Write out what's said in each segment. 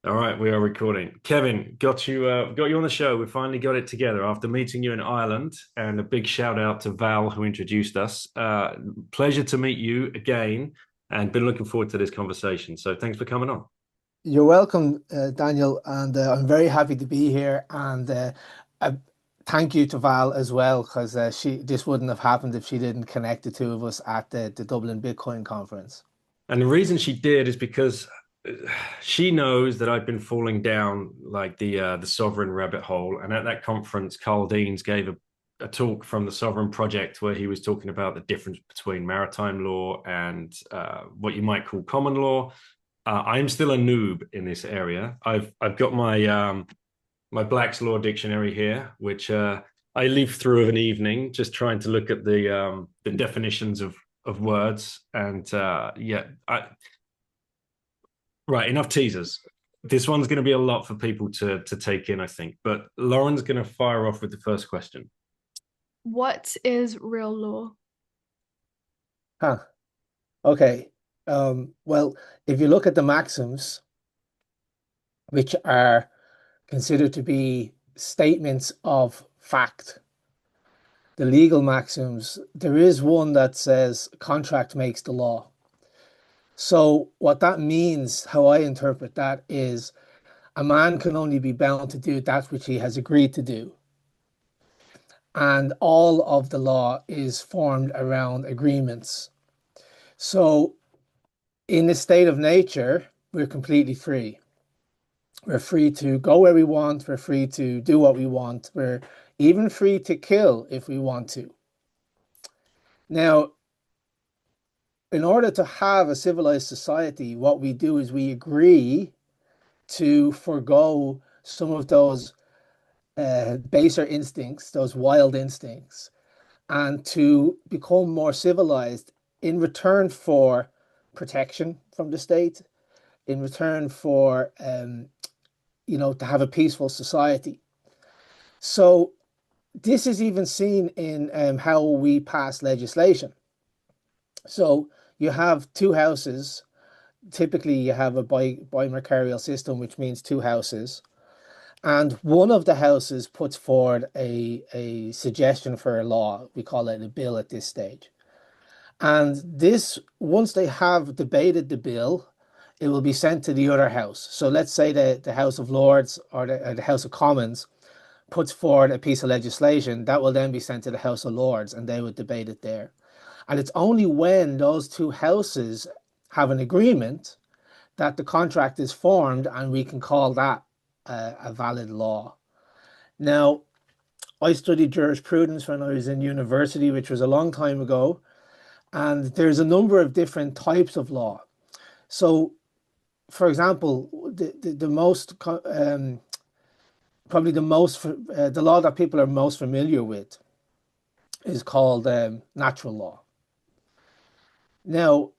All right, we are recording. Kevin, got you on the show. We finally got it together after meeting you in Ireland, and a big shout out to Val who introduced us. Pleasure to meet you again, and been looking forward to this conversation. So thanks for coming on. You're welcome, Daniel, and I'm very happy to be here. And uh, thank you to Val as well, because she this wouldn't have happened if she didn't connect the two of us at the Dublin Bitcoin conference. And the reason she did is because she knows that I've been falling down like the sovereign rabbit hole. And at that conference, Carl Deans gave a talk from the Sovereign Project where he was talking about the difference between maritime law and what you might call common law. I'm still a noob in this area. I've got my Black's Law dictionary here, which I leaf through of an evening, just trying to look at the definitions of words. And right, enough teasers. This one's going to be a lot for people to take in, I think. But Lauren's going to fire off with the first question. What is real law? Huh. Okay. Well, if you look at the maxims, which are considered to be statements of fact, the legal maxims, there is one that says contract makes the law. So what that means, how I interpret that, is a man can only be bound to do that which he has agreed to do. And all of the law is formed around agreements. So in the state of nature, we're completely free. We're free to go where we want. We're free to do what we want. We're even free to kill if we want to. Now, in order to have a civilized society, what we do is we agree to forego some of those baser instincts, those wild instincts, and to become more civilized in return for protection from the state, in return for, to have a peaceful society. So this is even seen in how we pass legislation. So you have two houses. Typically, you have a bimarcarial system, which means two houses. And one of the houses puts forward a suggestion for a law. We call it a bill at this stage. And this, once they have debated the bill, it will be sent to the other house. So let's say the House of Lords or the House of Commons puts forward a piece of legislation that will then be sent to the House of Lords and they would debate it there. And it's only when those two houses have an agreement that the contract is formed and we can call that a valid law. Now, I studied jurisprudence when I was in university, which was a long time ago, and there's a number of different types of law. So, for example, the most probably the law that people are most familiar with is called natural law. Now,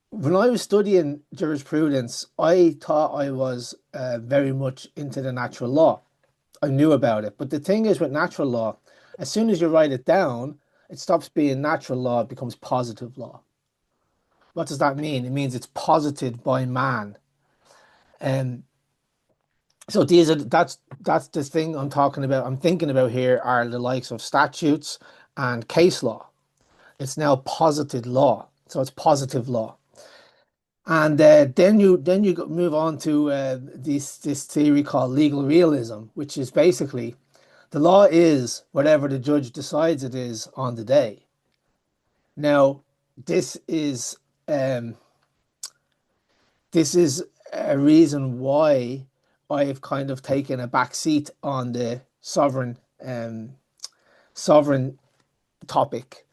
when I was studying jurisprudence, I thought I was very much into the natural law. I knew about it. But the thing is with natural law, as soon as you write it down, it stops being natural law, it becomes positive law. What does that mean? It means it's posited by man. And so that's the thing I'm talking about. I'm thinking about here are the likes of statutes and case law. It's now posited law. So it's positive law. And then you move on to this theory called legal realism, which is basically the law is whatever the judge decides it is on the day. Now, this is um, this is a reason why I've kind of taken a back seat on the sovereign topic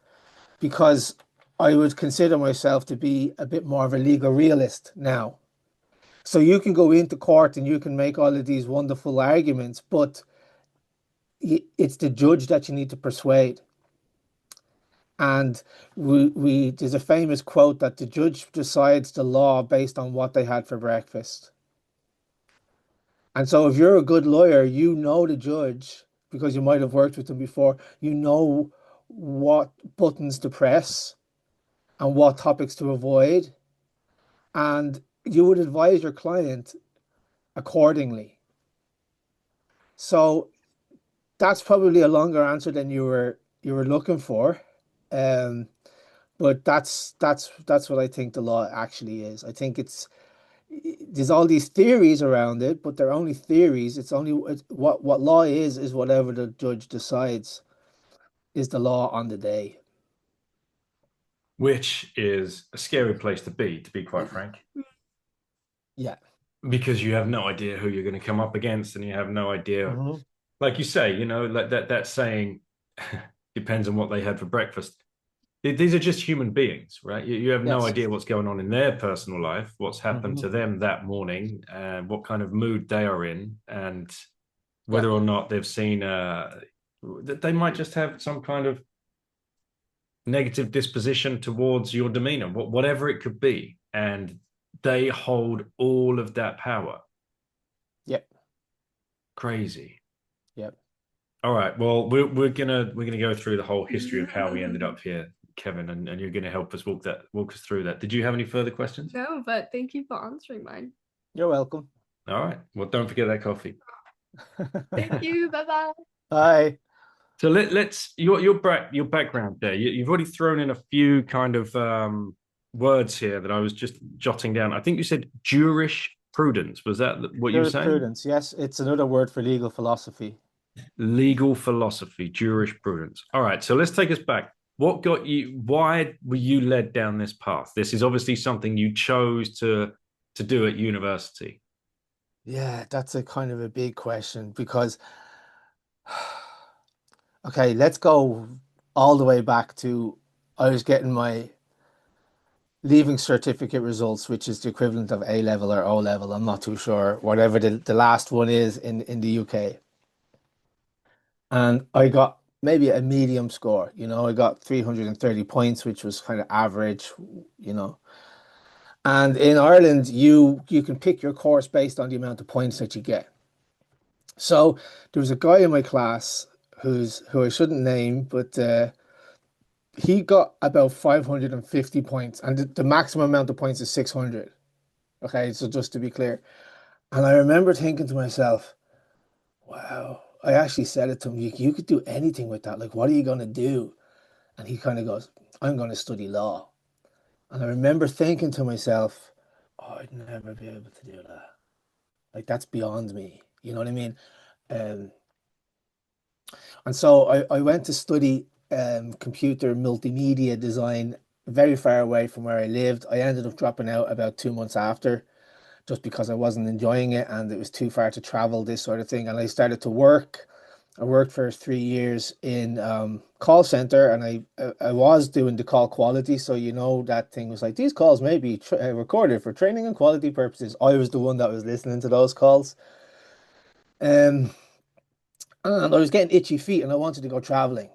because I would consider myself to be a bit more of a legal realist now. So you can go into court and you can make all of these wonderful arguments, but it's the judge that you need to persuade. And we there's a famous quote that the judge decides the law based on what they had for breakfast. And so if you're a good lawyer, you know the judge because you might have worked with them before. You know what buttons to press and what topics to avoid. And you would advise your client accordingly. So that's probably a longer answer than you were looking for. Um, but that's what I think the law actually is. I think there's all these theories around it, but they're only theories. What law is whatever the judge decides is the law on the day. Which is a scary place to be quite frank, Yeah. because you have no idea who you're going to come up against, and you have no idea, Hmm. like you say, like that saying depends on what they had for breakfast. These are just human beings, right? You have no Yes. idea what's going on in their personal life, what's happened Hmm. to them that morning, and what kind of mood they are in, and Yeah. whether or not they've seen that they might just have some kind of negative disposition towards your demeanor, whatever it could be, and they hold all of that power. Yep. Crazy. Yep. All right. Well, we're gonna go through the whole history of how we ended up here, Kevin, and you're gonna help us walk us through that. Did you have any further questions? No, but thank you for answering mine. You're welcome. All right. Well, don't forget that coffee. Thank you. Bye bye. Bye. So let's your background there. You've already thrown in a few kind of words here that I was just jotting down. I think you said jurisprudence. Was that what you were saying? Jurisprudence. Yes, it's another word for legal philosophy. Legal philosophy, jurisprudence. All right, so let's take us back. What got you? Why were you led down this path? This is obviously something you chose to do at university. Yeah, that's a kind of a big question because, okay, let's go all the way back to I was getting my leaving certificate results, which is the equivalent of A level or O level. I'm not too sure, whatever the last one is in the UK. And I got maybe a medium score, I got 330 points, which was kind of average, you know. And in Ireland, you can pick your course based on the amount of points that you get. So there was a guy in my class who I shouldn't name, but he got about 550 points, and the maximum amount of points is 600. Okay, so just to be clear. And I remember thinking to myself, wow, I actually said it to him, you could do anything with that. Like, what are you going to do? And he kind of goes, I'm going to study law. And I remember thinking to myself, oh, I'd never be able to do that. Like, that's beyond me. You know what I mean? Um, and so I went to study computer multimedia design very far away from where I lived. I ended up dropping out about 2 months after, just because I wasn't enjoying it and it was too far to travel, this sort of thing. And I started to work. I worked for 3 years in call center, and I was doing the call quality. So that thing was like these calls may be recorded for training and quality purposes. I was the one that was listening to those calls, um, and I was getting itchy feet, and I wanted to go traveling.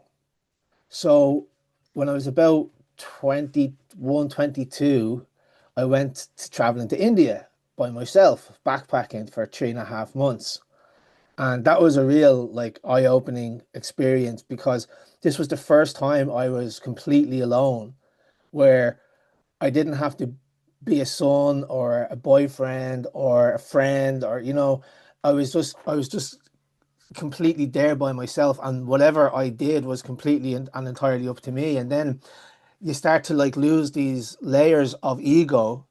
So when I was about 21, 22, I went traveling to India by myself, backpacking for 3.5 months. And that was a real like eye-opening experience because this was the first time I was completely alone, where I didn't have to be a son or a boyfriend or a friend or I was just completely there by myself, and whatever I did was completely and entirely up to me. And then you start to like lose these layers of ego,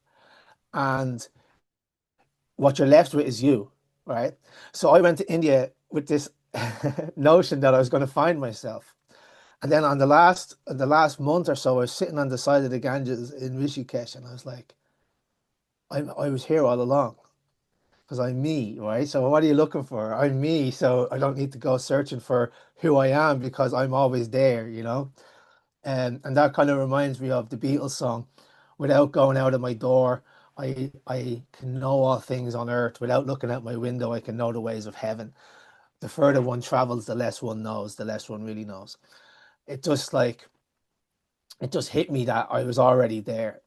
and what you're left with is you, right? So I went to India with this notion that I was going to find myself. And then on the last month or so, I was sitting on the side of the Ganges in Rishikesh, and I was like, I was here all along because I'm me, right? So what are you looking for? I'm me, so I don't need to go searching for who I am because I'm always there. And that kind of reminds me of the Beatles song, "Without going out of my door, I can know all things on earth. Without looking out my window, I can know the ways of heaven. The further one travels, the less one knows, the less one really knows." It just like it just hit me that I was already there.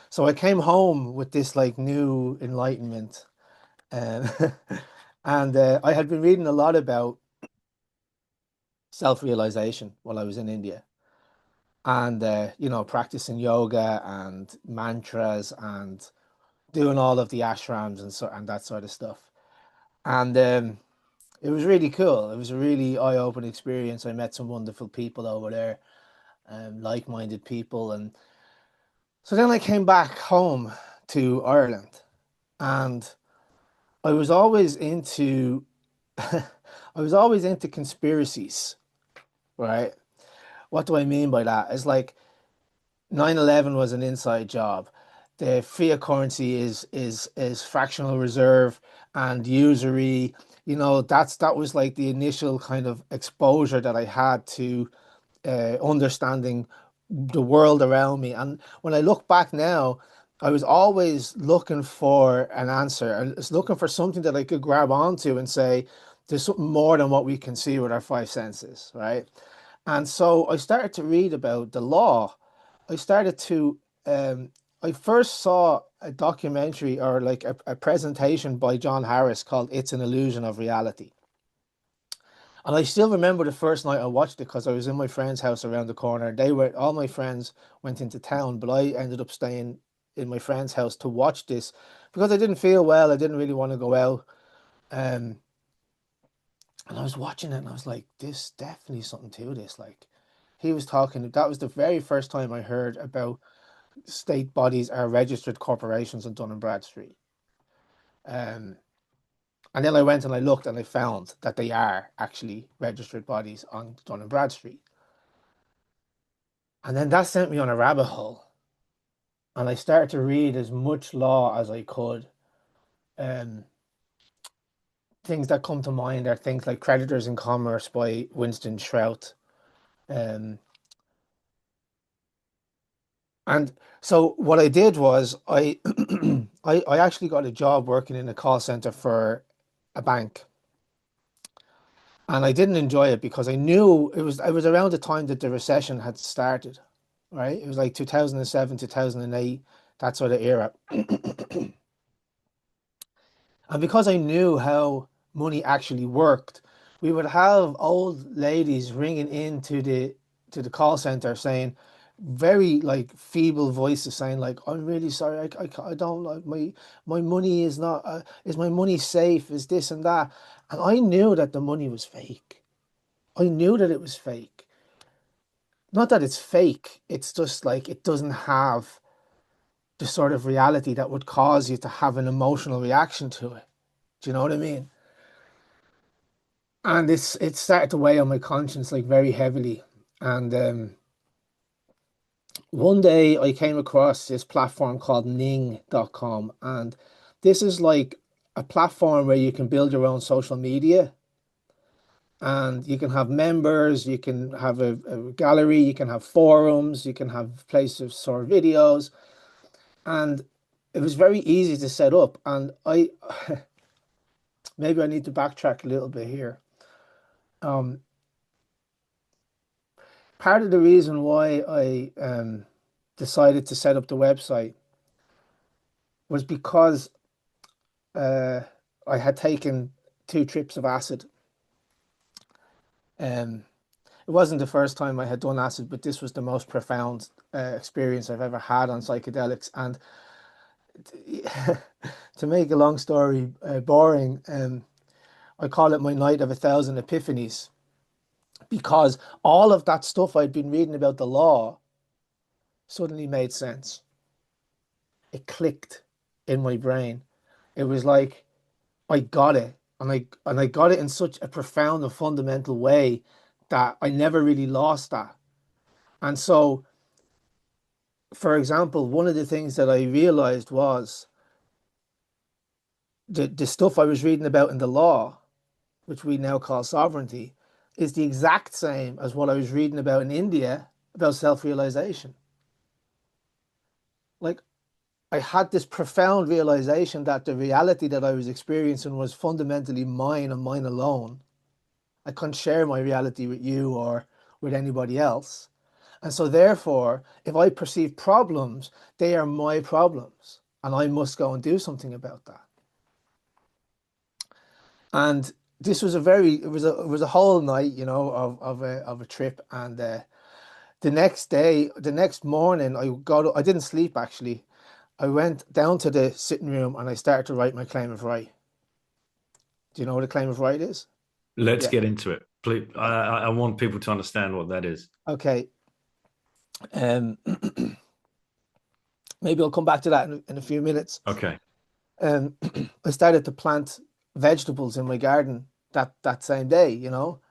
So I came home with this like new enlightenment, um, and I had been reading a lot about self-realization while I was in India, and practicing yoga and mantras and doing all of the ashrams and that sort of stuff. And it was really cool. It was a really eye-opening experience. I met some wonderful people over there, like-minded people. And so then I came back home to Ireland, and I was always into I was always into conspiracies, right? What do I mean by that? It's like 9/11 was an inside job. The fiat currency is fractional reserve and usury. That was like the initial kind of exposure that I had to understanding the world around me. And when I look back now, I was always looking for an answer. I was looking for something that I could grab onto and say, there's something more than what we can see with our five senses, right? And so I started to read about the law. I started to, I first saw a documentary or like a presentation by John Harris called It's an Illusion of Reality. And I still remember the first night I watched it because I was in my friend's house around the corner. All my friends went into town, but I ended up staying in my friend's house to watch this because I didn't feel well. I didn't really want to go out. Um, and I was watching it and I was like, this definitely something to this. Like he was talking, that was the very first time I heard about state bodies are registered corporations on Dun& Bradstreet. Um, and then I went and I looked and I found that they are actually registered bodies on Dun& Bradstreet. And then that sent me on a rabbit hole. And I started to read as much law as I could. Um, Things that come to mind are things like Creditors in Commerce by Winston Shrout. Um, and so what I did was I actually got a job working in a call center for a bank. And I didn't enjoy it because I knew it was around the time that the recession had started, right? It was like 2007, 2008, that sort of era. And because I knew how money actually worked, we would have old ladies ringing into the call center saying very like feeble voices saying like, I'm really sorry, I don't like my money is not is my money safe, is this and that. And I knew that the money was fake. I knew that it was fake. Not that it's fake, it's just like it doesn't have the sort of reality that would cause you to have an emotional reaction to it. Do you know what I mean? And it started to weigh on my conscience like very heavily. And one day I came across this platform called Ning.com, and this is like a platform where you can build your own social media, and you can have members, you can have a gallery, you can have forums, you can have places for videos, and it was very easy to set up. And I maybe I need to backtrack a little bit here. Um, Part of the reason why I decided to set up the website was because uh, I had taken 2 trips of acid. Um, it wasn't the first time I had done acid, but this was the most profound experience I've ever had on psychedelics. And to make a long story boring, I call it my night of 1,000 epiphanies because all of that stuff I'd been reading about the law suddenly made sense. It clicked in my brain. It was like I got it, and I got it in such a profound and fundamental way that I never really lost that. And so, for example, one of the things that I realized was the stuff I was reading about in the law, which we now call sovereignty, is the exact same as what I was reading about in India about self-realization. Like I had this profound realization that the reality that I was experiencing was fundamentally mine and mine alone. I couldn't share my reality with you or with anybody else. And so, therefore, if I perceive problems, they are my problems, and I must go and do something about that. And this was it was a whole night, of a trip. And the next day, the next morning, I didn't sleep actually. I went down to the sitting room and I started to write my claim of right. Do you know what a claim of right is? Let's Yeah. get into it. Please, I want people to understand what that is. Okay. Um, maybe I'll come back to that in a few minutes. Okay. Um, I started to plant vegetables in my garden that same day, you know,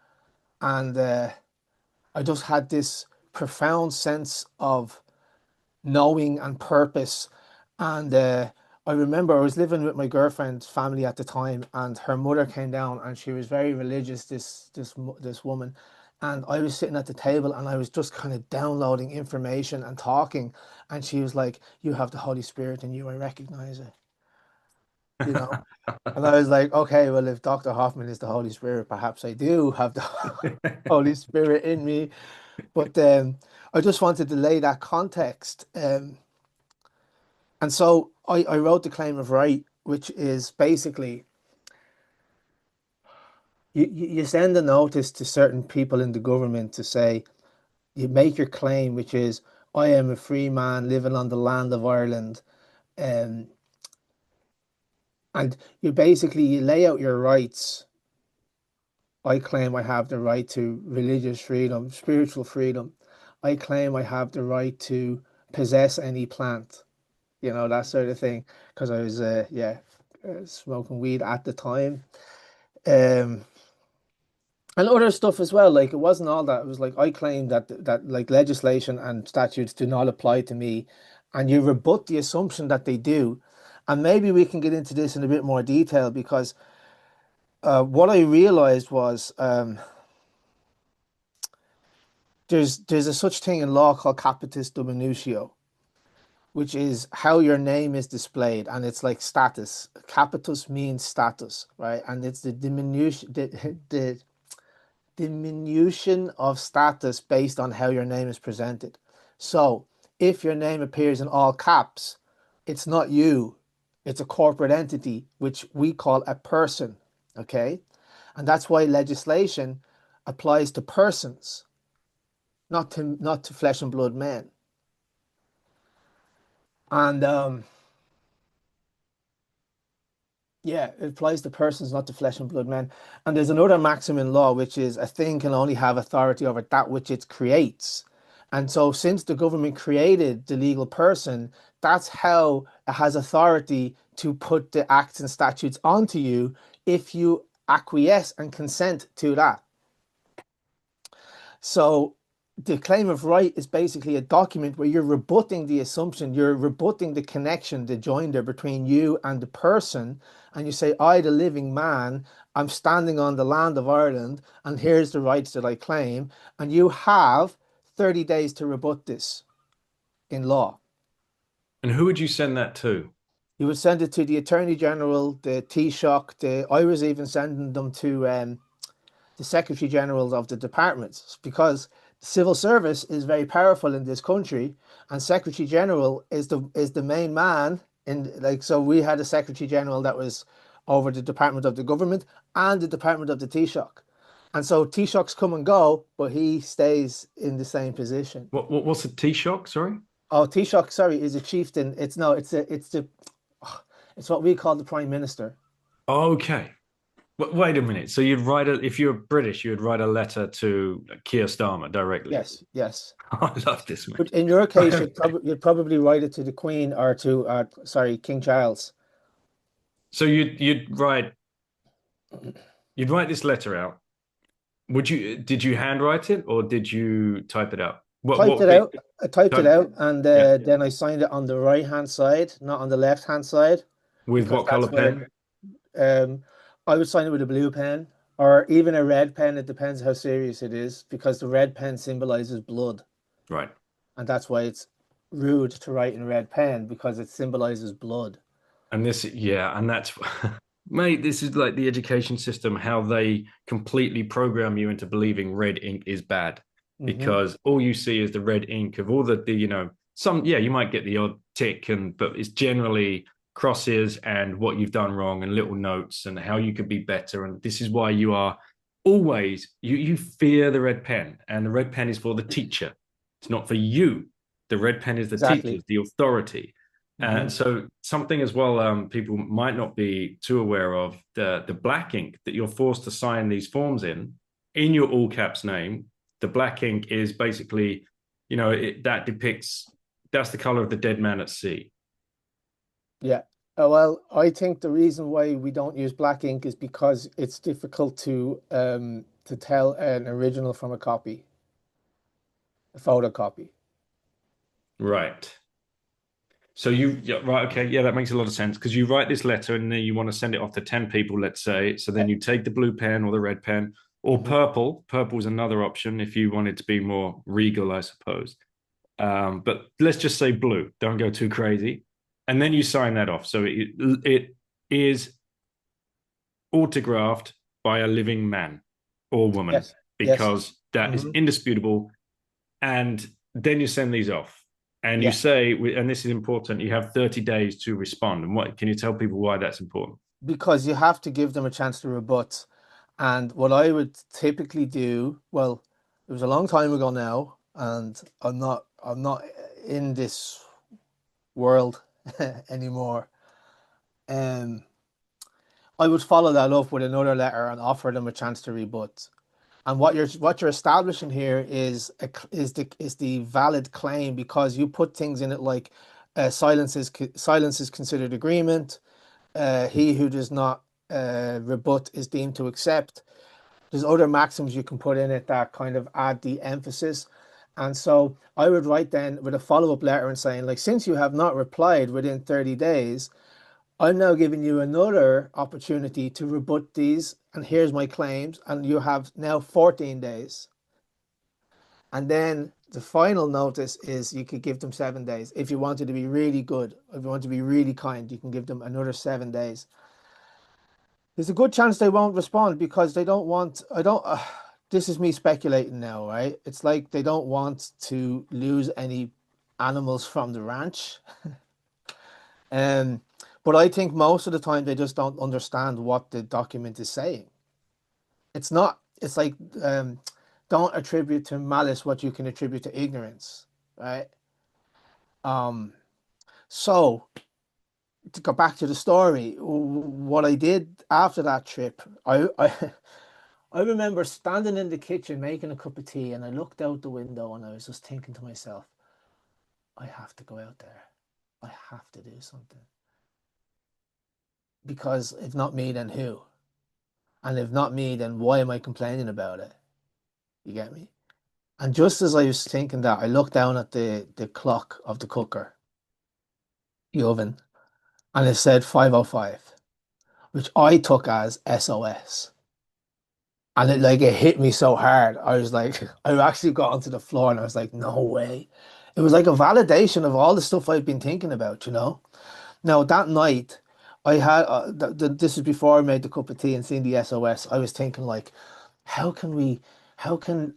and I just had this profound sense of knowing and purpose. And I remember I was living with my girlfriend's family at the time, and her mother came down, and she was very religious. This woman, and I was sitting at the table, and I was just kind of downloading information and talking, and she was like, "You have the Holy Spirit in you. I recognize it." You know. And I was like, okay, well, if Dr. Hoffman is the Holy Spirit, perhaps I do have the Holy Spirit in me. But I just wanted to lay that context. And so I wrote the claim of right, which is basically you send a notice to certain people in the government to say, you make your claim, which is, I am a free man living on the land of Ireland. Um, and you lay out your rights. I claim I have the right to religious freedom, spiritual freedom. I claim I have the right to possess any plant, you know, that sort of thing. Because I was, smoking weed at the time. Um, and other stuff as well. Like, it wasn't all that. It was like, I claim that like legislation and statutes do not apply to me. And you rebut the assumption that they do. And maybe we can get into this in a bit more detail because what I realized was, there's a such thing in law called capitis dominutio, which is how your name is displayed, and it's like status. Capitus means status, right? And it's the diminution of status based on how your name is presented. So if your name appears in all caps, it's not you, it's a corporate entity, which we call a person, okay? And that's why legislation applies to persons, not to flesh and blood men. And yeah, it applies to persons, not to flesh and blood men. And there's another maxim in law, which is a thing can only have authority over that which it creates. And so, since the government created the legal person, that's how it has authority to put the acts and statutes onto you if you acquiesce and consent to that. So the claim of right is basically a document where you're rebutting the assumption, you're rebutting the connection, the joinder between you and the person. And you say, I, the living man, I'm standing on the land of Ireland, and here's the rights that I claim. And you have 30 days to rebut this in law. And who would you send that to? You would send it to the Attorney General, the Taoiseach, I was even sending them to the Secretary Generals of the departments, because the civil service is very powerful in this country, and Secretary General is the main man in, like, so we had a Secretary General that was over the Department of the Government and the Department of the Taoiseach. And so Taoiseachs come and go, but he stays in the same position. What's a Taoiseach? Sorry. Oh, Taoiseach, sorry, is a chieftain. It's no, it's what we call the Prime Minister. Okay. Wait a minute. So you'd write if you're British, you'd write a letter to Keir Starmer directly. Yes, yes. I love this, man. But in your case, you'd probably write it to the Queen or to, King Charles. So you'd write this letter out. Did you handwrite it or did you type it out? Typed it out. I typed it out, and Yeah. then I signed it on the right-hand side, not on the left-hand side. With what color pen? I would sign it with a blue pen or even a red pen. It depends how serious it is, because the red pen symbolizes blood. Right. And that's why it's rude to write in red pen, because it symbolizes blood. And that's mate, this is like the education system, how they completely program you into believing red ink is bad, because all you see is the red ink of all the you might get the odd tick, but it's generally crosses and what you've done wrong and little notes and how you could be better. And this is why you are always, you fear the red pen, and the red pen is for the teacher. It's not for you. The red pen is the teacher's, the authority. Hmm. So something as well, people might not be too aware of the black ink that you're forced to sign these forms in your all caps name. The black ink is basically, that depicts that's the color of the dead man at sea. Yeah. Well, I think the reason why we don't use black ink is because it's difficult to tell an original from a copy, a photocopy. Right. So yeah, right, okay, yeah, that makes a lot of sense because you write this letter and then you want to send it off to 10 people, let's say. So then you take the blue pen or the red pen or Mhm. purple. Purple is another option if you wanted to be more regal, I suppose. But let's just say blue. Don't go too crazy. And then you sign that off. So it is autographed by a living man or woman Yes. Yes. because that is Hmm. indisputable. And then you send these off and you Yeah. say, and this is important, you have 30 days to respond. And what can you tell people why that's important? Because you have to give them a chance to rebut. And what I would typically do, well, it was a long time ago now, and I'm not in this world anymore. Um, I would follow that up with another letter and offer them a chance to rebut. And what you're establishing here is the valid claim because you put things in it like silence is considered agreement. He who does not rebut is deemed to accept. There's other maxims you can put in it that kind of add the emphasis. And so I would write then with a follow-up letter and saying, like, since you have not replied within 30 days, I'm now giving you another opportunity to rebut these, and here's my claims, and you have now 14 days. And then the final notice is you could give them 7 days. If you wanted to be really good, if you want to be really kind, you can give them another 7 days. There's a good chance they won't respond because they don't want, I don't, this is me speculating now, right? It's like they don't want to lose any animals from the ranch. Um, but I think most of the time they just don't understand what the document is saying. It's not, it's like, don't attribute to malice what you can attribute to ignorance, right? Um, so to go back to the story, what I did after that trip, I remember standing in the kitchen making a cup of tea, and I looked out the window and I was just thinking to myself, I have to go out there. I have to do something. Because if not me, then who? And if not me, then why am I complaining about it? You get me? And just as I was thinking that, I looked down at the clock of the cooker, the oven, and it said 5:05, which I took as SOS. And it hit me so hard. I was like, I actually got onto the floor and I was like, no way. It was like a validation of all the stuff I've been thinking about, you know? Now that night, I had this is before I made the cup of tea and seen the SOS. I was thinking like, how can we, how can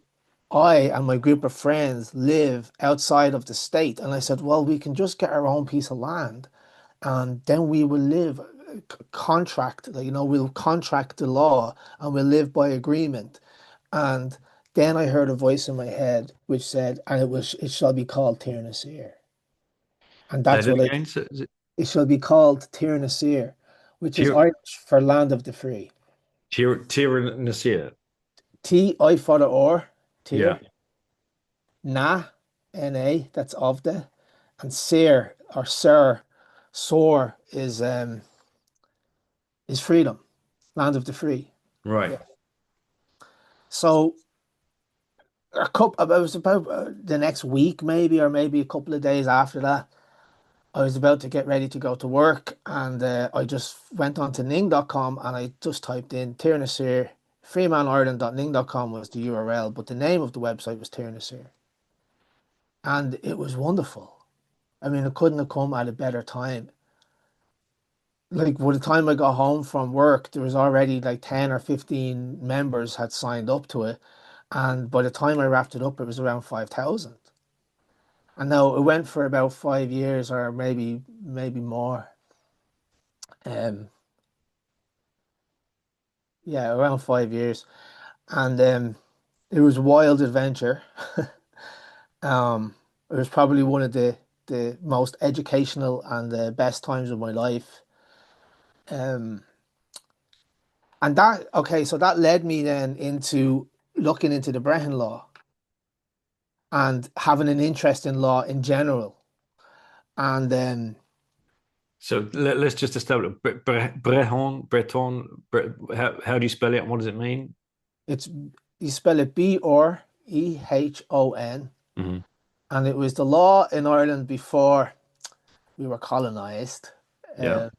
I and my group of friends live outside of the state? And I said, well, we can just get our own piece of land and then we will live contract, we'll contract the law and we'll live by agreement. And then I heard a voice in my head which said, and it shall be called Tir Nasir. And Say that's that what again. So, is it it shall be called Tir Nasir, which is Tir Irish for land of the free. Nasir? T I for the or, Yeah, Tir, Na, N-A, that's of the, and Sir or Sir, Sor is freedom, land of the free. right. Yeah. So it was about the next week, maybe, or maybe a couple of days after that. I was about to get ready to go to work, and I just went on to ning.com and I just typed in Tirnasir. freemanireland.ning.com was the URL, but the name of the website was Tirnasir. And it was wonderful. I mean, it couldn't have come at a better time. Like, by the time I got home from work, there was already like 10 or 15 members had signed up to it. And by the time I wrapped it up, it was around 5,000. And now it went for about 5 years or maybe more. Um, yeah, around 5 years. And it was a wild adventure. It was probably one of the the most educational and the best times of my life. Um, and that, okay, so that led me then into looking into the Brehon Law and having an interest in law in general. And So let's just establish how do you spell it and what does it mean? it's you spell it Brehon, Hmm. and it was the law in Ireland before we were colonized. Yeah. Uh,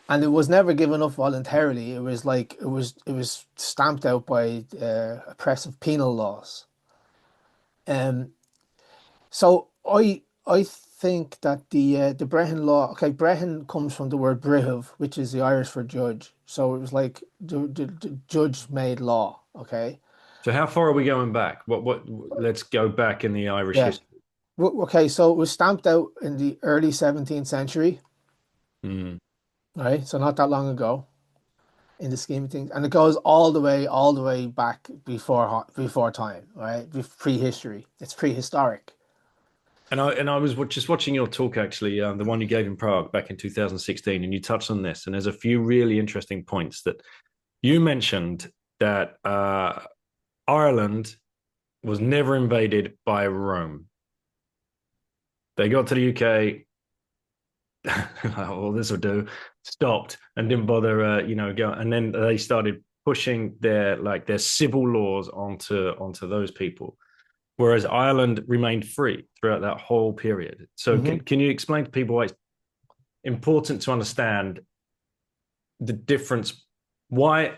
and it was never given up voluntarily. It was like it was stamped out by oppressive penal laws. Um, so I think that the Brehon law, okay, Brehon comes from the word brihuv, which is the Irish for judge. So it was like the judge made law. Okay, So how far are we going back? Let's go back in the Irish yeah. history. Okay, so it was stamped out in the early 17th century, Mm. right? So not that long ago in the scheme of things, and it goes all the way back before time, right? Prehistory. It's prehistoric. And I was just watching your talk actually, the one you gave in Prague back in 2016, and you touched on this. And there's a few really interesting points that you mentioned that Ireland was never invaded by Rome. They got to the UK, well, this will do, stopped and didn't bother, go. And then they started pushing their civil laws onto those people, whereas Ireland remained free throughout that whole period. So Hmm. can you explain to people why it's important to understand the difference, why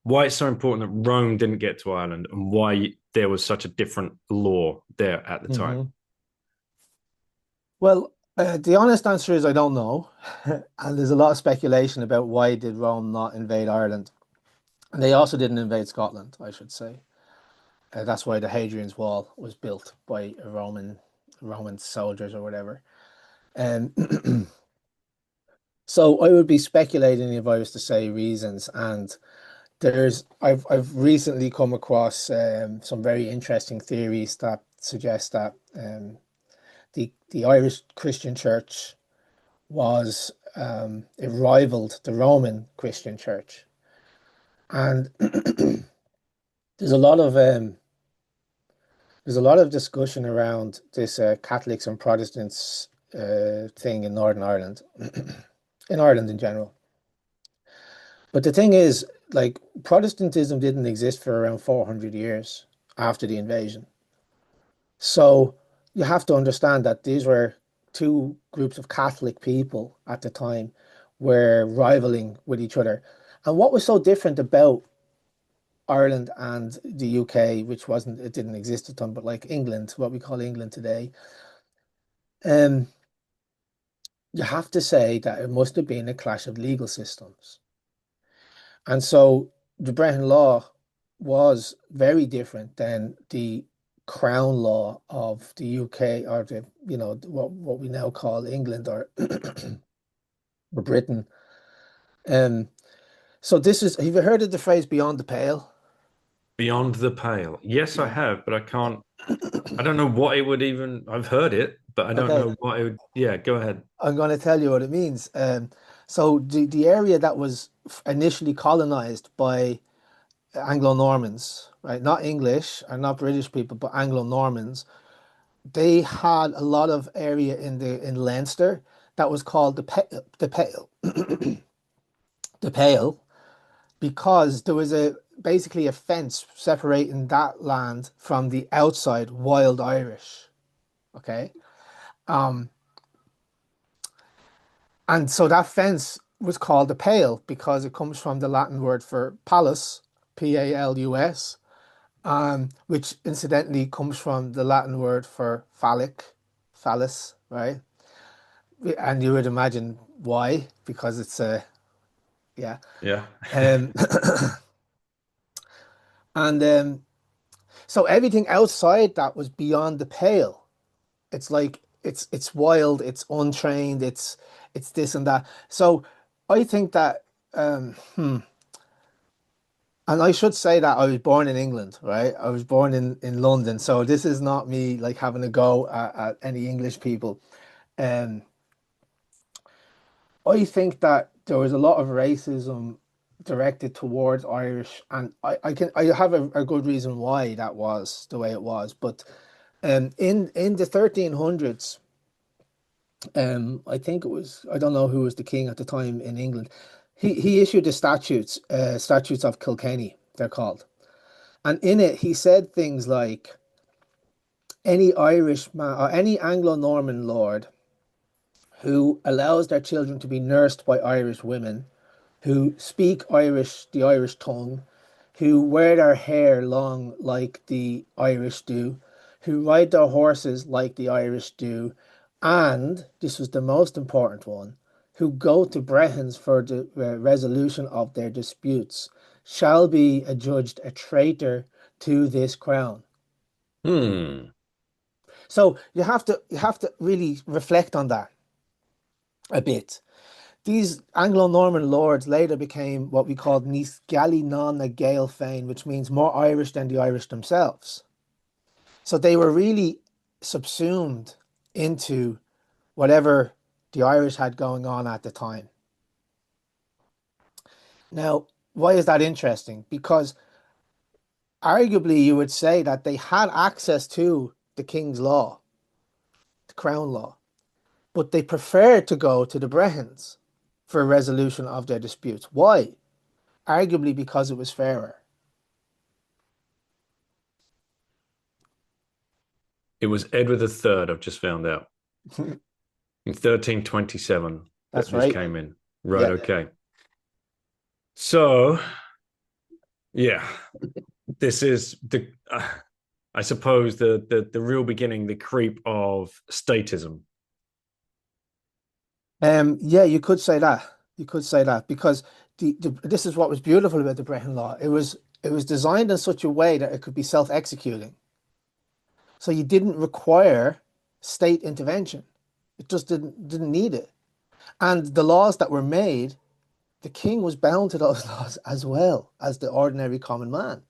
it's so important that Rome didn't get to Ireland and why there was such a different law there at the time? Hmm. Well, the honest answer is I don't know, and there's a lot of speculation about why did Rome not invade Ireland, and they also didn't invade Scotland, I should say. That's why the Hadrian's Wall was built by Roman soldiers or whatever. Um, so I would be speculating if I was to say reasons, and I've recently come across some very interesting theories that suggest that the Irish Christian Church was it rivaled the Roman Christian Church, and there's a lot of there's a lot of discussion around this Catholics and Protestants thing in Northern Ireland, in Ireland in general. But the thing is, like, Protestantism didn't exist for around 400 years after the invasion. So you have to understand that these were two groups of Catholic people at the time were rivaling with each other. And what was so different about Ireland and the UK, which wasn't, it didn't exist at the time, but like England, what we call England today, um, you have to say that it must have been a clash of legal systems. And so the Brehon Law was very different than the Crown Law of the UK or the, what we now call England or, or Britain. Um, so this is, have you heard of the phrase beyond the pale? Beyond the pale. Yes, I Yeah. have, but I don't know what it would even, I've heard it, but I don't Okay, know what it would, yeah, go ahead. I'm going to tell you what it means. So the area that was initially colonized by Anglo-Normans, right? Not English and not British people, but Anglo-Normans. They had a lot of area in Leinster that was called the Pale, the Pale, because there was a basically a fence separating that land from the outside wild Irish. Okay. Um, and so that fence was called the Pale because it comes from the Latin word for palus, Palus, which incidentally comes from the Latin word for phallus, right? And you would imagine why, because it's a yeah. Yeah. Um, and so everything outside that was beyond the pale. It's like it's wild, it's untrained, it's this and that. So I think that and I should say that I was born in England, right? I was born in London, so this is not me like having a go at any English people. Um, I think that there was a lot of racism directed towards Irish, and I have a good reason why that was the way it was. But in the 1300s, I think it was, I don't know who was the king at the time in England. He issued the statutes of Kilkenny, they're called. And in it, he said things like any Irishman or any Anglo-Norman lord who allows their children to be nursed by Irish women, who speak Irish, the Irish tongue, who wear their hair long like the Irish do, who ride their horses like the Irish do, and this was the most important one, who go to Brehons for the resolution of their disputes, shall be adjudged a traitor to this crown. Hmm. So you have to really reflect on that a bit. These Anglo-Norman lords later became what we called Nis Gali Non na Gael Féin, which means more Irish than the Irish themselves. So they were really subsumed into whatever the Irish had going on at the time. Now, why is that interesting? Because arguably you would say that they had access to the King's law, the Crown law, but they preferred to go to the Brehons for a resolution of their disputes. Why? Arguably because it was fairer. It was Edward III, I've just found out. In 1327 that That's this right. came in. Right, Yeah. okay. So, yeah, this is I suppose the real beginning, the creep of statism. Yeah, you could say that. You could say that because this is what was beautiful about the Brehon Law. It was designed in such a way that it could be self-executing. So you didn't require state intervention. It just didn't need it. And the laws that were made, the king was bound to those laws as well as the ordinary common man.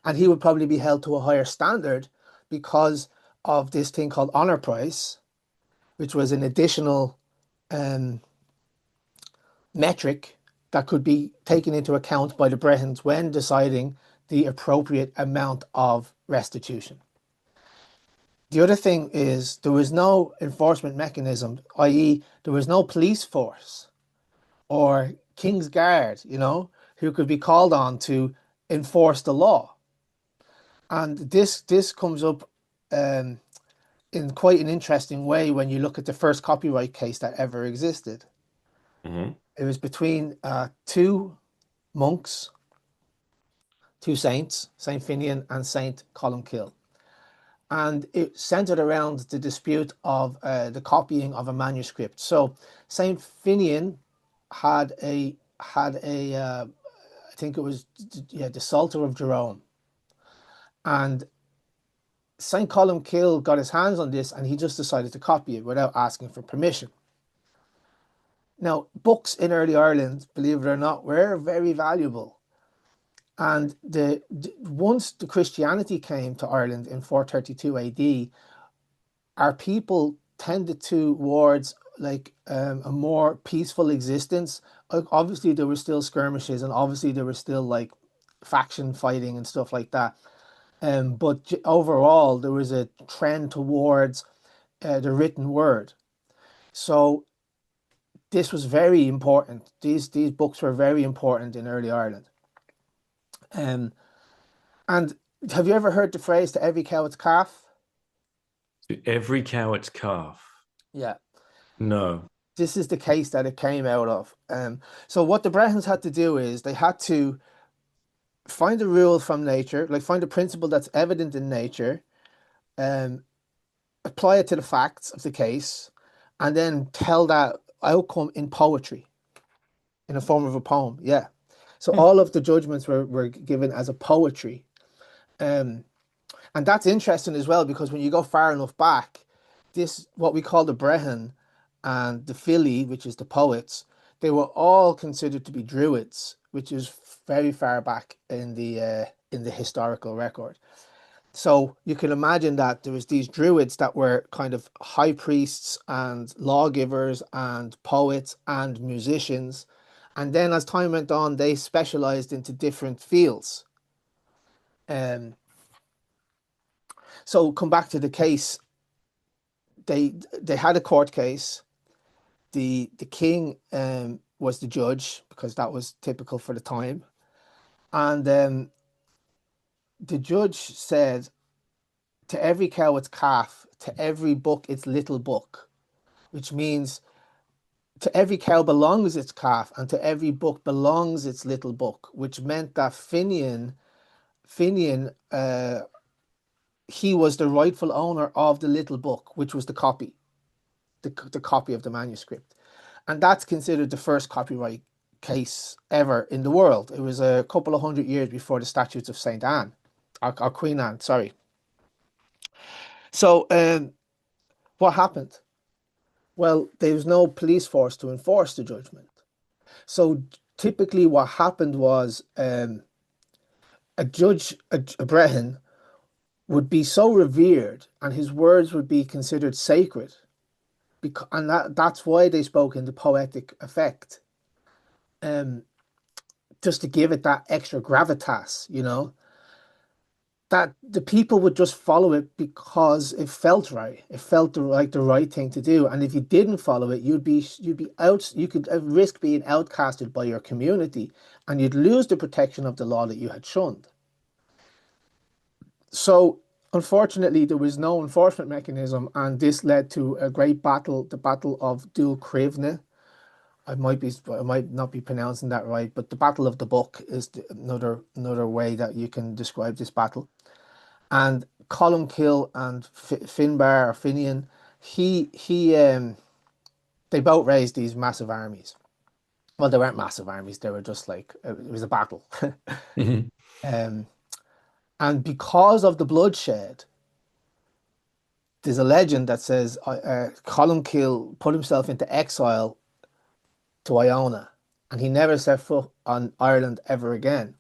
And he would probably be held to a higher standard because of this thing called honor price, which was an additional um, metric that could be taken into account by the Brehons when deciding the appropriate amount of restitution. The other thing is there was no enforcement mechanism, i.e., there was no police force or King's Guard, who could be called on to enforce the law. And this comes up in quite an interesting way when you look at the first copyright case that ever existed. Mm-hmm. It was between two monks, two saints, Saint Finian and Saint Columkill. And it centered around the dispute of the copying of a manuscript. So Saint Finian had a I think it was the Psalter of Jerome, and Saint Columkill got his hands on this, and he just decided to copy it without asking for permission. Now, books in early Ireland, believe it or not, were very valuable. And once the Christianity came to Ireland in 432 AD, our people tended towards like a more peaceful existence. Obviously, there were still skirmishes, and obviously there was still like faction fighting and stuff like that. But overall, there was a trend towards the written word. So this was very important. These books were very important in early Ireland. Um, and have you ever heard the phrase "to every cow its calf"? To every cow its calf. Yeah. No. This is the case that it came out of. So what the Brehons had to do is they had to find a rule from nature, like find a principle that's evident in nature, um, apply it to the facts of the case, and then tell that outcome in poetry, in the form of a poem. Yeah. So all of the judgments were given as a poetry. Um, and that's interesting as well because when you go far enough back, this what we call the Brehon and the Fili, which is the poets, they were all considered to be druids, which is very far back in the historical record. So you can imagine that there was these druids that were kind of high priests and lawgivers and poets and musicians. And then as time went on, they specialized into different fields. Um, so come back to the case. They had a court case. The king was the judge because that was typical for the time. And the judge said, to every cow its calf, to every book its little book, which means to every cow belongs its calf, and to every book belongs its little book, which meant that Finian, he was the rightful owner of the little book, which was the copy, the copy of the manuscript. And that's considered the first copyright case ever in the world. It was a couple of hundred years before the statutes of Saint Anne, or Queen Anne, sorry. So what happened? Well, there was no police force to enforce the judgment. So typically what happened was a judge, a Brehon, would be so revered and his words would be considered sacred. And that's why they spoke in the poetic effect. Just to give it that extra gravitas, you know, that the people would just follow it because it felt right. It felt like the right thing to do. And if you didn't follow it, you'd be out. You could risk being outcasted by your community, and you'd lose the protection of the law that you had shunned. So, unfortunately, there was no enforcement mechanism, and this led to a great battle, the Battle of Dul Crivne. I might not be pronouncing that right, but the Battle of the Book is another way that you can describe this battle. And Columkill and Finbar or Finian, they both raised these massive armies. Well, they weren't massive armies; they were just like it was a battle. Mhm. And because of the bloodshed, there's a legend that says Columkill put himself into exile to Iona, and he never set foot on Ireland ever again.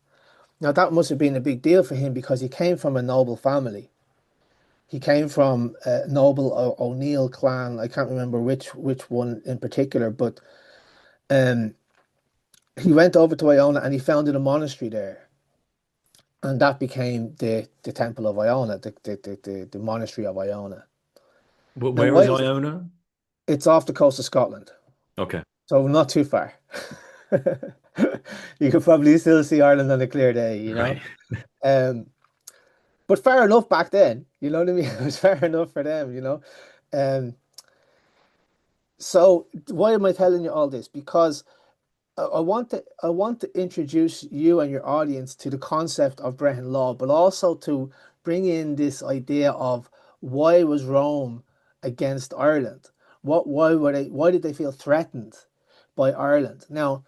Now that must have been a big deal for him because he came from a noble family. He came from a noble O'Neill clan. I can't remember which one in particular, but um, he went over to Iona and he founded a monastery there, and that became the Temple of Iona, the monastery of Iona. But Now, where why is is Iona? it's off the coast of Scotland, Okay. so not too far. You could probably still see Ireland on a clear day, you know. Right. Um, but fair enough back then, you know what I mean? It was fair enough for them, you know. Um, so why am I telling you all this? Because I want to introduce you and your audience to the concept of Brehon law, but also to bring in this idea of why was Rome against Ireland? Why did they feel threatened by Ireland? Now,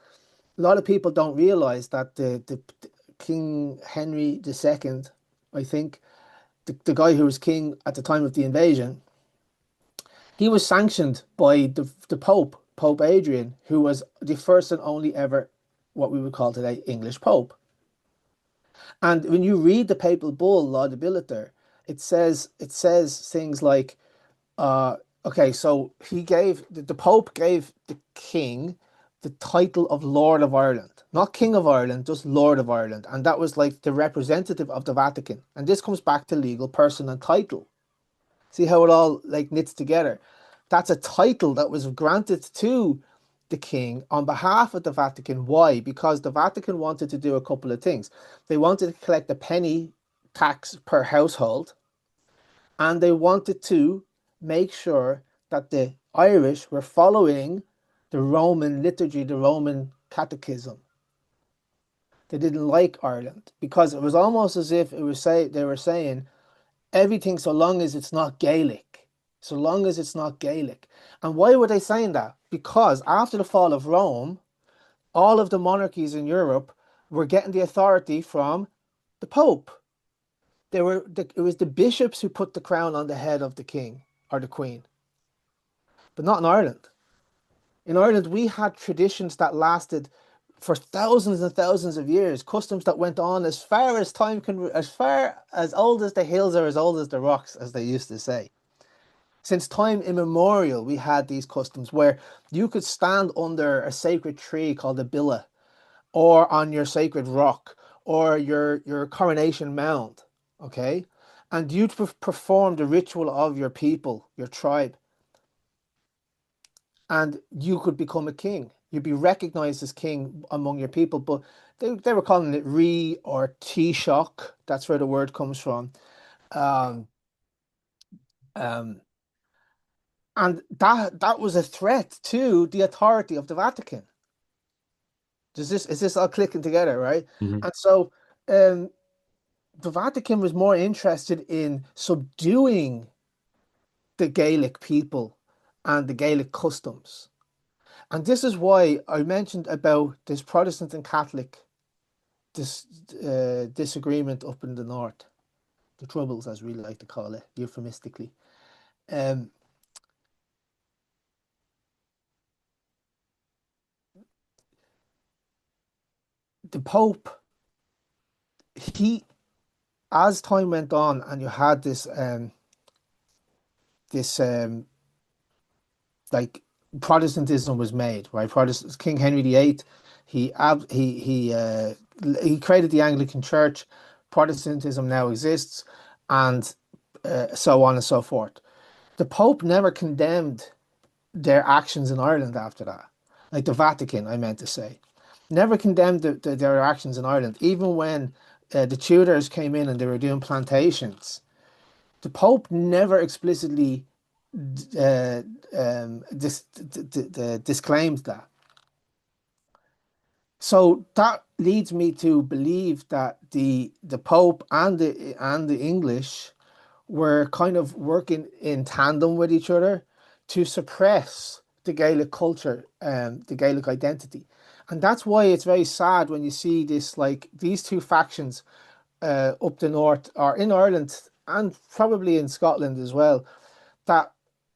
a lot of people don't realize that the King Henry II, I think, the guy who was king at the time of the invasion, he was sanctioned by the Pope, Pope Adrian, who was the first and only ever what we would call today English Pope. And when you read the papal bull Laudabiliter, it says things like, okay, so the Pope gave the king the title of Lord of Ireland, not King of Ireland, just Lord of Ireland, and that was like the representative of the Vatican. And this comes back to legal person and title. See how it all like knits together. That's a title that was granted to the king on behalf of the Vatican. Why? Because the Vatican wanted to do a couple of things. They wanted to collect a penny tax per household, and they wanted to make sure that the Irish were following the Roman liturgy, the Roman catechism. They didn't like Ireland because it was almost as if they were saying everything so long as it's not Gaelic. So long as it's not Gaelic. And why were they saying that? Because after the fall of Rome, all of the monarchies in Europe were getting the authority from the Pope. It was the bishops who put the crown on the head of the king or the queen, but not in Ireland. In Ireland, we had traditions that lasted for thousands and thousands of years, customs that went on as far as time can, as far as old as the hills are as old as the rocks, as they used to say. Since time immemorial, we had these customs where you could stand under a sacred tree called a billa, or on your sacred rock, or your coronation mound, okay? And you'd perform the ritual of your people, your tribe, and you could become a king. You'd be recognized as king among your people, but they were calling it Ri or Taoiseach. That's where the word comes from. Um, um, and that was a threat to the authority of the Vatican. Is this all clicking together, right? Mhm. And so um, the Vatican was more interested in subduing the Gaelic people and the Gaelic customs. And this is why I mentioned about this Protestant and Catholic disagreement up in the north, the troubles, as we like to call it, euphemistically. Um, the Pope, he, as time went on, and you had this like Protestantism was made, right? Protestant King Henry VIII, he created the Anglican Church. Protestantism now exists, and so on and so forth. The Pope never condemned their actions in Ireland after that. Like the Vatican, I meant to say, never condemned their actions in Ireland, even when the Tudors came in and they were doing plantations. The Pope never explicitly uh, disclaimed that. So that leads me to believe that the Pope and the English were kind of working in tandem with each other to suppress the Gaelic culture and the Gaelic identity. And that's why it's very sad when you see this, like these two factions up the north or in Ireland and probably in Scotland as well, that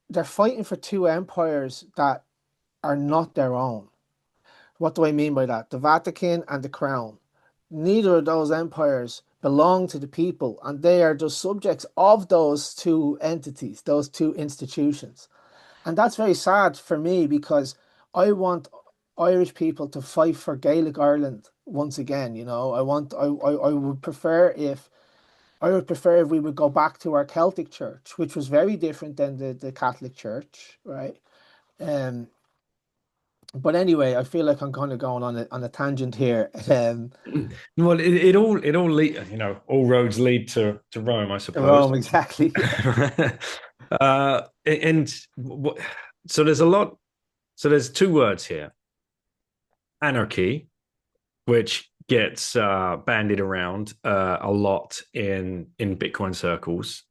they're fighting for two empires that are not their own. What do I mean by that? The Vatican and the Crown. Neither of those empires belong to the people, and they are just subjects of those two entities, those two institutions. And that's very sad for me because I want Irish people to fight for Gaelic Ireland once again. I would prefer if we would go back to our Celtic church, which was very different than the Catholic Church, right? Um, but anyway, I feel like I'm kind of going on a tangent here. Well, it all lead, all roads lead to Rome, I suppose. Rome, exactly. And so there's a lot. So there's two words here: anarchy, which gets bandied around a lot in Bitcoin circles.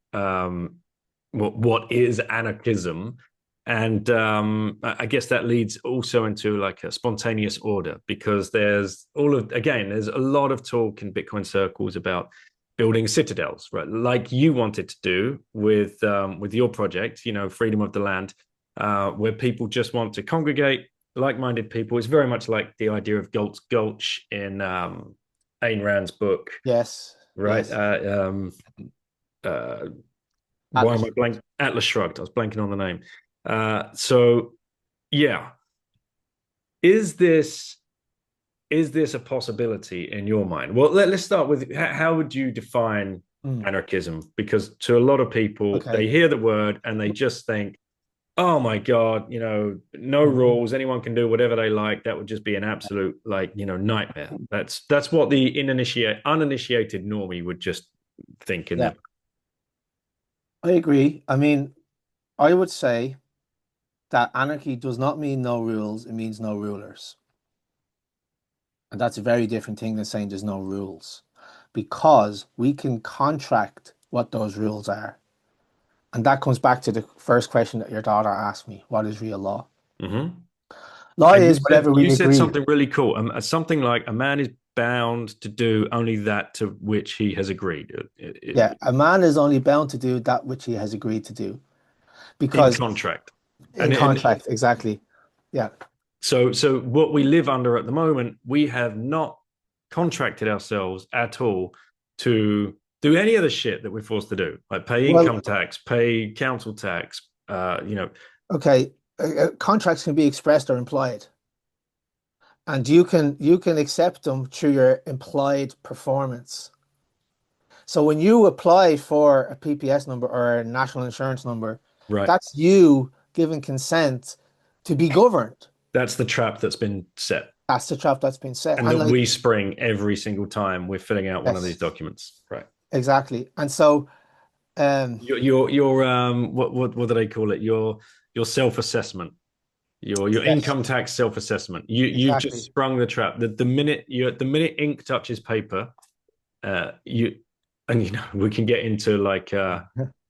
What is anarchism? And I guess that leads also into like a spontaneous order because there's a lot of talk in Bitcoin circles about building citadels, right? Like you wanted to do with your project, freedom of the land, where people just want to congregate like-minded people. It's very much like the idea of Galt's Gulch in Ayn Rand's book, Yes, right? yes. Uh, why am Atlas. I blank? Atlas Shrugged. I was blanking on the name. So yeah, is this a possibility in your mind? Well, let's start with how would you define Mm, anarchism? Because to a lot of people, they okay. hear the word and they just think, oh my God, no Mhm. rules. Anyone can do whatever they like. That would just be an absolute nightmare. That's what the uninitiated normie would just think in Yeah, their. I agree. I mean, I would say that anarchy does not mean no rules, it means no rulers. And that's a very different thing than saying there's no rules because we can contract what those rules are. And that comes back to the first question that your daughter asked me, what is real law? Mm-hmm. Law And is whatever you we said agree. something really cool. Something like a man is bound to do only that to which he has agreed Yeah, a man is only bound to do that which he has agreed to do in because contract. in And contract, exactly. Yeah. So what we live under at the moment, we have not contracted ourselves at all to do any of the shit that we're forced to do, like pay Well, income tax, pay council tax. okay, contracts can be expressed or implied, and you can accept them through your implied performance. So when you apply for a PPS number or a national insurance number, Right. that's you giving consent to be governed. That's the trap that's been set, That's the trap that's been set. and And that like, we spring every single time we're filling out one of these yes, documents. Right. exactly. And so, um, Your what do they call it? Your self-assessment, your yes, income tax self-assessment. You've just exactly. sprung the trap. The minute ink touches paper, you and we can get into like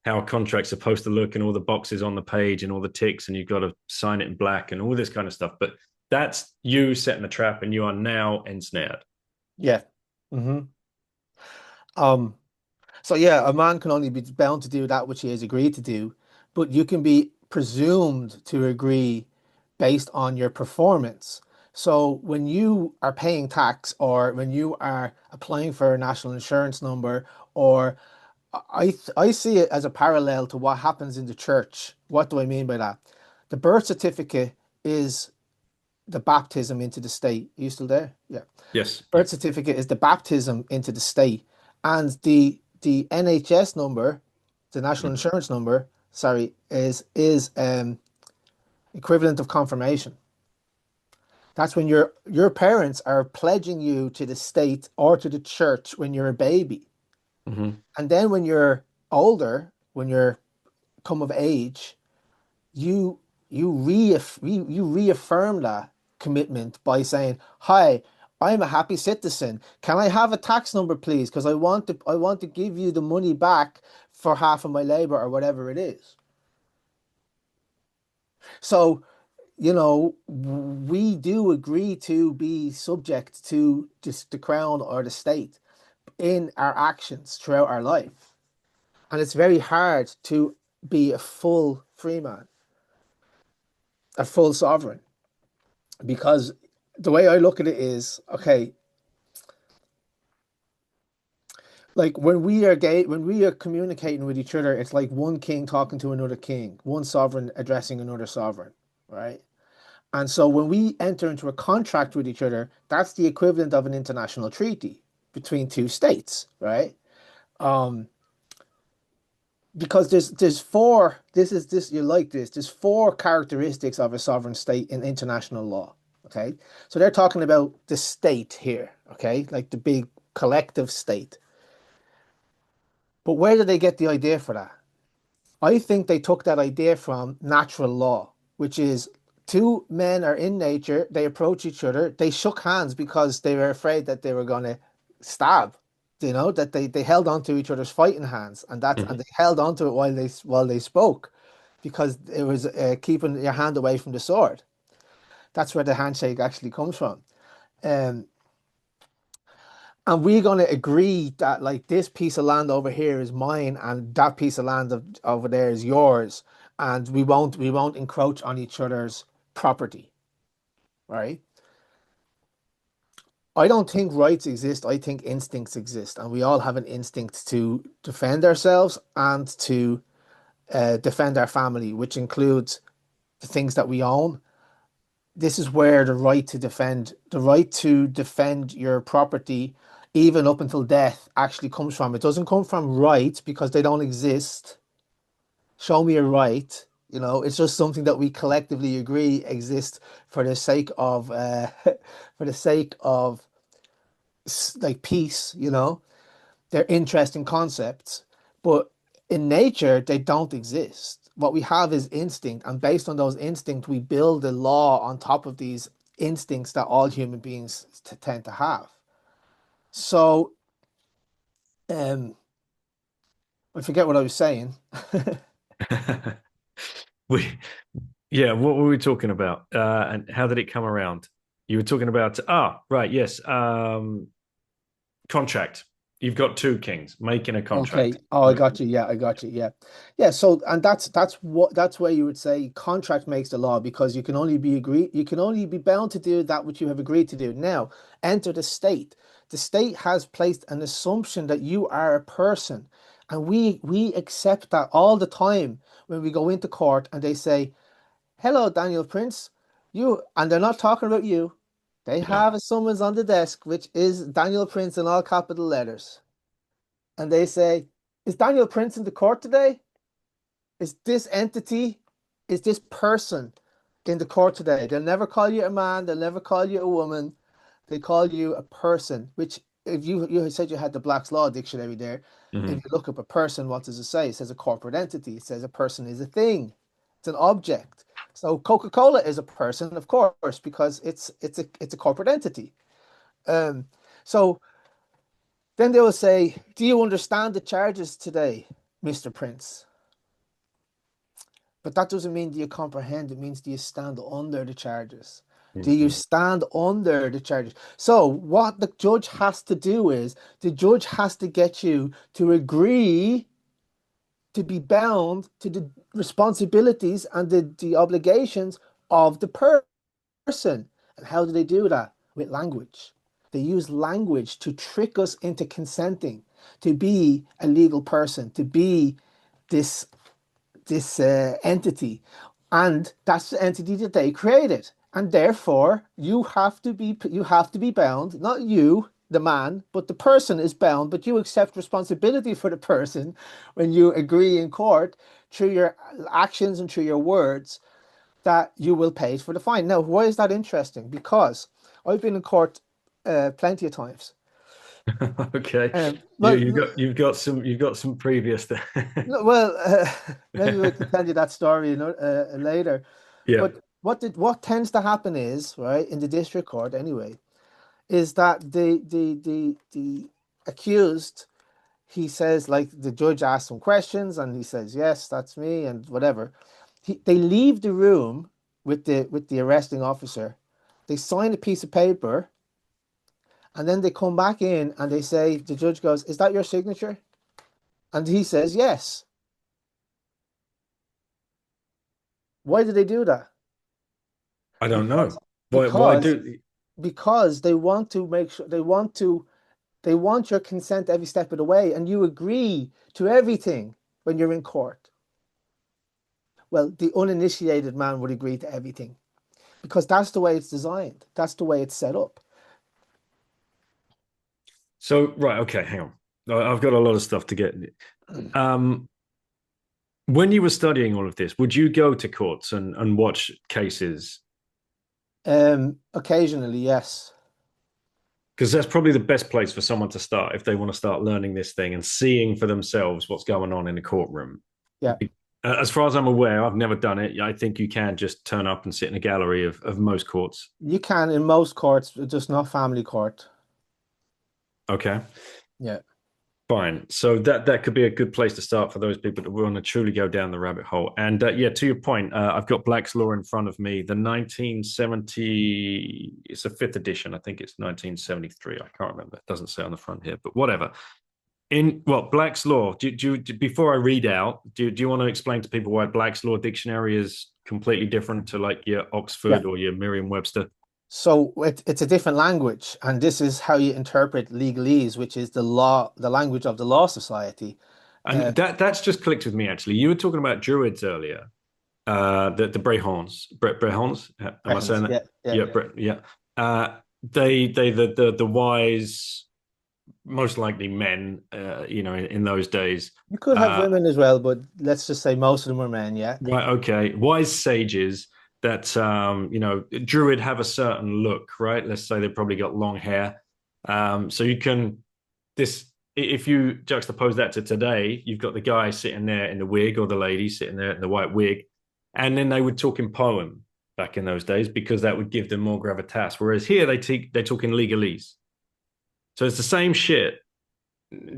how a contract's supposed to look and all the boxes on the page and all the ticks and you've got to sign it in black and all this kind of stuff. But that's you setting the trap and you are now ensnared. Yeah. Hmm. Um, so yeah, a man can only be bound to do that which he has agreed to do, but you can be presumed to agree based on your performance. So when you are paying tax or when you are applying for a national insurance number, or I see it as a parallel to what happens in the church. What do I mean by that? The birth certificate is the baptism into the state. Are you still there? Yeah. Yes. Yeah. Birth certificate is the baptism into the state, and the NHS number, the national Mm-hmm. insurance number, sorry, is equivalent of confirmation. That's when your parents are pledging you to the state or to the church when you're a baby. Mm-hmm. And then when you're older, when you're come of age, you you reaffirm that commitment by saying, "Hi, I'm a happy citizen. Can I have a tax number, please? Because I want to give you the money back for half of my labor or whatever it is." So, we do agree to be subject to just the crown or the state in our actions throughout our life. And it's very hard to be a full free man, a full sovereign, because the way I look at it is, okay, like when we are communicating with each other, it's like one king talking to another king, one sovereign addressing another sovereign, right? And so when we enter into a contract with each other, that's the equivalent of an international treaty between two states, right? Um, because there's four, this you like this, there's four characteristics of a sovereign state in international law. Okay. So they're talking about the state here, okay, like the big collective state. But where did they get the idea for that? I think they took that idea from natural law, which is two men are in nature, they approach each other, they shook hands because they were afraid that they were going to stab, that they held on to each other's fighting hands, and Mm-hmm. they held on to it while they spoke because it was keeping your hand away from the sword. That's where the handshake actually comes from. Um, and we're going to agree that like this piece of land over here is mine and that piece of land over there is yours, and we won't encroach on each other's property, right? I don't think rights exist. I think instincts exist, and we all have an instinct to defend ourselves and to defend our family, which includes the things that we own. This is where the right to defend your property, even up until death, actually comes from. It doesn't come from rights because they don't exist. Show me a right. It's just something that we collectively agree exists for the sake of for the sake of like peace. They're interesting concepts, but in nature they don't exist. What we have is instinct, and based on those instincts, we build a law on top of these instincts that all human beings tend to have. So, um, I forget what I was saying. we Yeah, what were we talking about? And how did it come around? You were talking about right, yes, contract. you've got two kings making a Okay. contract. Oh, I got you. Yeah, I got you. Yeah. Yeah. So, and that's where you would say contract makes the law because you can only be bound to do that which you have agreed to do. Now, enter the state. The state has placed an assumption that you are a person. And we accept that all the time when we go into court and they say, "Hello, Daniel Prince." And they're not talking about you. They Yeah. have a summons on the desk, which is Daniel Prince in all capital letters. And they say, "Is Daniel Prince in the court today? Is this entity, is this person in the court today?" They'll never call you a man, they'll never call you a woman. They call you a person, which if you said you had the Black's Law dictionary there, if Mhm. you look up a person, what does it say? It says a corporate entity. It says a person is a thing. It's an object. So Coca-Cola is a person, of course, because it's a corporate entity. Um, so then they will say, "Do you understand the charges today, Mr. Prince?" But that doesn't mean do you comprehend, it means do you stand under the charges? Do you Mhm. stand under the charges? So what the judge has to do is the judge has to get you to agree to be bound to the responsibilities and the obligations of the person. And how do they do that? With language. They use language to trick us into consenting to be a legal person, to be this entity, and that's the entity that they created, and therefore you have to be bound, not you the man, but the person is bound, but you accept responsibility for the person when you agree in court through your actions and through your words that you will pay for the fine. Now, why is that interesting? Because I've been in court plenty of times. Okay. Well, You've got some previous there. no, well, maybe we can tell you that story, later. Yeah. But what tends to happen is, right, in the district court anyway, is that the accused, he says, like, the judge asks some questions and he says, "Yes, that's me," and whatever. They leave the room with the arresting officer. They sign a piece of paper and then they come back in and they say, the judge goes, "Is that your signature?" And he says, "Yes." Why do they do that? I don't know. Because Why because do because they want to make sure they want your consent every step of the way, and you agree to everything when you're in court. Well, the uninitiated man would agree to everything because that's the way it's designed. That's the way it's set up. so right, okay, hang on. I've got a lot of stuff to get. Um when you were studying all of this, would you go to courts and watch cases? Occasionally, yes. Because that's probably the best place for someone to start if they want to start learning this thing and seeing for themselves what's going on in the courtroom. Yeah, As far as I'm aware, I've never done it. I think you can just turn up and sit in a gallery of most courts. you can in most courts, just not family court. Okay, Yeah. fine. So that could be a good place to start for those people that want to truly go down the rabbit hole. And yeah, to your point, I've got Black's Law in front of me. The 1970, it's a fifth edition. I think it's 1973. I can't remember. It doesn't say on the front here, but whatever. In well, Black's Law. Before I read out, do you want to explain to people why Black's Law dictionary is completely different to like your Yeah. Oxford or your Merriam-Webster? So it's a different language, and this is how you interpret legalese, which is the law, the language of the law society. And that's just clicked with me actually. You were talking about druids earlier, the Brehons, Brehons. Am I saying Reference. that? Yeah, yeah. Yeah, yeah. They the wise, most likely men, in those days. You could have Uh, women as well, but let's just say most of them were men. Yeah. Right, okay. Wise sages that Druid have a certain look, right? Let's say they've probably got long hair. So you can this if you juxtapose that to today, you've got the guy sitting there in the wig or the lady sitting there in the white wig, and then they would talk in poem back in those days because that would give them more gravitas. Whereas here they talk in legalese. So it's the same shit,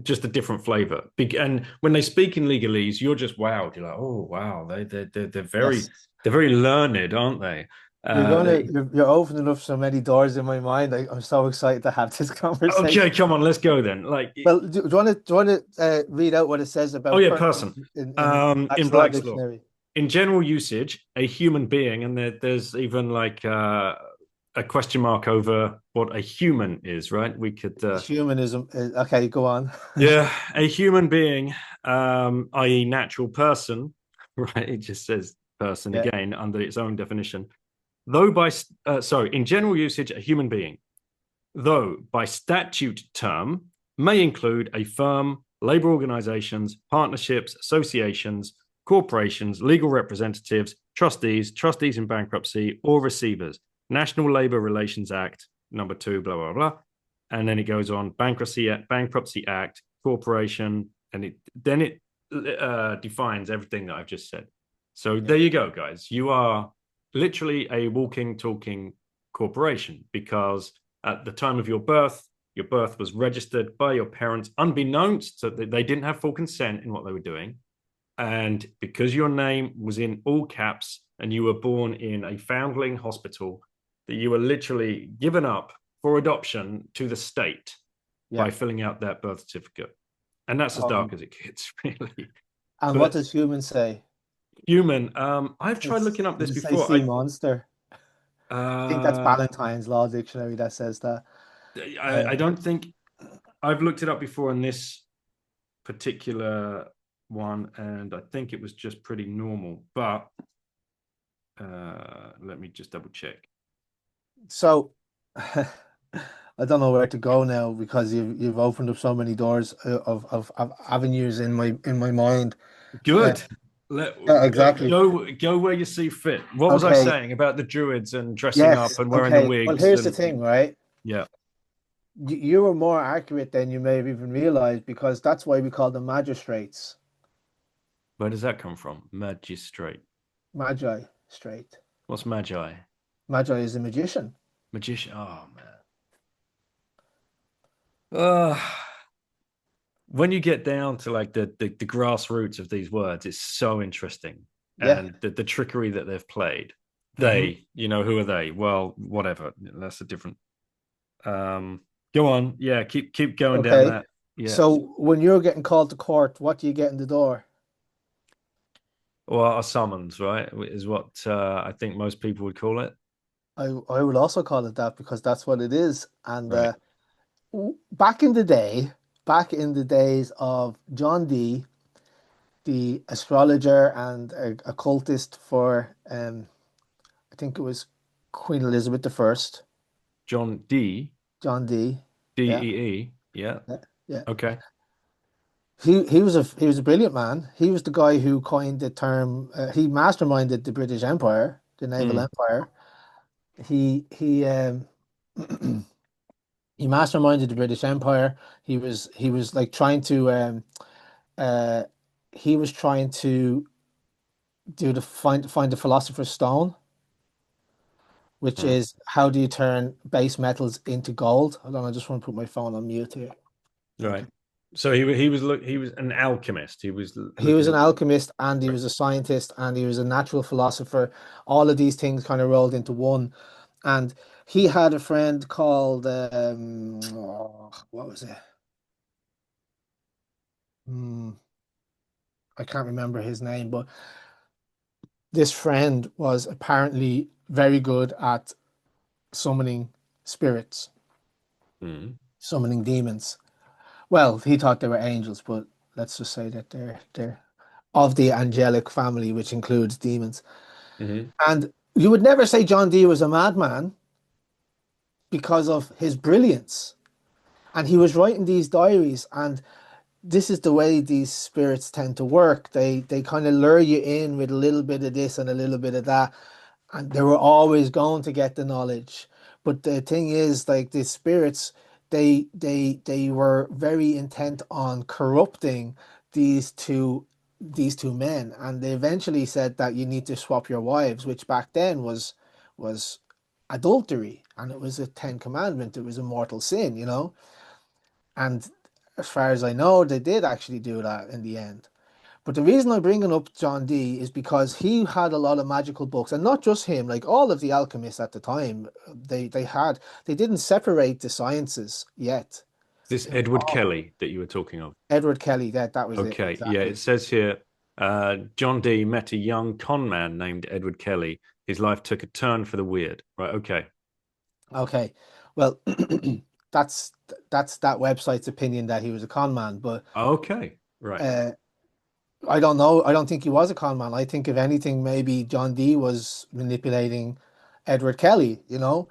just a different flavor. And when they speak in legalese, you're just wowed. You're like, oh wow, they're Yes. very learned, aren't they? Uh, you're opening up so many doors in my mind. I'm so excited to have this okay, conversation. come on, let's go then. Like, Well, do you want to read out what it says oh about yeah, person person. in In Black's Law Black's Law, Dictionary? in general usage, a human being, and there's even like a question mark over what a human is, right? We could, Humanism. Okay, go on. yeah, a human being, i.e., natural person, right? It just says person Yeah, again under its own definition. Though by, sorry, in general usage, a human being, though by statute term, may include a firm, labor organizations, partnerships, associations, corporations, legal representatives, trustees in bankruptcy, or receivers. National Labor Relations Act, number 2, blah, blah, blah. And then it goes on Bankruptcy Act, corporation, and then it defines everything that I've just said. So yeah. there you go, guys. You are literally a walking, talking corporation because at the time of your birth was registered by your parents unbeknownst, so they didn't have full consent in what they were doing. And because your name was in all caps and you were born in a foundling hospital, that you were literally given up for adoption to the state Yeah. by filling out that birth certificate. And that's as dark as it gets, really. And what But does human say? human, I've tried looking up Does this it say before. sea monster? I think that's Uh, Ballantyne's Law Dictionary that says that. I Um, don't think I've looked it up before in this particular one, and I think it was just pretty normal. But let me just double check. so I don't know where to go now because you've opened up so many doors of avenues in my mind. Uh, Good. Let yeah, go, exactly. go where you see fit. What was I Okay. saying about the druids and dressing up Yes. and wearing the Okay. Well, wigs here's the and thing, right? yeah. You were more accurate than you may have even realized because that's why we call them magistrates. Where does that come from? Magistrate. Magi straight. What's magi? Magi is a magician. Magician. Oh man. Uh, when you get down to like the grassroots of these words, it's so interesting. Yeah. And the trickery that they've played. Hmm. They, who are they? Well, whatever. That's a different go on. Yeah, keep going down Okay. that. Yeah. So when you're getting called to court, what do you get in the door? Well, a summons, right? Is what I think most people would call it. I would also call it that because that's what it is. And Right. back in the day, back in the days of John Dee, the astrologer and occultist for I think it was Queen Elizabeth the First, John D. John Dee. D Yeah, E E. Yeah. yeah, yeah. Okay. He was a brilliant man. He was the guy who coined the term. He masterminded the British Empire, the naval Mm. empire. He he masterminded the British Empire. He was like trying to uh he was trying to do the find the philosopher's stone, which Mm. is how do you turn base metals into gold? Hold on, I just want to put my phone on mute here. Right. Okay. So he was an alchemist. He was He was looking an at alchemist and he was a scientist and he was a natural philosopher. All of these things kind of rolled into one. And he had a friend called what was it? Hmm, I can't remember his name, but this friend was apparently very good at summoning spirits, mm. summoning demons. Well, he thought they were angels, but let's just say that they're of the angelic family, which includes demons. Hmm. And you would never say John Dee was a madman because of his brilliance. And he was writing these diaries, and this is the way these spirits tend to work. They kind of lure you in with a little bit of this and a little bit of that, and they were always going to get the knowledge. But the thing is, like the spirits, they were very intent on corrupting these two these two men, and they eventually said that you need to swap your wives, which back then was adultery, and it was a Ten Commandment. It was a mortal sin, you know. And as far as I know, they did actually do that in the end. But the reason I'm bringing up John Dee is because he had a lot of magical books, and not just him. Like all of the alchemists at the time, they didn't separate the sciences yet. This It was Edward all Kelly that you were talking of. Edward Kelly. That was it Okay, yeah, it exactly. says here John Dee met a young con man named Edward Kelly. His life took a turn for the weird. Right, okay. Okay, well, that's that's that website's opinion that he was a con man, but Okay, right. uh, I don't know. I don't think he was a con man. I think if anything, maybe John Dee was manipulating Edward Kelly, you know.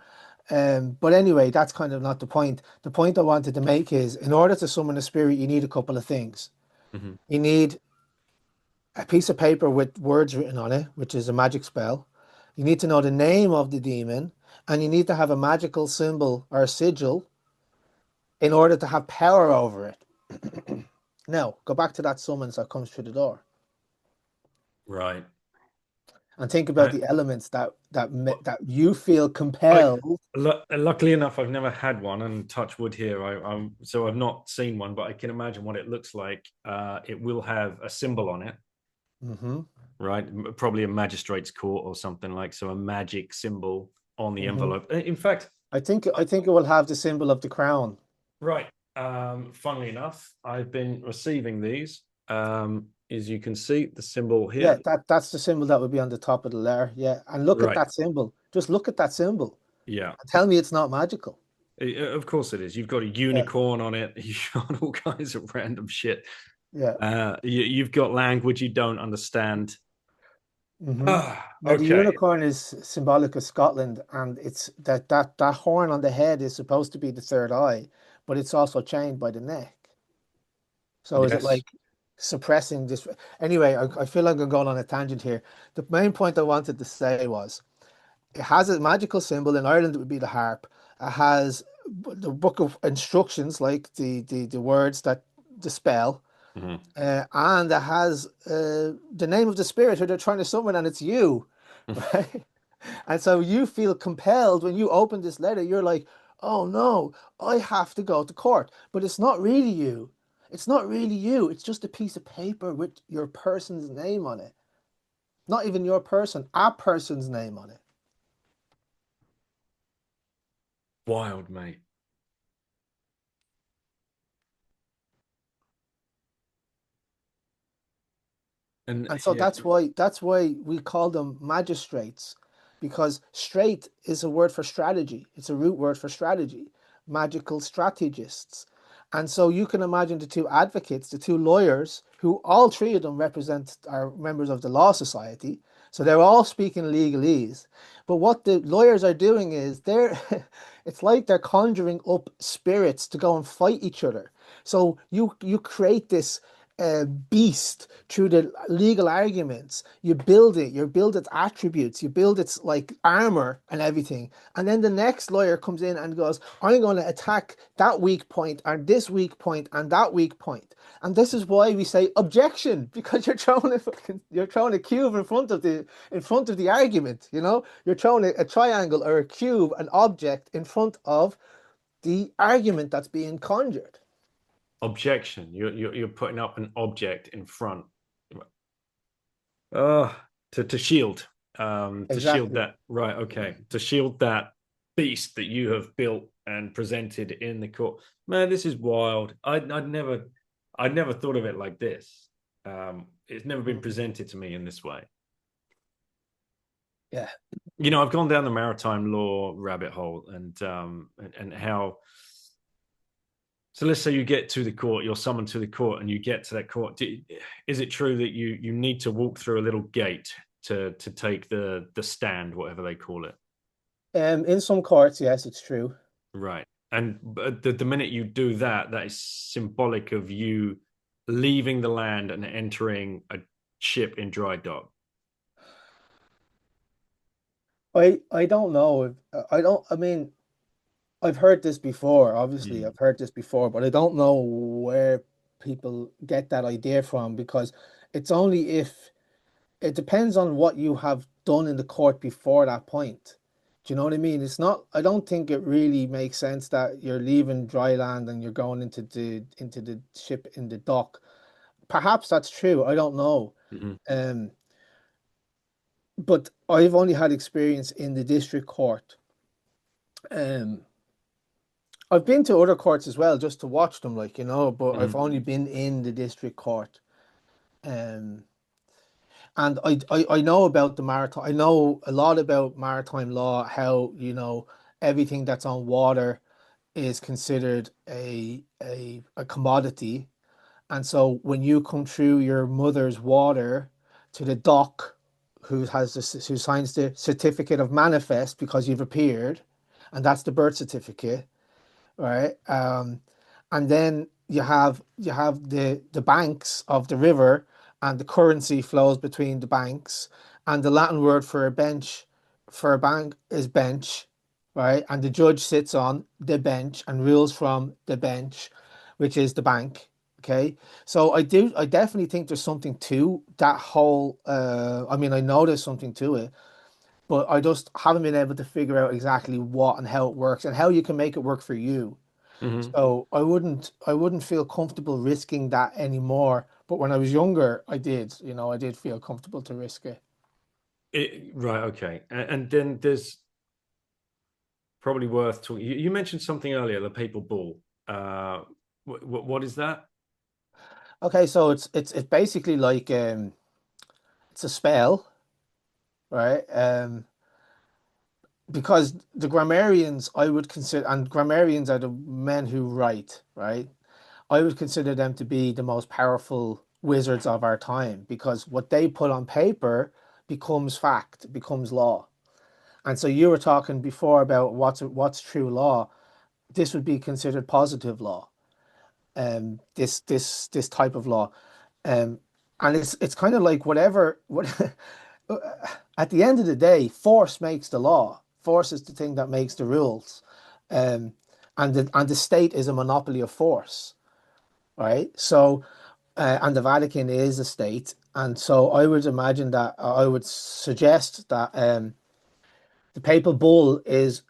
But anyway, that's kind of not the point. The point I wanted to make is in order to summon a spirit, you need a couple of things. Hmm. You need a piece of paper with words written on it, which is a magic spell. You need to know the name of the demon, and you need to have a magical symbol or a sigil in order to have power over it. Now, go back to that summons that comes through the door Right. and think about I, the elements that you feel I compelled. luckily enough, I've never had one, and touch wood here. So I've not seen one, but I can imagine what it looks like. It will have a symbol on it, Hmm. right? Probably a magistrate's court or something like so. A magic symbol on the Hmm. envelope. In fact, I think it will have the symbol of the crown. right. Funnily enough, I've been receiving these. As you can see, the symbol Yeah, here. that's the symbol that would be on the top of the letter. Yeah, and look at Right. that symbol. Just look at that symbol Yeah. and tell me it's not magical. Of course it is. You've got a Yeah, unicorn on it. You've got all kinds of random shit. yeah. You've got language you don't understand. Hmm. Ah, Now the okay. unicorn is symbolic of Scotland, and it's that horn on the head is supposed to be the third eye, but it's also chained by the neck. So is it Yes. like suppressing this? Anyway, I feel like I'm going on a tangent here. The main point I wanted to say was it has a magical symbol. In Ireland, it would be the harp. It has the book of instructions, like the words that the spell, Mhm. and it has the name of the spirit who they're trying to summon, and it's you, right? And so you feel compelled when you open this letter, you're like, oh no, I have to go to court. But it's not really you. It's not really you. It's just a piece of paper with your person's name on it. Not even your person, a person's name on it. Wild, mate. And And so yeah, that's why we call them magistrates, because straight is a word for strategy. It's a root word for strategy, magical strategists. And so you can imagine the two advocates, the two lawyers, who all three of them represent are members of the Law Society. So they're all speaking legalese. But what the lawyers are doing is it's like they're conjuring up spirits to go and fight each other. So you create this beast through the legal arguments. You build it, you build its attributes, you build its like armor and everything. And then the next lawyer comes in and goes, I'm going to attack that weak point and this weak point and that weak point. And this is why we say objection, because you're throwing a cube in front of the argument, you know? You're throwing a triangle or a cube, an object in front of the argument that's being conjured. objection. You're putting up an object in front. Uh to shield. To shield Exactly. that. Right, okay. To shield that beast that you have built and presented in the court. Man, this is wild. I'd never thought of it like this. It's never been Mhm. presented to me in this way. Yeah. I've gone down the maritime law rabbit hole and how. So let's say you get to the court, you're summoned to the court, and you get to that court. Is it true that you need to walk through a little gate to take the stand, whatever they call it? In some courts, yes, it's true. Right. And the minute you do that, that is symbolic of you leaving the land and entering a ship in dry dock. I don't know if I don't I mean I've heard this before, obviously Mm. I've heard this before, but I don't know where people get that idea from, because it's only if it depends on what you have done in the court before that point. Do you know what I mean? It's not, I don't think it really makes sense that you're leaving dry land and you're going into the ship in the dock perhaps that's true. I don't know. Hmm. Um, but I've only had experience in the district court. Um, I've been to other courts as well just to watch them, like, but I've Hmm. only been in the district court. Um, and I know about the maritime, I know a lot about maritime law, how, everything that's on water is considered a commodity. And so when you come through your mother's water to the dock, who signs the certificate of manifest because you've appeared, and that's the birth certificate, right? And then you have the banks of the river, and the currency flows between the banks, and the Latin word for a bench, for a bank, is bench, right? And the judge sits on the bench and rules from the bench, which is the bank. Okay, so I definitely think there's something to that whole. I mean, I know there's something to it, but I just haven't been able to figure out exactly what and how it works and how you can make it work for you. Hmm. So I wouldn't feel comfortable risking that anymore. But when I was younger, I did feel comfortable to risk it. Right. Okay. And then there's probably worth talking. You mentioned something earlier, the papal bull. What is that? Okay, so it's basically like it's a spell, right? Because the grammarians I would consider, and grammarians are the men who write, right? I would consider them to be the most powerful wizards of our time because what they put on paper becomes fact, becomes law. And so you were talking before about what's true law. This would be considered positive law. This type of law. Um, and it's kind of like what at the end of the day, force makes the law. Force is the thing that makes the rules. Um, and the state is a monopoly of force, right? So and the Vatican is a state. And so I would imagine that I would suggest that the papal bull is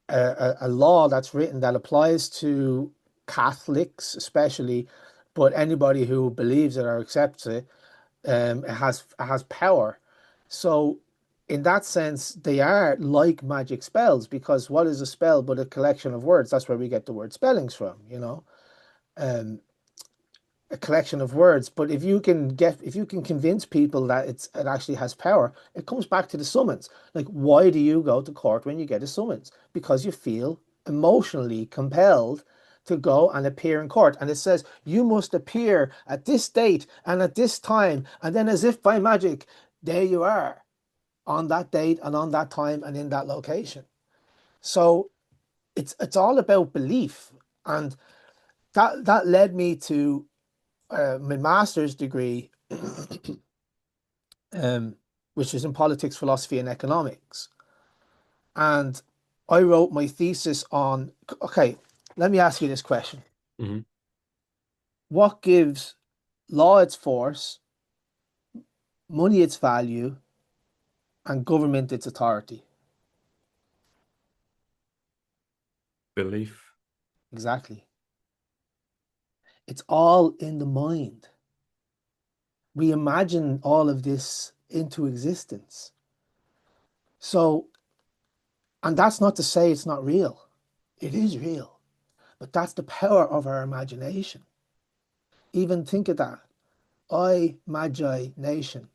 a law that's written that applies to Catholics, especially, but anybody who believes it or accepts it, it has power. So, in that sense, they are like magic spells because what is a spell but a collection of words? That's where we get the word spellings from. Um, a collection of words. But if you can convince people that it actually has power, it comes back to the summons. Like, why do you go to court when you get a summons? Because you feel emotionally compelled to go and appear in court. And it says you must appear at this date and at this time. And then as if by magic, there you are on that date and on that time and in that location. So it's all about belief. And that led me to my master's degree, um, which is in politics, philosophy, and economics. And I wrote my thesis on, okay, let me ask you this question. Hmm. What gives law its force, money its value, and government its authority? Belief. Exactly. It's all in the mind. We imagine all of this into existence. So, and that's not to say it's not real. It is real. But that's the power of our imagination. Even think of that. I magi nation,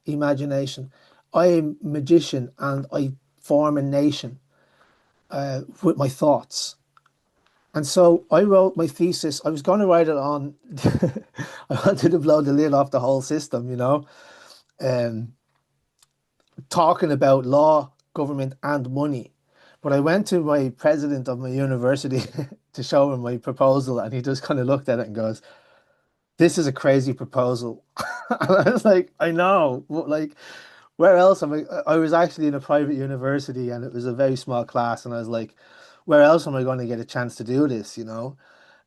imagination. I am magician and I form a nation with my thoughts. And so I wrote my thesis. I was going to write it on, I wanted to blow the lid off the whole system, um, talking about law, government, and money. But I went to my president of my university to show him my proposal, and he just kind of looked at it and goes, "This is a crazy proposal." And I was like, "I know. Like, where else am I?" I was actually in a private university, and it was a very small class, and I was like, "Where else am I going to get a chance to do this?"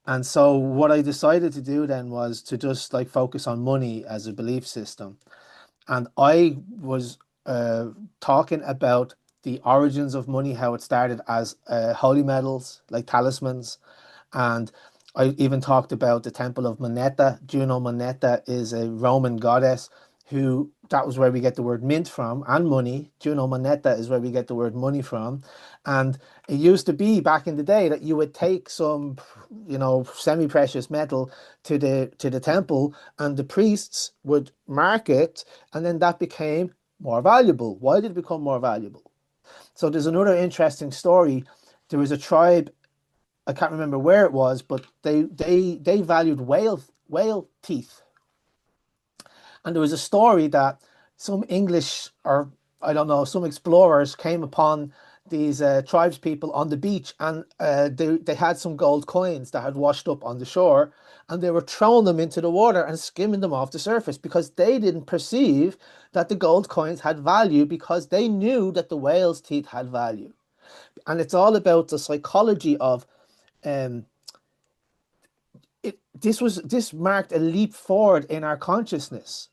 And so what I decided to do then was to just like focus on money as a belief system. And I was talking about the origins of money, how it started as holy medals, like talismans, and I even talked about the Temple of Moneta. Juno Moneta is a Roman goddess who, that was where we get the word mint from, and money. Juno Moneta is where we get the word money from. And it used to be back in the day that you would take some, semi-precious metal to the temple, and the priests would mark it, and then that became more valuable. Why did it become more valuable? So there's another interesting story. There was a tribe, I can't remember where it was, but they valued whale teeth. And there was a story that some English, or I don't know, some explorers came upon these tribes people on the beach, and they had some gold coins that had washed up on the shore, and they were throwing them into the water and skimming them off the surface because they didn't perceive that the gold coins had value, because they knew that the whale's teeth had value. And it's all about the psychology of um, this marked a leap forward in our consciousness,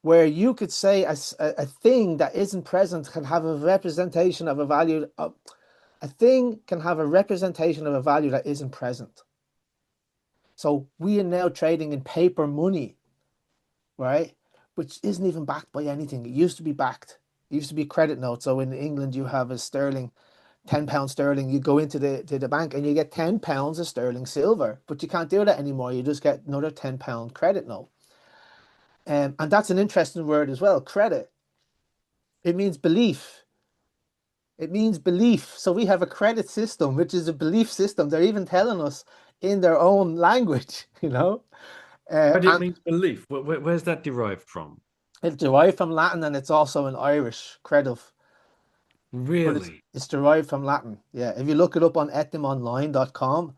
where you could say a thing that isn't present can have a representation of a value. A thing can have a representation of a value that isn't present. So we are now trading in paper money, right? Which isn't even backed by anything. It used to be backed. It used to be credit notes. So in England, you have a sterling, £10 sterling. You go into the bank and you get £10 of sterling silver, but you can't do that anymore. You just get another £10 credit note. And that's an interesting word as well, credit. It means belief. It means belief. So we have a credit system, which is a belief system. They're even telling us in their own language, Credit and means belief. Where's that derived from? it's derived from Latin, and it's also an Irish credit, but it's Really? it's derived from Latin. Yeah, if you look it up on etymonline.com,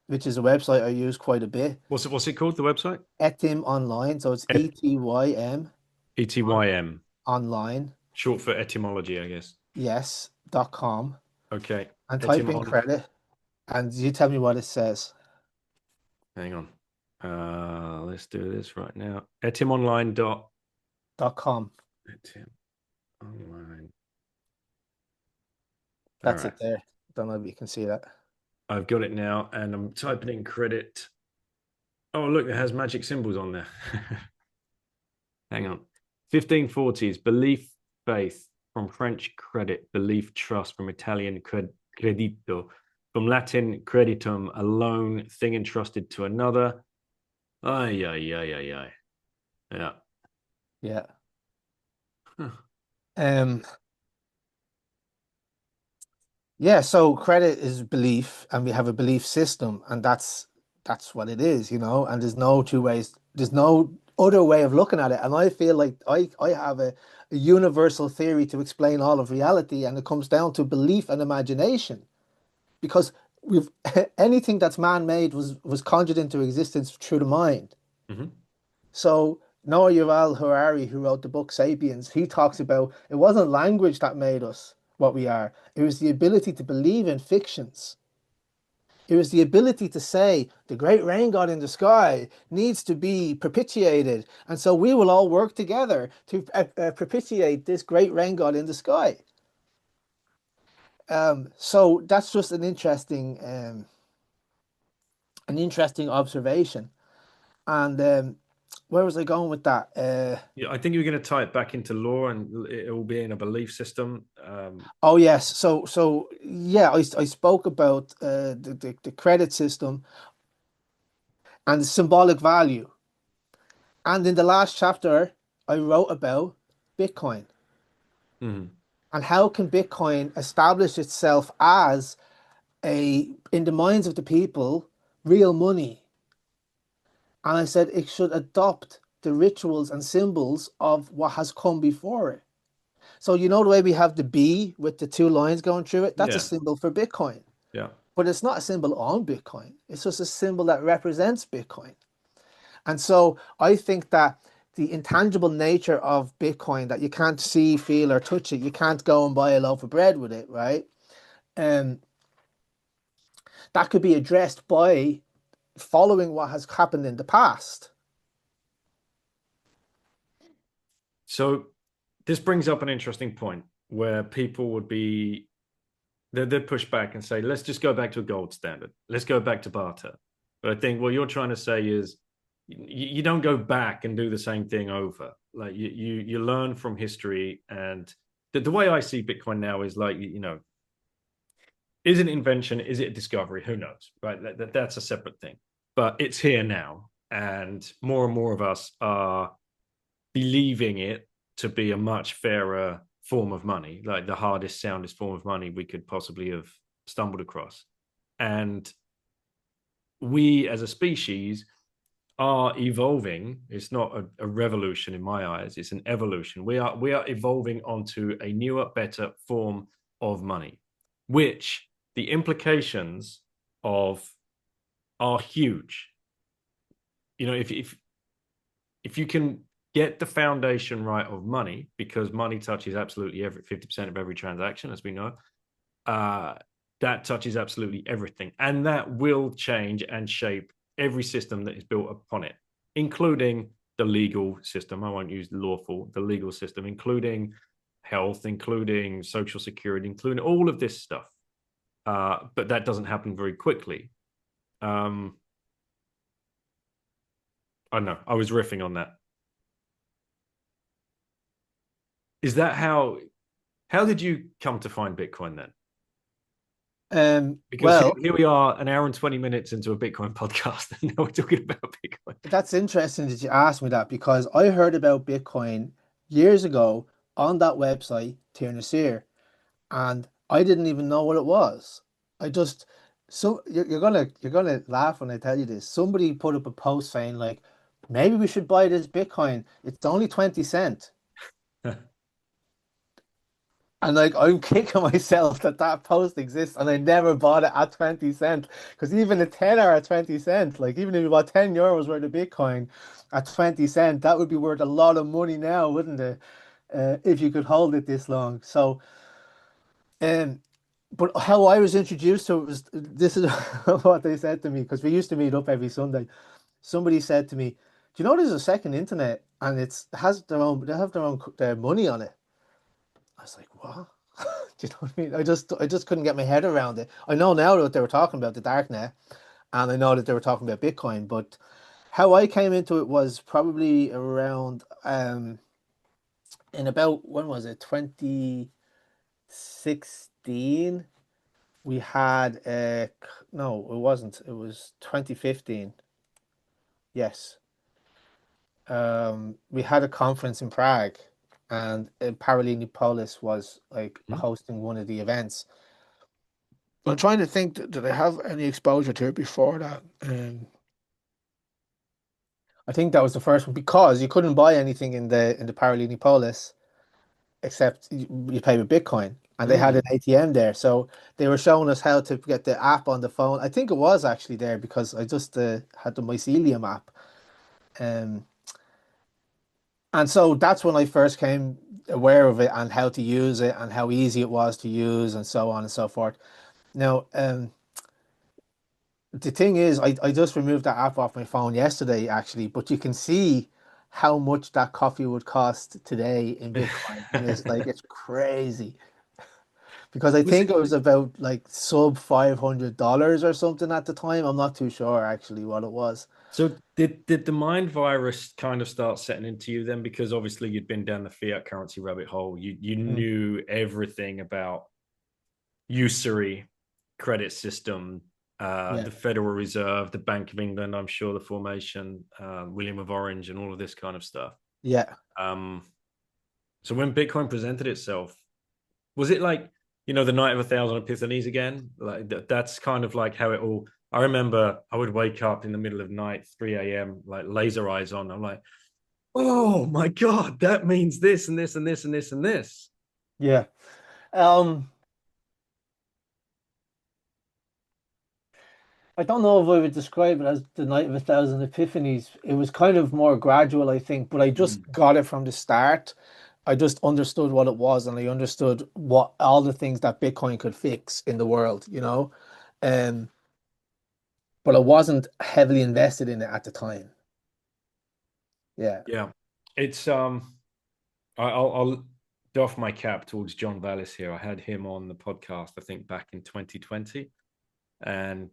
which is a website I use quite a bit. What's it called, the website? Etym Online, so it's Et ETYM ETYM. online, Short for etymology, I guess. yes.com, Okay. and type Etym in on. credit, and you tell me what it says. Hang on. Let's do this right now. Etymonline dot. .com. Etym online. All That's right. it there. Don't know if you can see that. I've got it now, and I'm typing in credit. Oh, look, it has magic symbols on there. Hang on. 1540s, belief, faith. From French, credit, belief, trust. From Italian, credito. From Latin, creditum, a loan, thing entrusted to another. Ay, ay, ay, ay, ay. Yeah. Yeah. Huh. Um, yeah, so credit is belief, and we have a belief system, and that's what it is, and there's no two ways, there's no other way of looking at it. And I feel like I have a universal theory to explain all of reality, and it comes down to belief and imagination. Because we've anything that's man-made was conjured into existence through the mind. Mhm. So Noah Yuval Harari, who wrote the book Sapiens, he talks about it wasn't language that made us what we are. It was the ability to believe in fictions. It was the ability to say the great rain god in the sky needs to be propitiated, and so we will all work together to propitiate this great rain god in the sky. So that's just an interesting observation. And where was I going with that? Yeah, I think you're going to tie it back into law, and it will be in a belief system. Oh yes, so yeah, I spoke about the credit system and the symbolic value. And in the last chapter, I wrote about Bitcoin Mhm. and how can Bitcoin establish itself as in the minds of the people, real money. And I said it should adopt the rituals and symbols of what has come before it. So you know the way we have the B with the two lines going through it? That's a Yeah. symbol for Bitcoin. Yeah. But it's not a symbol on Bitcoin. It's just a symbol that represents Bitcoin. And so I think that the intangible nature of Bitcoin, that you can't see, feel, or touch it, you can't go and buy a loaf of bread with it, right? Um, that could be addressed by following what has happened in the past. So this brings up an interesting point where people would they'd push back and say, let's just go back to a gold standard. Let's go back to barter. But I think what you're trying to say is you don't go back and do the same thing over. Like you learn from history, and the way I see Bitcoin now is like, is it an invention? Is it a discovery? Who knows, right? That's a separate thing. But it's here now, and more of us are believing it to be a much fairer form of money, like the hardest, soundest form of money we could possibly have stumbled across. And we as a species are evolving. It's not a revolution in my eyes, it's an evolution. We are evolving onto a newer, better form of money, which the implications of are huge. If you can get the foundation right of money, because money touches absolutely every 50% of every transaction, as we know, that touches absolutely everything, and that will change and shape every system that is built upon it, including the legal system. I won't use lawful, the legal system, including health, including social security, including all of this stuff. But that doesn't happen very quickly. I don't know. I was riffing on that. Is that how did you come to find Bitcoin then? Because Well, here we are, an hour and 20 minutes into a Bitcoin podcast, and now we're talking about Bitcoin. that's interesting that you asked me that because I heard about Bitcoin years ago on that website, Tier Nasir, and I didn't even know what it was. I just so you're gonna laugh when I tell you this. Somebody put up a post saying like, maybe we should buy this Bitcoin. It's only 20 cent. And like I'm kicking myself that that post exists and I never bought it at 20 cent because even a tenner at 20 cent, like even if you bought 10 euros worth of Bitcoin at 20 cent, that would be worth a lot of money now, wouldn't it? If you could hold it this long. So, um, but how I was introduced to it was this is what they said to me because we used to meet up every Sunday. Somebody said to me, "Do you know there's a second internet and they have their money on it?" I was like, "What?" Do you know what I mean? I just couldn't get my head around it. I know now that they were talking about the darknet, and I know that they were talking about Bitcoin, but how I came into it was probably around in about when was it? 2016. We had no, it wasn't. It was 2015. Yes. We had a conference in Prague, and Paralelimopolis was like hosting one of the events. I'm trying to think, did I have any exposure to it before that? I think that was the first one because you couldn't buy anything in the Paralelimopolis except you pay with Bitcoin, and they had an ATM there. So they were showing us how to get the app on the phone. I think it was actually there because I just had the Mycelium app. Um, And so that's when I first came aware of it and how to use it and how easy it was to use and so on and so forth. Now, the thing is, I just removed that app off my phone yesterday, actually, but you can see how much that coffee would cost today in Bitcoin. And it's like, it's crazy because I Was think it it was about like sub $500 or something at the time. I'm not too sure actually what it was. so? Did the mind virus kind of start setting into you then? Because obviously you'd been down the fiat currency rabbit hole. You Mm, knew everything about usury, credit system, yeah. the Federal Reserve, the Bank of England. I'm sure the formation, William of Orange, and all of this kind of stuff. Yeah. Um, so when Bitcoin presented itself, was it like, the night of 1,000 epiphanies again? Like that's kind of like how it all. I remember I would wake up in the middle of the night, 3 a.m., like laser eyes on. I'm like, oh my God, that means this and this and this and this and this. Yeah. Um, I don't know if I would describe it as the night of 1,000 epiphanies. It was kind of more gradual, I think, but I just got it from the start. I just understood what it was and I understood what all the things that Bitcoin could fix in the world. Um, but I wasn't heavily invested in it at the time. Yeah. Yeah, it's I'll doff my cap towards John Vallis here. I had him on the podcast, I think, back in 2020. And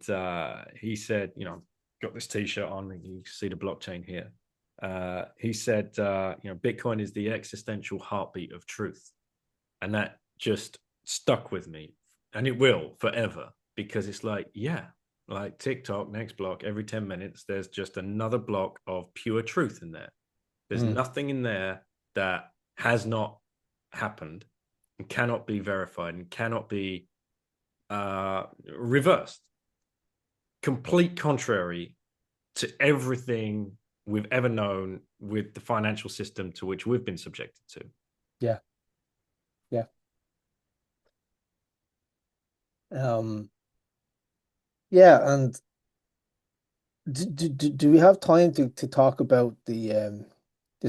he said, got this T-shirt on, and you can see the blockchain here. He said, Bitcoin is the existential heartbeat of truth, and that just stuck with me, and it will forever, because it's like, yeah, like TikTok, next block, every 10 minutes, there's just another block of pure truth in there. There's nothing in there that has not happened and cannot be verified and cannot be reversed. Complete contrary to everything we've ever known with the financial system to which we've been subjected to. Yeah. Yeah. Yeah, and do we have time to talk about the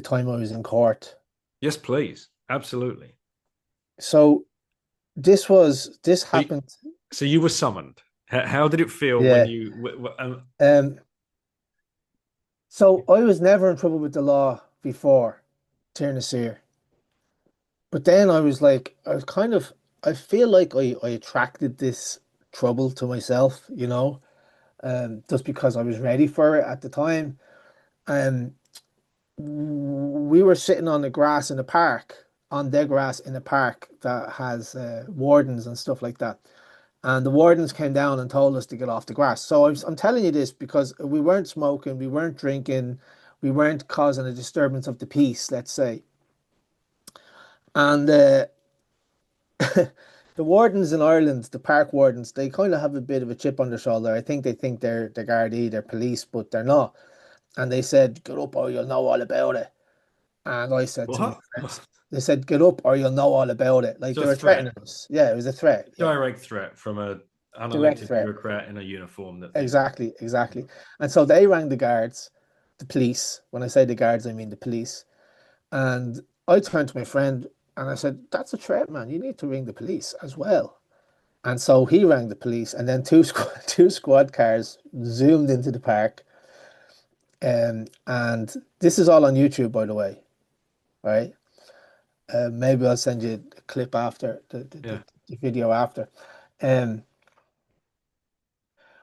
time I was in court? Yes, please. Absolutely. So this So, happened. so you were summoned. How did it feel when Yeah. you? So I was never in trouble with the law before turning here. But then I was like, I feel like I attracted this trouble to myself, just because I was ready for it at the time. Um, we were sitting on the grass in the park, on the grass in the park that has wardens and stuff like that. And the wardens came down and told us to get off the grass. So I'm telling you this because we weren't smoking, we weren't drinking, we weren't causing a disturbance of the peace, let's say. And the wardens in Ireland, the park wardens, they kind of have a bit of a chip on their shoulder. I think they think they're Gardaí, they're police, but they're not. And they said, "Get up or you'll know all about it." And I said to my What? friends, they said, "Get up or you'll know all about it." Like So they a were threat, threatening us. Yeah, it was a threat. Yeah, direct threat from a direct unelected threat. bureaucrat in a uniform that thinks. Exactly, exactly. And so they rang the guards, the police. When I say the guards, I mean the police. And I turned to my friend and I said, "That's a threat, man. You need to ring the police as well." And so he rang the police, and then two squad cars zoomed into the park. And this is all on YouTube, by the way, right? Maybe I'll send you a clip after Yeah. the video after. Um,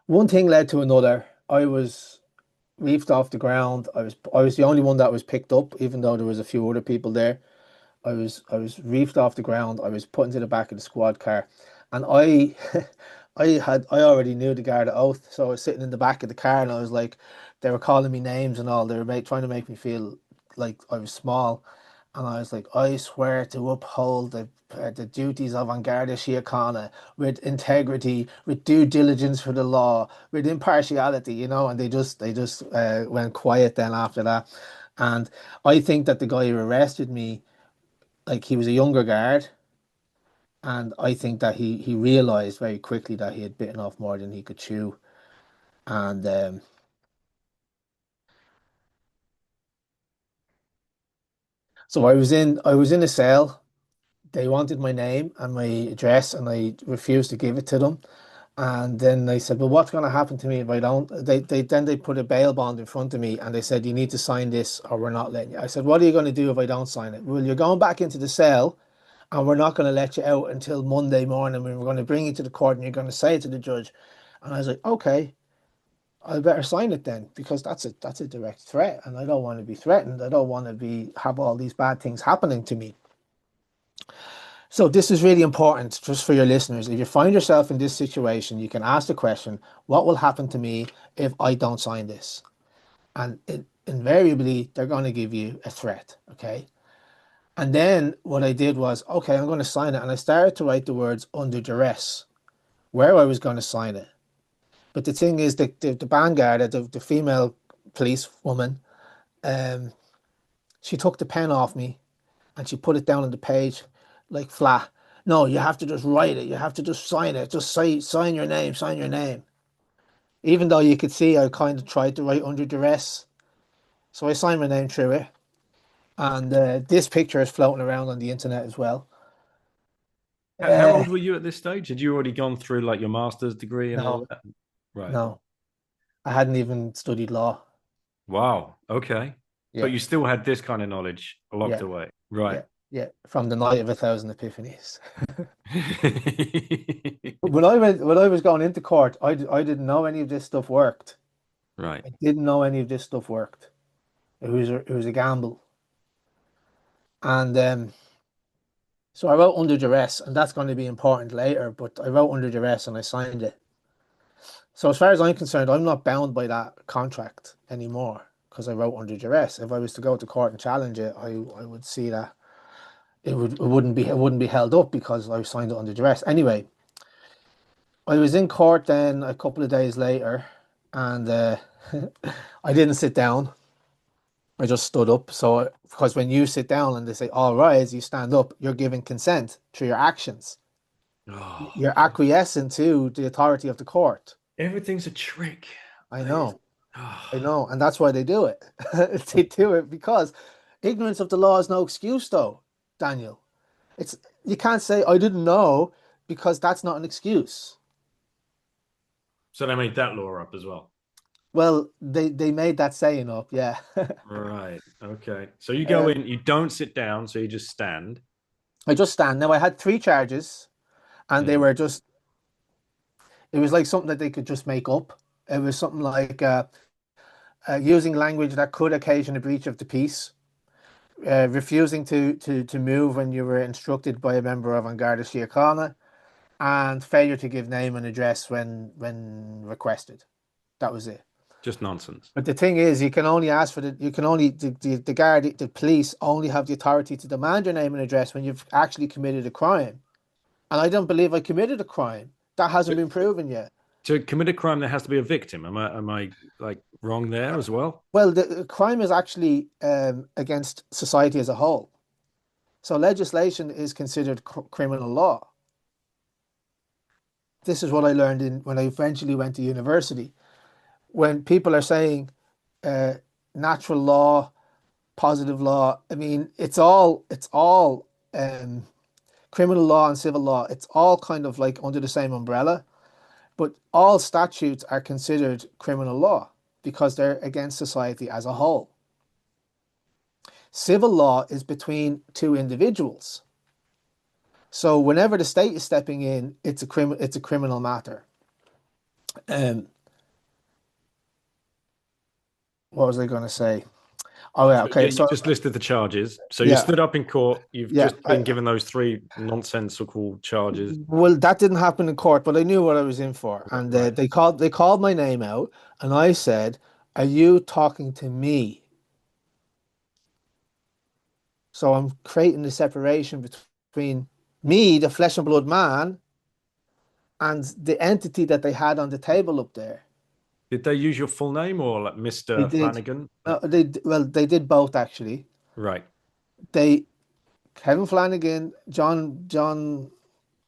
One thing led to another. I was reefed off the ground. I was the only one that was picked up, even though there was a few other people there. I was reefed off the ground. I was put into the back of the squad car, and I I already knew the Garda oath, so I was sitting in the back of the car, and I was like, they were calling me names and all. They were trying to make me feel like I was small, and I was like, I swear to uphold the duties of An Garda Síochána with integrity, with due diligence for the law, with impartiality, and they just went quiet then after that. And I think that the guy who arrested me, like, he was a younger guard, and I think that he realized very quickly that he had bitten off more than he could chew. And so I was in a cell. They wanted my name and my address, and I refused to give it to them. And then they said, "Well, what's going to happen to me if I don't?" They put a bail bond in front of me, and they said, "You need to sign this, or we're not letting you." I said, "What are you going to do if I don't sign it?" "Well, you're going back into the cell, and we're not going to let you out until Monday morning. We're going to bring you to the court, and you're going to say it to the judge." And I was like, "Okay, I better sign it then, because that's a direct threat, and I don't want to be threatened. I don't want to have all these bad things happening to me." So this is really important just for your listeners. If you find yourself in this situation, you can ask the question, what will happen to me if I don't sign this? And invariably, they're going to give you a threat, okay? And then what I did was, okay, I'm going to sign it. And I started to write the words under duress, where I was going to sign it. But the thing is, the vanguard, the female police woman, um, she took the pen off me and she put it down on the page like flat. "No, you have to just write it. You have to just sign it. Just say, sign your name, sign your name." Even though you could see I kind of tried to write under duress. So I signed my name through it. And this picture is floating around on the internet as well. How Uh, old were you at this stage? Had you already gone through like your master's degree and all no, that? Right. no, I hadn't even studied law. Wow. Okay. But Yeah, you still had this kind of knowledge locked yeah, away. Right. yeah, yeah. From the night of 1,000 epiphanies. When I was going into court, I didn't know any of this stuff worked. Right. I didn't know any of this stuff worked. It was a gamble. And so I wrote under duress, and that's going to be important later, but I wrote under duress and I signed it. So as far as I'm concerned, I'm not bound by that contract anymore because I wrote under duress. If I was to go to court and challenge it, I would see that it wouldn't be held up because I signed it under duress. Anyway, I was in court then a couple of days later, and I didn't sit down. I just stood up. So because when you sit down and they say all rise, you stand up, you're giving consent through your actions. Oh, You're acquiescing to the authority of the court. everything's a trick. I That is- know. I oh. know, and that's why they do it. They do it because ignorance of the law is no excuse, though, Daniel. It's you can't say I didn't know because that's not an excuse. So they made that law up as well. Well, they made that saying up, yeah. Right. Okay. So you go Um, in, you don't sit down, so you just stand. I just stand. Now I had three charges, and they Mm. were just. It was like something that they could just make up. It was something like using language that could occasion a breach of the peace. Refusing to move when you were instructed by a member of An Garda Síochána, and failure to give name and address when requested. That was it. Just nonsense. But the thing is, you can only ask for you can only the guard the police only have the authority to demand your name and address when you've actually committed a crime. And I don't believe I committed a crime. That hasn't been proven yet. To commit a crime, there has to be a victim. Am I like wrong there as well? Well, the crime is actually against society as a whole. So legislation is considered criminal law. This is what I learned when I eventually went to university. When people are saying uh, natural law, positive law, I mean, it's all criminal law and civil law. It's all kind of like under the same umbrella, but all statutes are considered criminal law because they're against society as a whole. Civil law is between two individuals. So whenever the state is stepping in, it's a criminal matter. Um, what was I going to say? Oh yeah, So, yeah, okay. you So just listed the charges. So you yeah, stood up in court. You've yeah. just been given those three nonsensical charges. Well, that didn't happen in court, but I knew what I was in for, and Right. they called my name out, and I said, "Are you talking to me?" So I'm creating the separation between me, the flesh and blood man, and the entity that they had on the table up there. Did they use your full name or like They Mr. did. Flanagan? They did both actually. Right. They Kevin Flannagan, John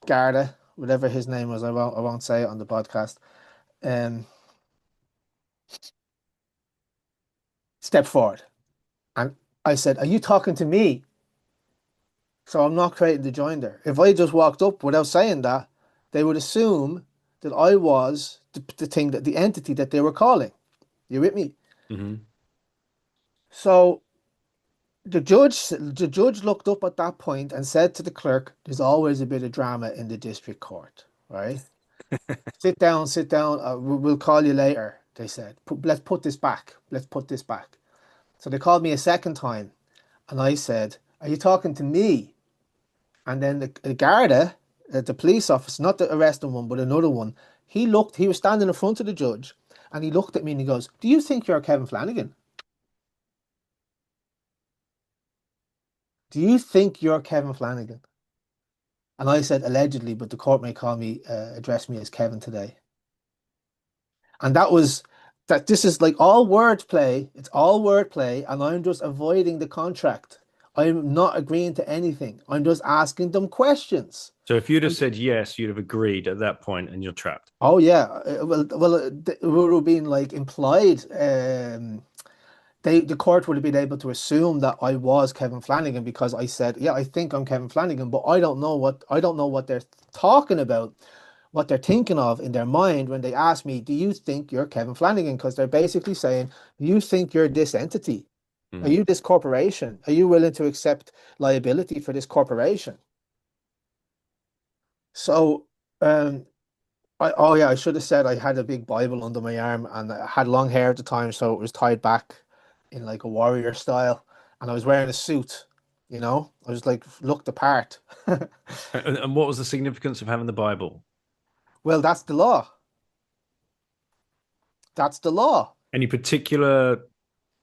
Garda, whatever his name was, I won't say it on the podcast. Um, Step forward, and I said, "Are you talking to me?" So I'm not creating the joinder. If I just walked up without saying that, they would assume that I was the thing that the entity that they were calling. You with me? Hmm. So the judge looked up at that point and said to the clerk, "There's always a bit of drama in the district court, right? Sit down, sit down. We'll call you later." They said, "Let's put this back. Let's put this back." So they called me a second time, and I said, "Are you talking to me?" And then the Garda, the police officer, not the arresting one, but another one, he was standing in front of the judge, and he looked at me and he goes, "Do you think you're Kevin Flannagan? Do you think you're Kevin Flannagan?" And I said, "Allegedly, but the court may address me as Kevin today." And this is like all wordplay. It's all wordplay, and I'm just avoiding the contract. I'm not agreeing to anything. I'm just asking them questions. So if you'd have said yes, you'd have agreed at that point, and you're trapped. Oh yeah, it would have been like implied. The court would have been able to assume that I was Kevin Flannagan because I said, "Yeah, I think I'm Kevin Flannagan," but I don't know what they're talking about, what they're thinking of in their mind when they ask me, "Do you think you're Kevin Flannagan?" Because they're basically saying, "Do you think you're this entity? Are Mm. you this corporation? Are you willing to accept liability for this corporation?" So, um, Oh yeah, I should have said I had a big Bible under my arm and I had long hair at the time, so it was tied back in like a warrior style, and I was wearing a suit. I was like looked the part. And what was the significance of having the Bible? Well, that's the law. That's the law. Any particular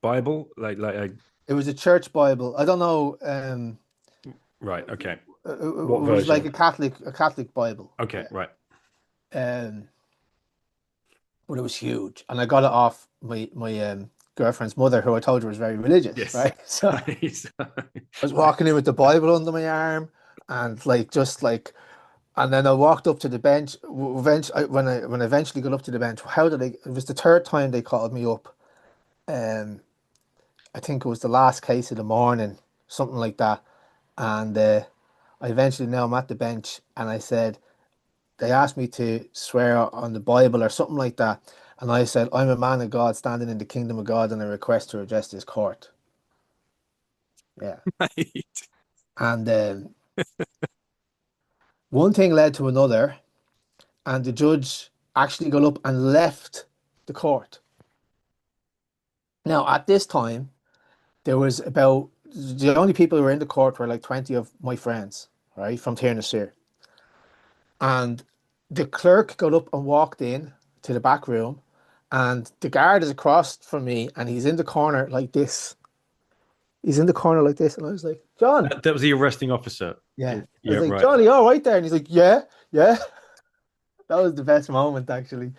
Bible? It was a church Bible. I don't know. Right, okay. It What was like version? a Catholic Bible. Okay, right. Um, but it was huge, and I got it off my girlfriend's mother, who I told you was very religious, Yes. right? So I Nice. was walking in with the Bible under my arm, and like just like, and then I walked up to the bench. Eventually, when I eventually got up to the bench, how did I? It was the third time they called me up. Um, I think it was the last case of the morning, something like that. And I eventually now I'm at the bench, and I said they asked me to swear on the Bible or something like that, and I said I'm a man of God standing in the kingdom of God, and I request to address this court. Yeah, Right. and one thing led to another, and the judge actually got up and left the court. Now at this time, there was about the only people who were in the court were like 20 of my friends, right, from Tiernasir. And the clerk got up and walked in to the back room, and the guard is across from me, and he's in the corner like this. He's in the corner like this, and I was like, John, That was the arresting officer. yeah. I Yeah, was like, right. Johnny, all right there? And he's like, yeah, yeah. That was the best moment, actually.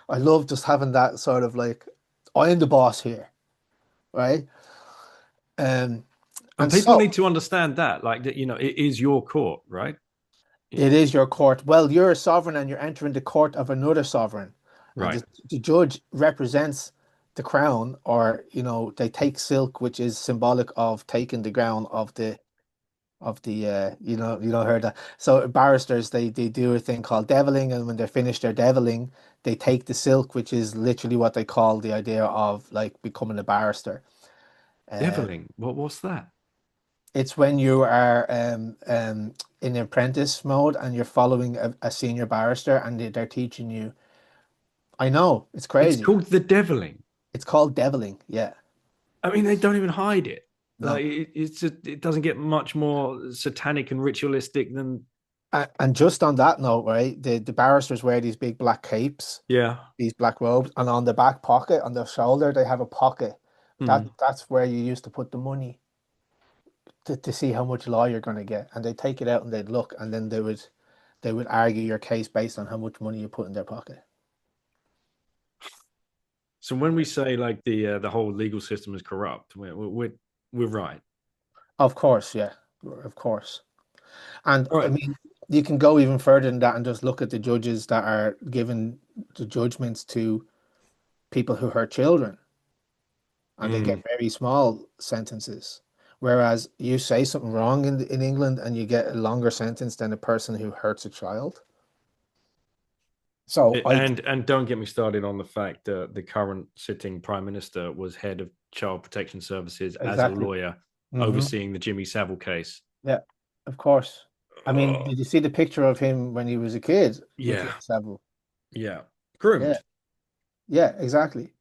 I love just having that sort of like, I'm the boss here, right? Um, And and people so need to understand that, like that, it is your court, right? it is your court. Well, you're a sovereign and you're entering the court of another sovereign. And Right. the judge represents the crown, or, they take silk, which is symbolic of taking the crown of the heard that. So barristers, they do a thing called deviling, and when they're finished their deviling, they take the silk, which is literally what they call the idea of like becoming a barrister. Deviling. What's that? It's when you are in apprentice mode and you're following a senior barrister, and they're teaching you. I know, it's It's crazy. called the deviling. It's called deviling. Yeah. I mean, they don't even hide it. Like No. it doesn't get much more satanic and ritualistic than And just on that note, right, the barristers wear these big black capes, yeah. these black robes, and on the back pocket, on their shoulder, they have a pocket. Hmm. That's where you used to put the money to see how much law you're going to get. And they'd take it out and they'd look, and then they would argue your case based on how much money you put in their pocket. So when we say like the whole legal system is corrupt, we're right. Of course, yeah, of course. And All I right. mean, you can go even further than that and just look at the judges that are giving the judgments to people who hurt children, and they get Mm. very small sentences. Whereas you say something wrong in England and you get a longer sentence than a person who hurts a child. So I And don't get me started on the fact that the current sitting prime minister was head of child protection services as a exactly. lawyer Hmm. overseeing the Jimmy Savile case. Yeah, of course. I mean, Oh, did you see the picture of him when he was a kid with Jimmy yeah, Savile? yeah, Yeah, groomed. yeah, exactly.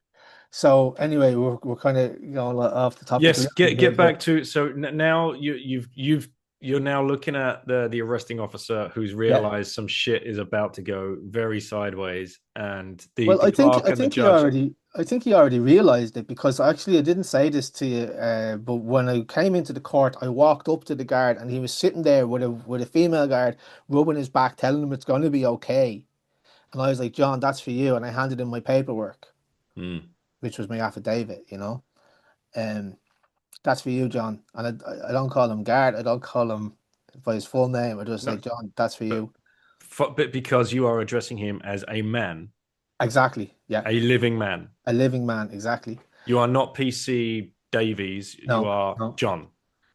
So anyway, we're kind of going off the topic a Yes, little bit here, get but back to so now you're now looking at the arresting officer who's yeah. realized some shit is about to go very sideways, and the Well, the I think clerk I and the think he judge. already I think he already realized it, because actually I didn't say this to you, but when I came into the court, I walked up to the guard and he was sitting there with a female guard rubbing his back, telling him it's going to be okay. And I was like, John, that's for you. And I handed him my paperwork, Hmm. which was my affidavit. And that's for you, John. And I don't call him guard. I don't call him by his full name. I just say, No, John, that's for but you. but because you are addressing him as a man, Exactly. Yeah. a living man. A living man. Exactly. You are not PC Davies. You No, are no. John.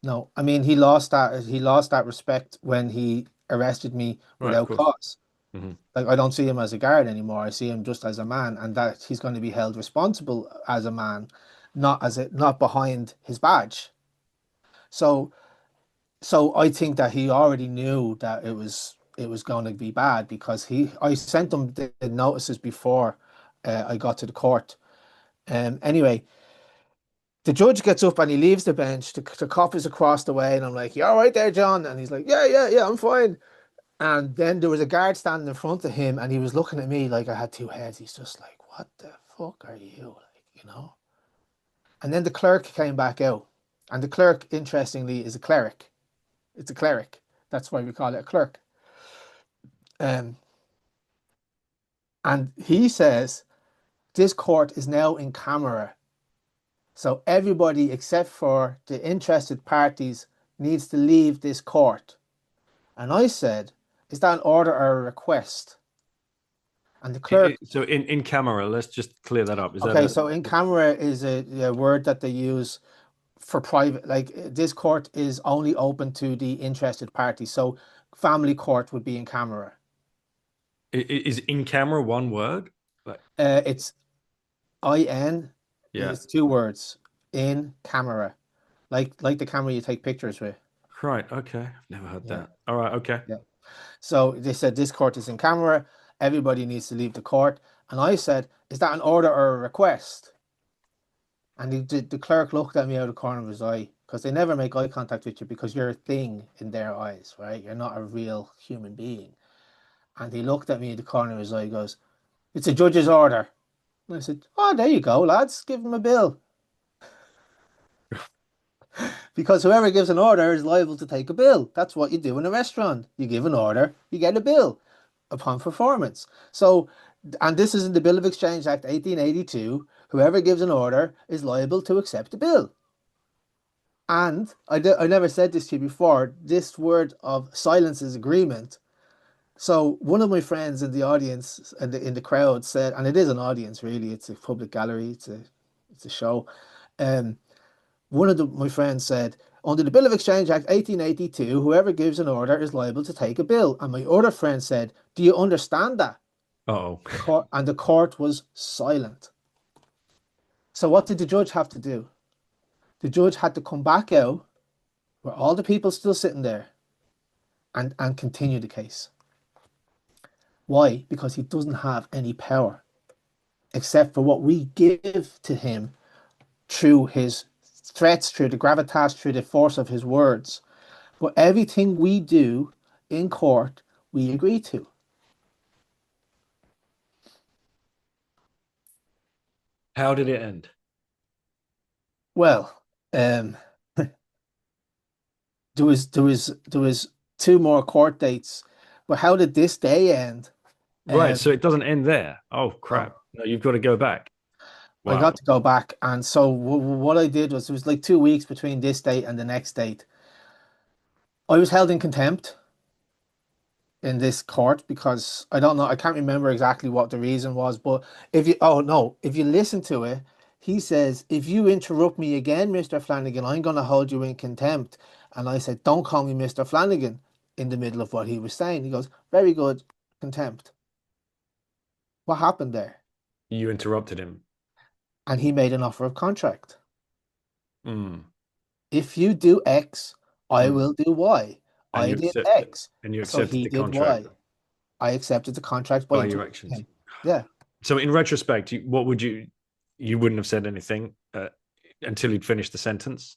No, I mean he lost that respect when he arrested me Right, of without course. cause. Hmm. Like I don't see him as a guard anymore. I see him just as a man, and that he's going to be held responsible as a man, not behind his badge. So so I think that he already knew that it was it was going to be bad because I sent them the notices before I got to the court. Anyway, the judge gets up and he leaves the bench. The cop is across the way, and I'm like, "You all right there, John?" And he's like, "Yeah, yeah, yeah, I'm fine." And then there was a guard standing in front of him, and he was looking at me like I had two heads. He's just like, "What the fuck are you?" Like, you know? And then the clerk came back out. And the clerk, interestingly, is a cleric. It's a cleric. That's why we call it a clerk. Um, and he says, this court is now in camera. So everybody except for the interested parties needs to leave this court. And I said, is that an order or a request? And the clerk, So in camera, let's just clear that up. Is that okay, so in camera is a word that they use for private, like this court is only open to the interested parties. So family court would be in camera. is in camera one word? Like, It's IN, yeah. it's two words, in camera. Like the camera you take pictures with. Right. Okay. I've never heard Yeah. that. All right. Okay. Yeah. So they said this court is in camera. Everybody needs to leave the court. And I said, is that an order or a request? And the clerk looked at me out of the corner of his eye because they never make eye contact with you because you're a thing in their eyes, right? You're not a real human being. And he looked at me in the corner of his eye and goes, it's a judge's order. And I said, oh, there you go, lads. Give him a bill. Because whoever gives an order is liable to take a bill. That's what you do in a restaurant. You give an order, you get a bill upon performance. So, and this is in the Bill of Exchange Act 1882. Whoever gives an order is liable to accept the bill. And I never said this to you before. This word of silence is agreement. So one of my friends in the audience and in the crowd said, and it is an audience really. It's a public gallery. It's a show. Um, one of my friends said, under the Bill of Exchange Act 1882, whoever gives an order is liable to take a bill. And my other friend said, do you understand that? Oh. And the court was silent. So what did the judge have to do? The judge had to come back out where all the people still sitting there and continue the case. Why? Because he doesn't have any power except for what we give to him through his threats, through the gravitas, through the force of his words. But everything we do in court, we agree to. How did it end? Well, there was two more court dates. But how did this day end? Right. So it doesn't end there. Oh, crap. No, you've got to go back. I Wow. got to go back. And so what I did was, it was like 2 weeks between this date and the next date. I was held in contempt in this court because I don't know, I can't remember exactly what the reason was, but if you listen to it, he says, if you interrupt me again, Mr. Flannagan, I'm going to hold you in contempt. And I said, don't call me Mr. Flannagan in the middle of what he was saying. He goes, very good, contempt. What happened there? You interrupted him. And he made an offer of contract. Mm. If you do X, I will do Y. I did X. And you So accepted he the did contract Y. I accepted the contract by your actions. him. Yeah. So in retrospect, what would you wouldn't have said anything until you'd finished the sentence?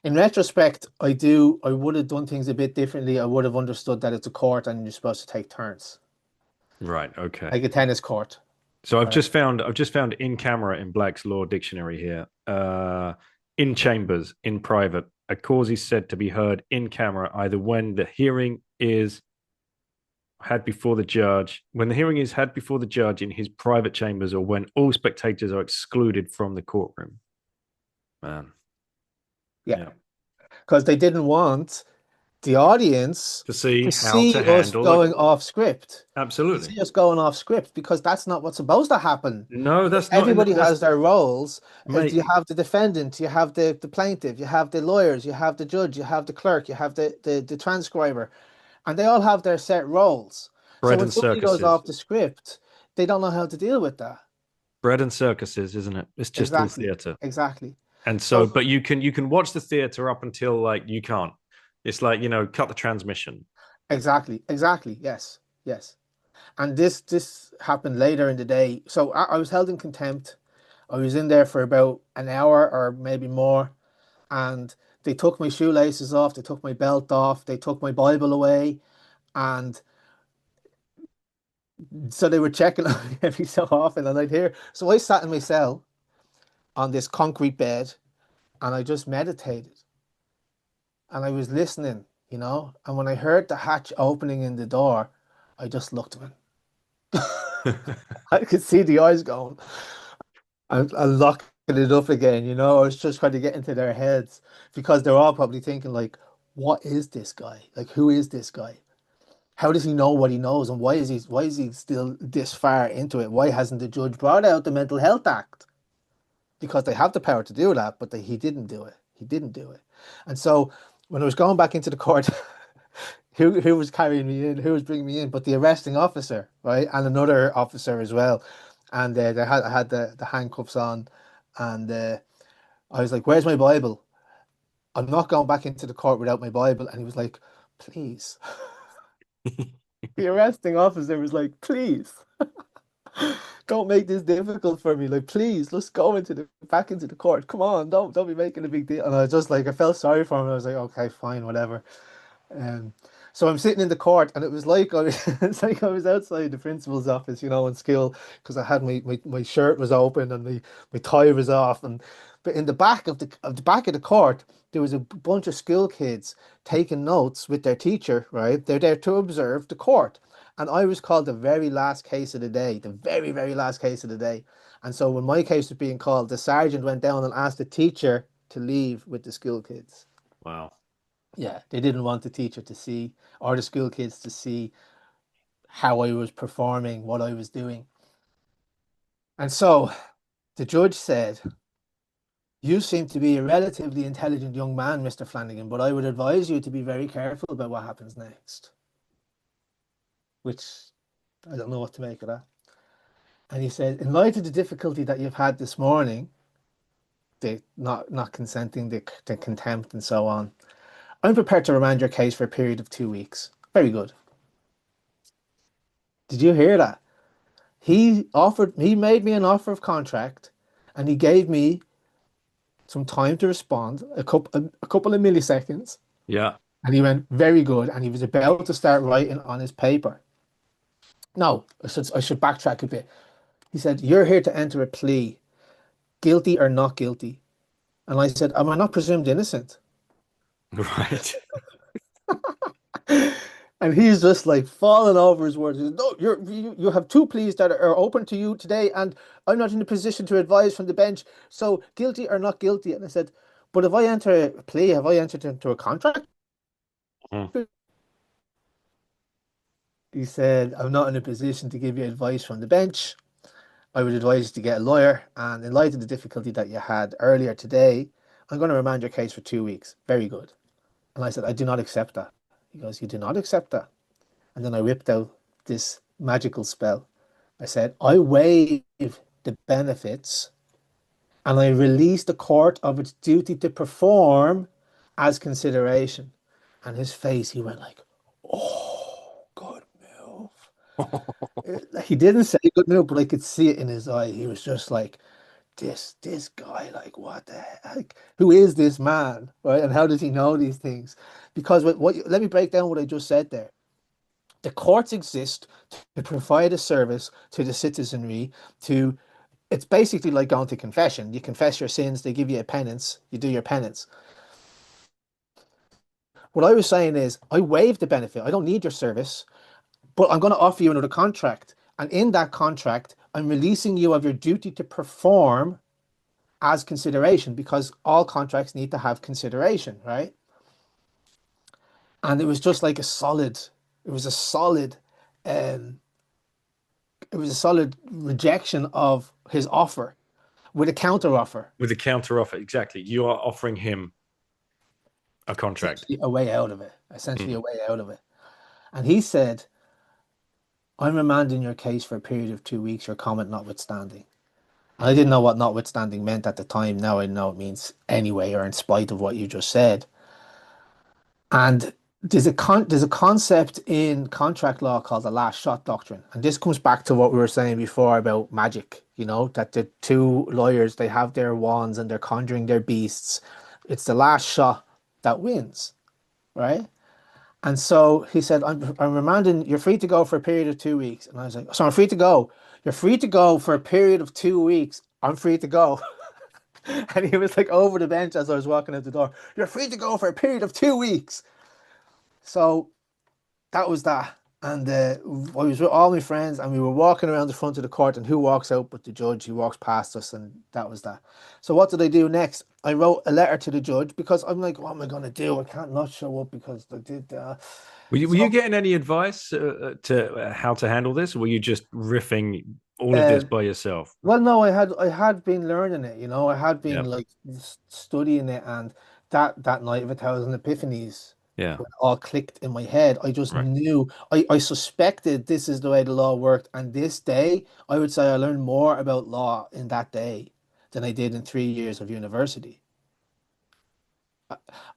In retrospect, I would have done things a bit differently. I would have understood that it's a court and you're supposed to take turns. Right. Okay. Like a tennis court. So I've just found in camera in Black's Law Dictionary here. In chambers, in private, a cause is said to be heard in camera either when the hearing is had before the judge, when the hearing is had before the judge in his private chambers, or when all spectators are excluded from the courtroom. Man. Yeah. Because they didn't want the audience to see us going off script. Absolutely. To see us going off script, because that's not what's supposed to happen. No, that's not. Everybody has their roles. Mate, you have the defendant, you have the plaintiff, you have the lawyers, you have the judge, you have the clerk, you have the transcriber, and they all have their set roles. So when somebody goes off the script, they don't know how to deal with that. Bread and circuses, isn't it? It's just all theatre. Exactly. And so, but you can watch the theatre up until like you can't. It's like, cut the transmission. Exactly, exactly. Yes, yes. And this happened later in the day. So I was held in contempt. I was in there for about an hour or maybe more, and they took my shoelaces off, they took my belt off, they took my Bible away, and so they were checking on me every so often, and I'd hear. So I sat in my cell on this concrete bed, and I just meditated, and I was listening, you know. And when I heard the hatch opening in the door, I just looked at him. I could see the eyes going. And locking it up again, you know. I was just trying to get into their heads because they're all probably thinking like, what is this guy? Like, who is this guy? How does he know what he knows, and why is he still this far into it? Why hasn't the judge brought out the Mental Health Act? Because they have the power to do that, but he didn't do it. He didn't do it. And so when I was going back into the court, who was carrying me in, who was bringing me in, but the arresting officer, right, and another officer as well, and they had the handcuffs on, and I was like, "Where's my Bible? I'm not going back into the court without my Bible." And he was like, "Please." The arresting officer was like, "Please, don't make this difficult for me. Like, please, let's go into the back into the court. Come on, don't be making a big deal." And I was just like, I felt sorry for him. I was like, "Okay, fine, whatever." Um, so I'm sitting in the court, and it was like it's like I was outside the principal's office, you know, in school, because I had my shirt was open and my tie was off, and but in the back of the back of the court, there was a bunch of school kids taking notes with their teacher, right? They're there to observe the court, and I was called the very last case of the day, the very very last case of the day, and so when my case was being called, the sergeant went down and asked the teacher to leave with the school kids. Wow. Yeah, they didn't want the teacher to see or the school kids to see how I was performing, what I was doing. And so the judge said, "You seem to be a relatively intelligent young man, Mr. Flanagan, but I would advise you to be very careful about what happens next." Which I don't know what to make of that. And he said, "In light of the difficulty that you've had this morning, the not consenting, the contempt and so on, I'm prepared to remand your case for a period of 2 weeks." Very good. Did you hear that? He made me an offer of contract, and he gave me some time to respond, a couple of milliseconds, Yeah. and he went, "Very good," and he was about to start writing on his paper. No, I should backtrack a bit. He said, "You're here to enter a plea, guilty or not guilty." And I said, "Am I not presumed innocent?" Right. And he's just like falling over his words. He says, "No, you have two pleas that are open to you today, and I'm not in a position to advise from the bench. So guilty or not guilty?" And I said, "But if I enter a plea, have I entered into a contract?" Mm. He said, "I'm not in a position to give you advice from the bench. I would advise you to get a lawyer. And in light of the difficulty that you had earlier today, I'm going to remand your case for 2 weeks." Very good. And I said, "I do not accept that." He goes, "You do not accept that?" And then I whipped out this magical spell. I said, "I waive the benefits and I release the court of its duty to perform as consideration." And his face, he went like, "Oh, good move." He didn't say good move, but I could see it in his eye. He was just like, this guy, like, what the heck? Who is this man? Right? And how does he know these things? Because let me break down what I just said there. The courts exist to provide a service to the citizenry to it's basically like going to confession. You confess your sins, they give you a penance, you do your penance. What I was saying is, I waive the benefit. I don't need your service, but I'm going to offer you another contract. And in that contract, I'm releasing you of your duty to perform as consideration because all contracts need to have consideration, right? And it was just like it was a solid, um, it was a solid rejection of his offer with a counter offer, With a counter offer, exactly. You are offering him a contract. essentially a way out of it, essentially Mm. a way out of it. And he said, "I'm remanding your case for a period of 2 weeks, your comment notwithstanding." And I didn't know what notwithstanding meant at the time. Now I know it means anyway or in spite of what you just said. And there's a concept in contract law called the last shot doctrine, and this comes back to what we were saying before about magic. You know, that the two lawyers, they have their wands and they're conjuring their beasts. It's the last shot that wins, right? And so he said, I'm remanding, you're free to go for a period of 2 weeks. And I was like, so I'm free to go. You're free to go for a period of 2 weeks. I'm free to go. And he was like over the bench as I was walking out the door. You're free to go for a period of 2 weeks. So that was that. And I was with all my friends and we were walking around the front of the court, and who walks out but the judge? He walks past us, and that was that. So what did I do next? I wrote a letter to the judge because I'm like, what am I going to do? I can't not show up because I did. Were you So getting any advice to how to handle this, or were you just riffing all of this um, by yourself? well, no, I had been learning it, I had been Yeah, like studying it, and that night of 1,000 epiphanies, yeah, when it all clicked in my head. I just right. knew, I suspected this is the way the law worked, and this day, I would say I learned more about law in that day than I did in 3 years of university.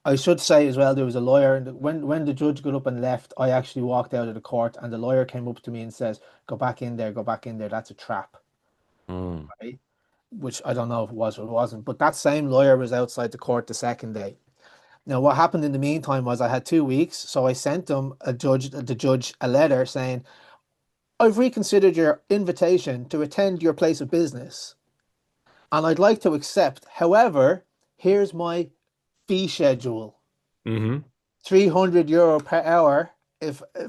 I should say as well, there was a lawyer, and when the judge got up and left, I actually walked out of the court, and the lawyer came up to me and says, "Go back in there, go back in there. That's a trap." Mm. Right? Which I don't know if it was or it wasn't, but that same lawyer was outside the court the second day. Now, what happened in the meantime was I had 2 weeks, so I sent the judge, a letter saying, "I've reconsidered your invitation to attend your place of business, and I'd like to accept. However, here's my fee schedule: Hmm. 300 euro per hour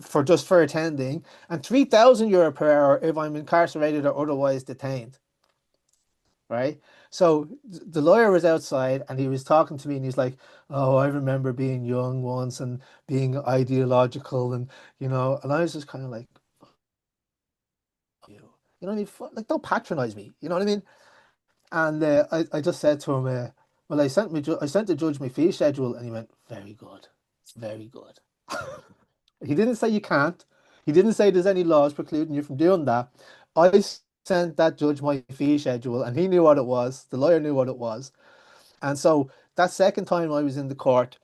for attending, and 3,000 euro per hour if I'm incarcerated or otherwise detained." Right? So the lawyer was outside and he was talking to me, and he's like, "Oh, I remember being young once and being ideological, and I was just kind of like, you, what I mean? Like, don't patronize me, you know what I mean?" And I just said to him, "Well, I sent the judge my fee schedule," and he went, "Very good, very good." He didn't say you can't. He didn't say there's any laws precluding you from doing that. I sent that judge my fee schedule, and he knew what it was. The lawyer knew what it was. And so that second time I was in the court,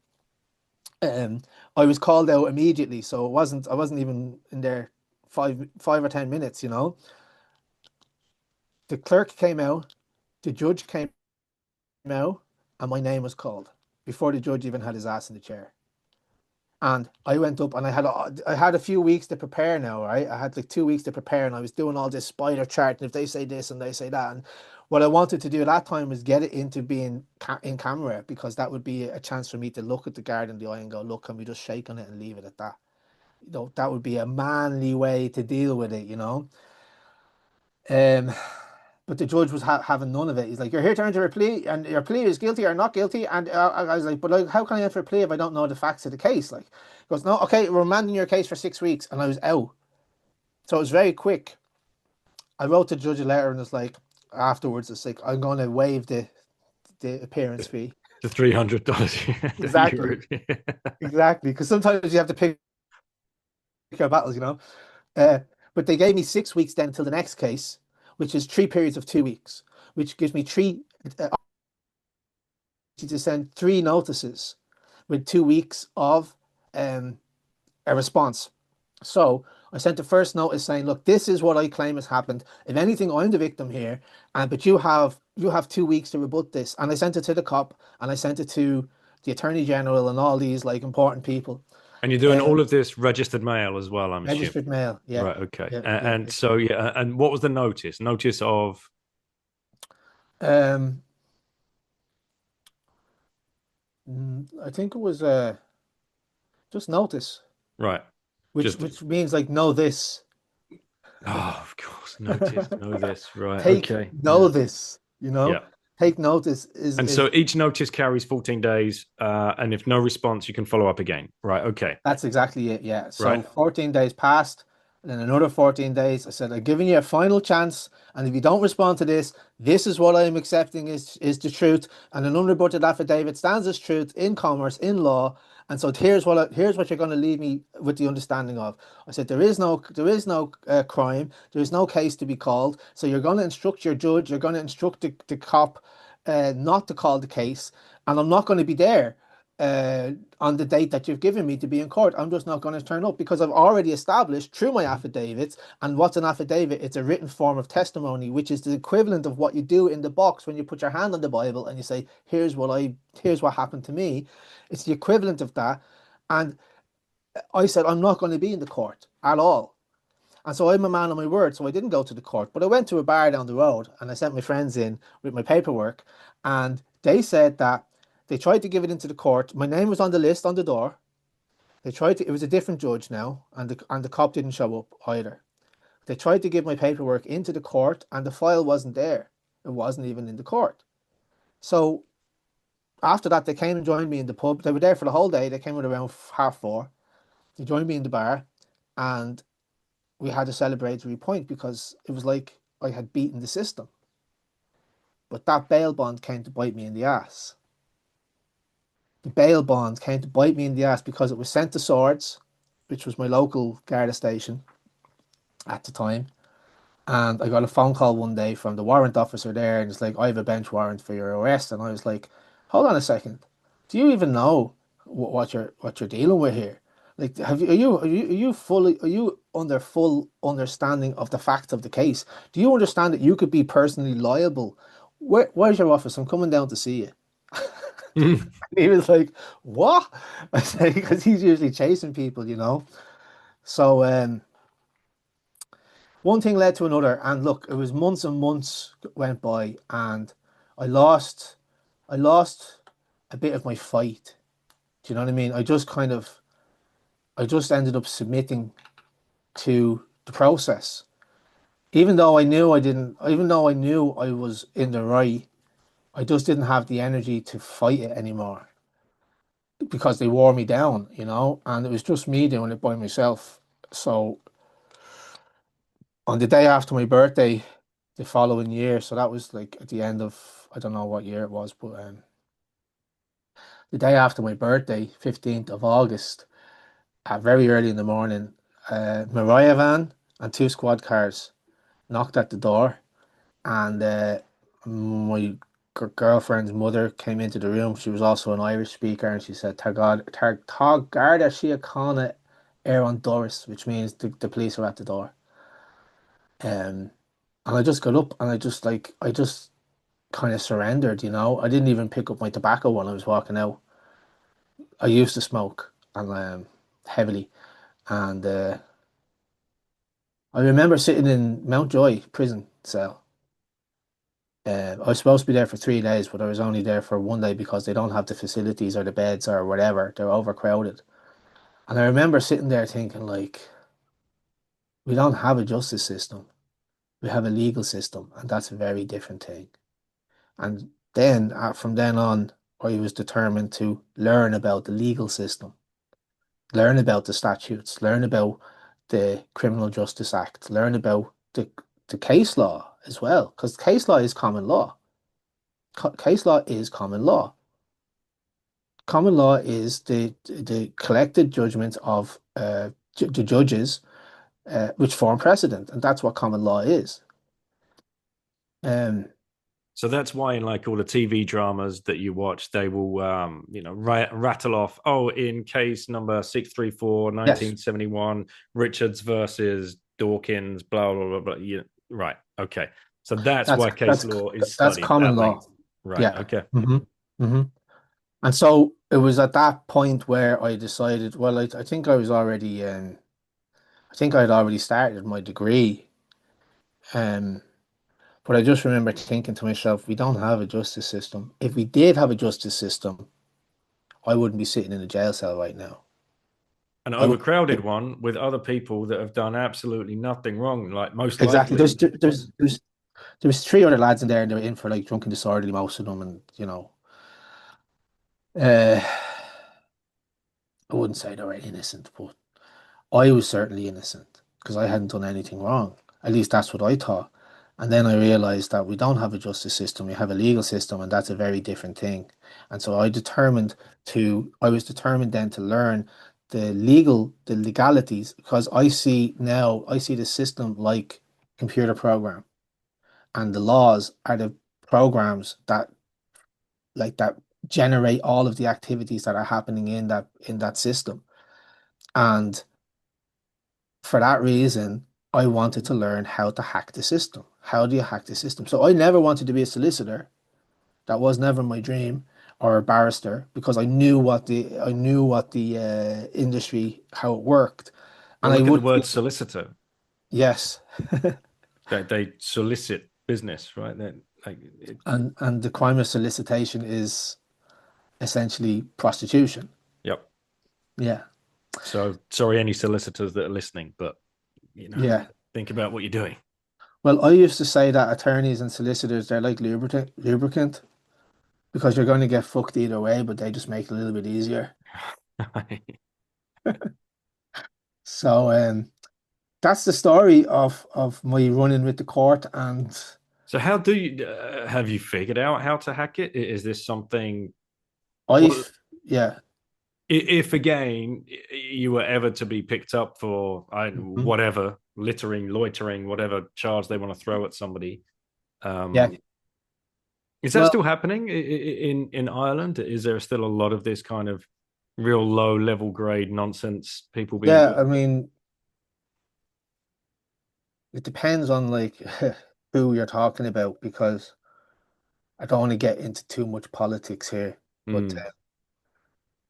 um, I was called out immediately. So I wasn't even in there 5 or 10 minutes. The clerk came out, the judge came out, and my name was called before the judge even had his ass in the chair. And I went up and I had a few weeks to prepare now, right? I had like 2 weeks to prepare, and I was doing all this spider chart, and if they say this and they say that. And what I wanted to do at that time was get it into being in camera, because that would be a chance for me to look at the guard in the eye and go, "Look, can we just shake on it and leave it at that?" That would be a manly way to deal with it. Um, but the judge was having none of it. He's like, "You're here to enter a plea, and your plea is guilty or not guilty." And I was like, "But like, how can I enter a plea if I don't know the facts of the case?" Like, he goes, "No, okay, we're remanding your case for 6 weeks," and I was out. So it was very quick. I wrote the judge a letter, and it's like afterwards, it's like, I'm going to waive the appearance fee. The $300 Exactly, euro. exactly. Because sometimes you have to pick your battles. Uh, but they gave me 6 weeks then until the next case, which is 3 periods of 2 weeks, which gives me three to send 3 notices with 2 weeks of um, a response. So I sent the first notice saying, "Look, this is what I claim has happened. If anything, I'm the victim here, and but you have 2 weeks to rebut this." And I sent it to the cop, and I sent it to the Attorney General and all these like important people. And you're doing all Um, of this registered mail as well, I'm assuming. Registered mail, yeah, Right. Okay. yeah, yeah. And so, yeah. And what was the notice? Notice of, Um, I think it was just notice, right. which Just, which means like know this. oh, of course. Notice, know this. Right. Take Okay. know Yeah. this, Yeah. take notice is And is so each notice carries 14 days. And if no response, you can follow up again. Right. Okay. That's exactly it. Yeah. So Right. 14 days passed, and then another 14 days. I said, "I'm giving you a final chance. And if you don't respond to this, this is what I'm accepting is the truth. And an unrebutted affidavit stands as truth in commerce, in law. And so here's what you're going to leave me with the understanding of." I said, there is no crime. There is no case to be called. So you're going to instruct your judge. You're going to instruct the cop not to call the case. And I'm not going to be there. on the date that you've given me to be in court. I'm just not going to turn up because I've already established through my affidavits. And what's an affidavit? It's a written form of testimony, which is the equivalent of what you do in the box when you put your hand on the Bible and you say, here's what happened to me. It's the equivalent of that. And I said, I'm not going to be in the court at all. And so I'm a man of my word, so I didn't go to the court. But I went to a bar down the road and I sent my friends in with my paperwork. And they said that they tried to give it into the court. My name was on the list on the door. It was a different judge now, and the cop didn't show up either. They tried to give my paperwork into the court and the file wasn't there. It wasn't even in the court. So after that, they came and joined me in the pub. They were there for the whole day. They came at around 4:30. They joined me in the bar and we had a celebratory point because it was like I had beaten the system. But that bail bond came to bite me in the ass. The bail bond came to bite me in the ass because it was sent to Swords, which was my local Garda station at the time. And I got a phone call one day from the warrant officer there, and it's like, I have a bench warrant for your arrest. And I was like, hold on a second. Do you even know what you're dealing with here? Like, are you under full understanding of the facts of the case? Do you understand that you could be personally liable? Where's your office? I'm coming down to see you. He was like, what? I say, because he's usually chasing people, you know. So one thing led to another, and look, it was months and months went by, and I lost, I lost a bit of my fight. Do you know what I mean? I just ended up submitting to the process, even though I knew I didn't, even though I knew I was in the right. I just didn't have the energy to fight it anymore because they wore me down, you know, and it was just me doing it by myself. So on the day after my birthday, the following year, so that was like at the end of, I don't know what year it was, but the day after my birthday, 15th of August, very early in the morning, Mariah van and two squad cars knocked at the door, and my girlfriend's mother came into the room. She was also an Irish speaker, and she said, Tá Garda Síochána ar an doras, which means the police are at the door. And I just got up and I just kind of surrendered, you know. I didn't even pick up my tobacco when I was walking out. I used to smoke and heavily, and I remember sitting in Mountjoy prison cell. I was supposed to be there for 3 days, but I was only there for one day because they don't have the facilities or the beds or whatever. They're overcrowded. And I remember sitting there thinking, like, we don't have a justice system. We have a legal system, and that's a very different thing. And then, from then on, I was determined to learn about the legal system, learn about the statutes, learn about the Criminal Justice Act, learn about the case law as well, because case law is common law. Case law is common law. Common law is the collected judgments of the judges, which form precedent, and that's what common law is. Um, So that's why in like all the TV dramas that you watch, they will, rattle off, oh, in case number 634, yes, 1971, Richards versus Dawkins, blah, blah, blah, blah. Yeah, right. Okay. So that's that's why case that's law is that's studied common at law. length. Right. Yeah. Okay. Hmm. And so it was at that point where I decided, well, I think I was already, I think I'd already started my degree. Um, but I just remember thinking to myself, we don't have a justice system. If we did have a justice system, I wouldn't be sitting in a jail cell right now. An I would overcrowded one with other people that have done absolutely nothing wrong, like most exactly. likely. There was three other lads in there, and they were in for like drunken disorderly, most of them, and you know, uh, I wouldn't say they were innocent, but I was certainly innocent because I hadn't done anything wrong. At least that's what I thought. And then I realized that we don't have a justice system, we have a legal system, and that's a very different thing. And so I was determined then to learn the legalities, because I see the system like computer program, and the laws are the programs that generate all of the activities that are happening in that system. And for that reason, I wanted to learn how to hack the system. How do you hack the system? So I never wanted to be a solicitor. That was never my dream, or a barrister, because I knew what the industry, how it worked, Well, and I look at the would word solicitor. yes, They solicit business, right? and the crime of solicitation is essentially prostitution. Yep. Yeah, So sorry, any solicitors that are listening, but yeah. think about what you're doing. Well, I used to say that attorneys and solicitors, they're like lubricant, because you're going to get fucked either way, but they just make it a little bit easier. So that's the story of my running with the court, and So how do you have you figured out how to hack it? Is this something? Well, I've yeah. if again you were ever to be picked up for Mhm. whatever littering, loitering, whatever charge they want to throw at somebody, Yeah. um, is that Well, still happening in Ireland? Is there still a lot of this kind of real low level grade nonsense people being yeah, put? I mean, it depends on like who you're talking about, because I don't want to get into too much politics here. But Mm.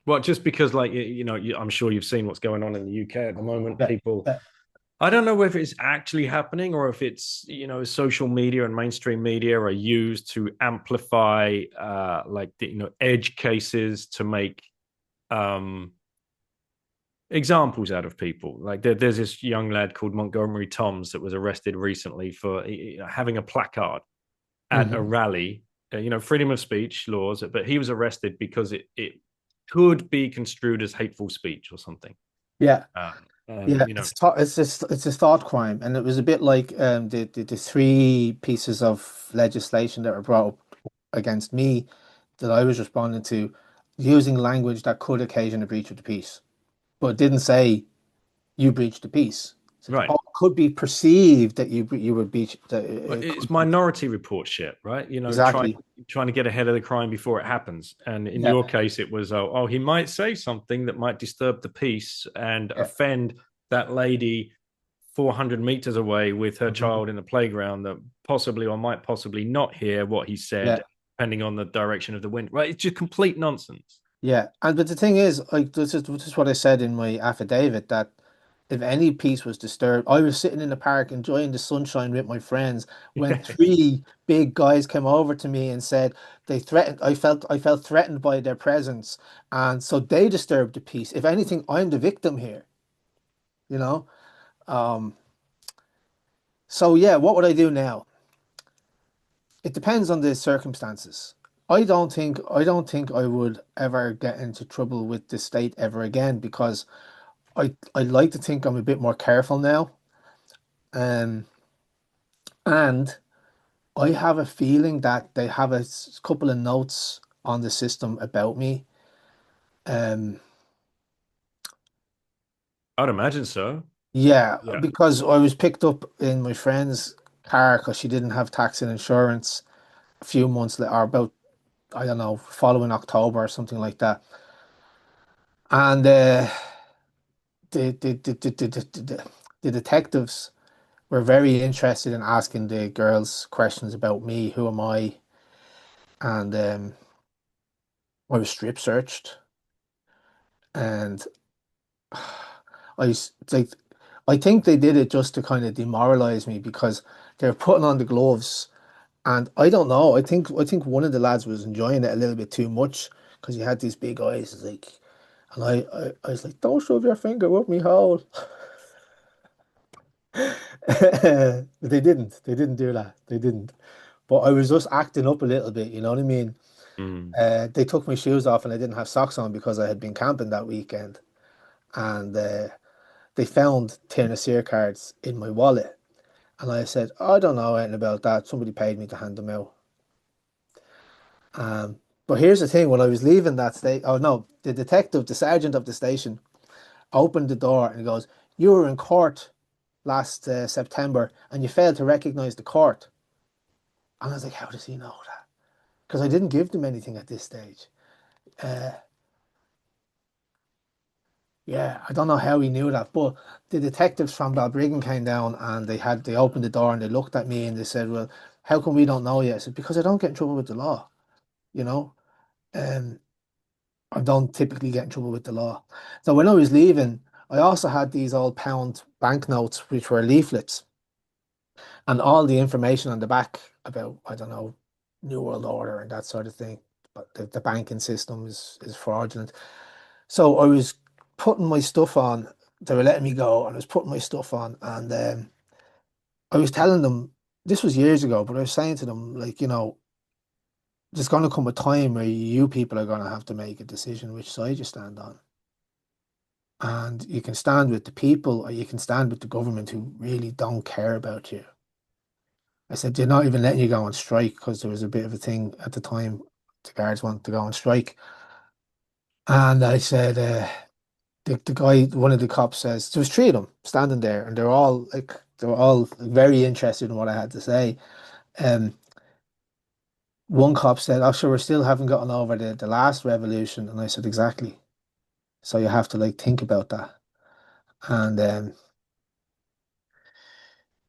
Well, just because, like I'm sure you've seen what's going on in the UK at the moment. yeah, People, yeah, I don't know whether it's actually happening or if it's social media and mainstream media are used to amplify like the edge cases to make um examples out of people. Like there's this young lad called Montgomery Toms that was arrested recently for having a placard at a hmm rally. Freedom of speech laws, but he was arrested because it could be construed as hateful speech or something. yeah, And yeah. It's a thought crime, and it was a bit like the three pieces of legislation that were brought up against me that I was responding to, using language that could occasion a breach of the peace, but it didn't say you breached the peace. So, right. oh, it could be perceived that you would breach that Well, it it's could be minority report shit, right? exactly. Trying to get ahead of the crime before it happens. And in Yeah, your case, it was he might say something that might disturb the peace and yeah. offend that lady 400 meters away with her Mhm. child in the playground that possibly or might possibly not hear what he Yeah, said, depending on the direction of the wind. Right? It's just complete nonsense. yeah. And but the thing is, like this is what I said in my affidavit, that if any peace was disturbed, I was sitting in the park enjoying the sunshine with my friends when three big guys came over to me and said they threatened. I felt threatened by their presence, and so they disturbed the peace. If anything, I'm the victim here, you know. Um, so yeah, what would I do now? It depends on the circumstances. I don't think I would ever get into trouble with the state ever again, because I like to think I'm a bit more careful now. Um, and I have a feeling that they have couple of notes on the system about me. Um, I'd imagine so. yeah, Yeah. because I was picked up in my friend's car because she didn't have tax and insurance a few months later, or about, I don't know, following October or something like that. And the detectives were very interested in asking the girls questions about me. Who am I? And I was strip searched, and like, I think they did it just to kind of demoralize me, because they're putting on the gloves, and I don't know. I think one of the lads was enjoying it a little bit too much, because he had these big eyes, like, and I was like, don't shove your finger up me hole. But they didn't. They didn't do that. They didn't. But I was just acting up a little bit, you know what I mean? Mm. They took my shoes off and I didn't have socks on because I had been camping that weekend. And they found Tiernaseer cards in my wallet. And I said, "Oh, I don't know anything about that. Somebody paid me to hand them out." But here's the thing, when I was leaving that state, oh no, the detective, the sergeant of the station, opened the door and he goes, "You were in court last September and you failed to recognize the court." And I was like, how does he know that? Because I didn't give them anything at this stage. Uh, yeah, I don't know how he knew that, but the detectives from Balbriggan came down and they opened the door and they looked at me and they said, "Well, how come we don't know yet?" I said, "Because I don't get in trouble with the law, you know. Um, I don't typically get in trouble with the law." So when I was leaving, I also had these old pound banknotes, which were leaflets, and all the information on the back about, I don't know, New World Order and that sort of thing. But the banking system is fraudulent. So I was putting my stuff on. They were letting me go, and I was putting my stuff on, and I was telling them, this was years ago, but I was saying to them, like, there's going to come a time where you people are going to have to make a decision which side you stand on. And you can stand with the people or you can stand with the government who really don't care about you. I said, they're not even letting you go on strike because there was a bit of a thing at the time. The guards wanted to go on strike. And I said, the guy, one of the cops says, there was three of them standing there and they were all very interested in what I had to say. Um, One cop said, "Oh, sure, we still haven't gotten over the last revolution." And I said, "Exactly. So you have to like think about that." And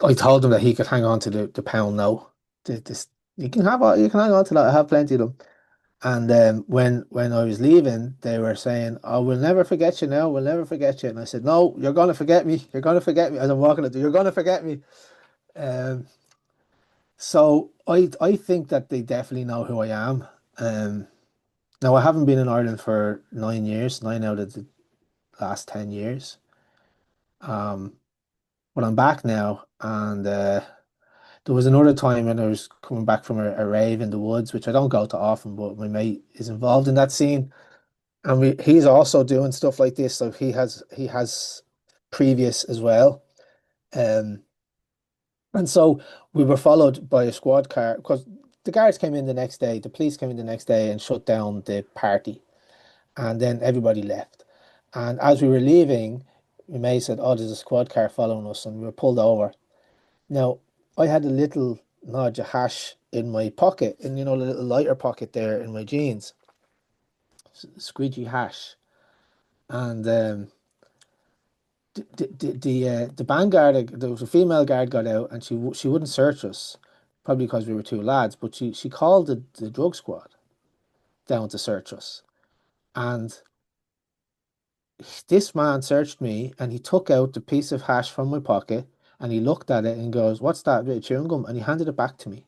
I told him that he could hang on to the pound note. This you can hang on to that. I have plenty of them. And when I was leaving, they were saying, "Oh, we'll never forget you now. We'll never forget you." And I said, "No, you're gonna forget me. You're gonna forget me." As I'm walking at you're gonna forget me. Um, so I think that they definitely know who I am. Um, Now I haven't been in Ireland for 9 years, 9 out of the last 10 years. Um, but I'm back now, and there was another time when I was coming back from a rave in the woods, which I don't go to often, but my mate is involved in that scene, and he's also doing stuff like this, so he has previous as well. Um, and so we were followed by a squad car because the guards came in the next day, the police came in the next day and shut down the party, and then everybody left. And as we were leaving, my mate said, "Oh, there's a squad car following us," and we were pulled over. Now, I had a little nodge of hash in my pocket, in the little lighter pocket there in my jeans, squeegee hash. And the band guard, there was a female guard, got out, and she wouldn't search us, probably because we were two lads. But she called the drug squad down to search us, and this man searched me and he took out the piece of hash from my pocket and he looked at it and goes, "What's that bit of chewing gum?" And he handed it back to me.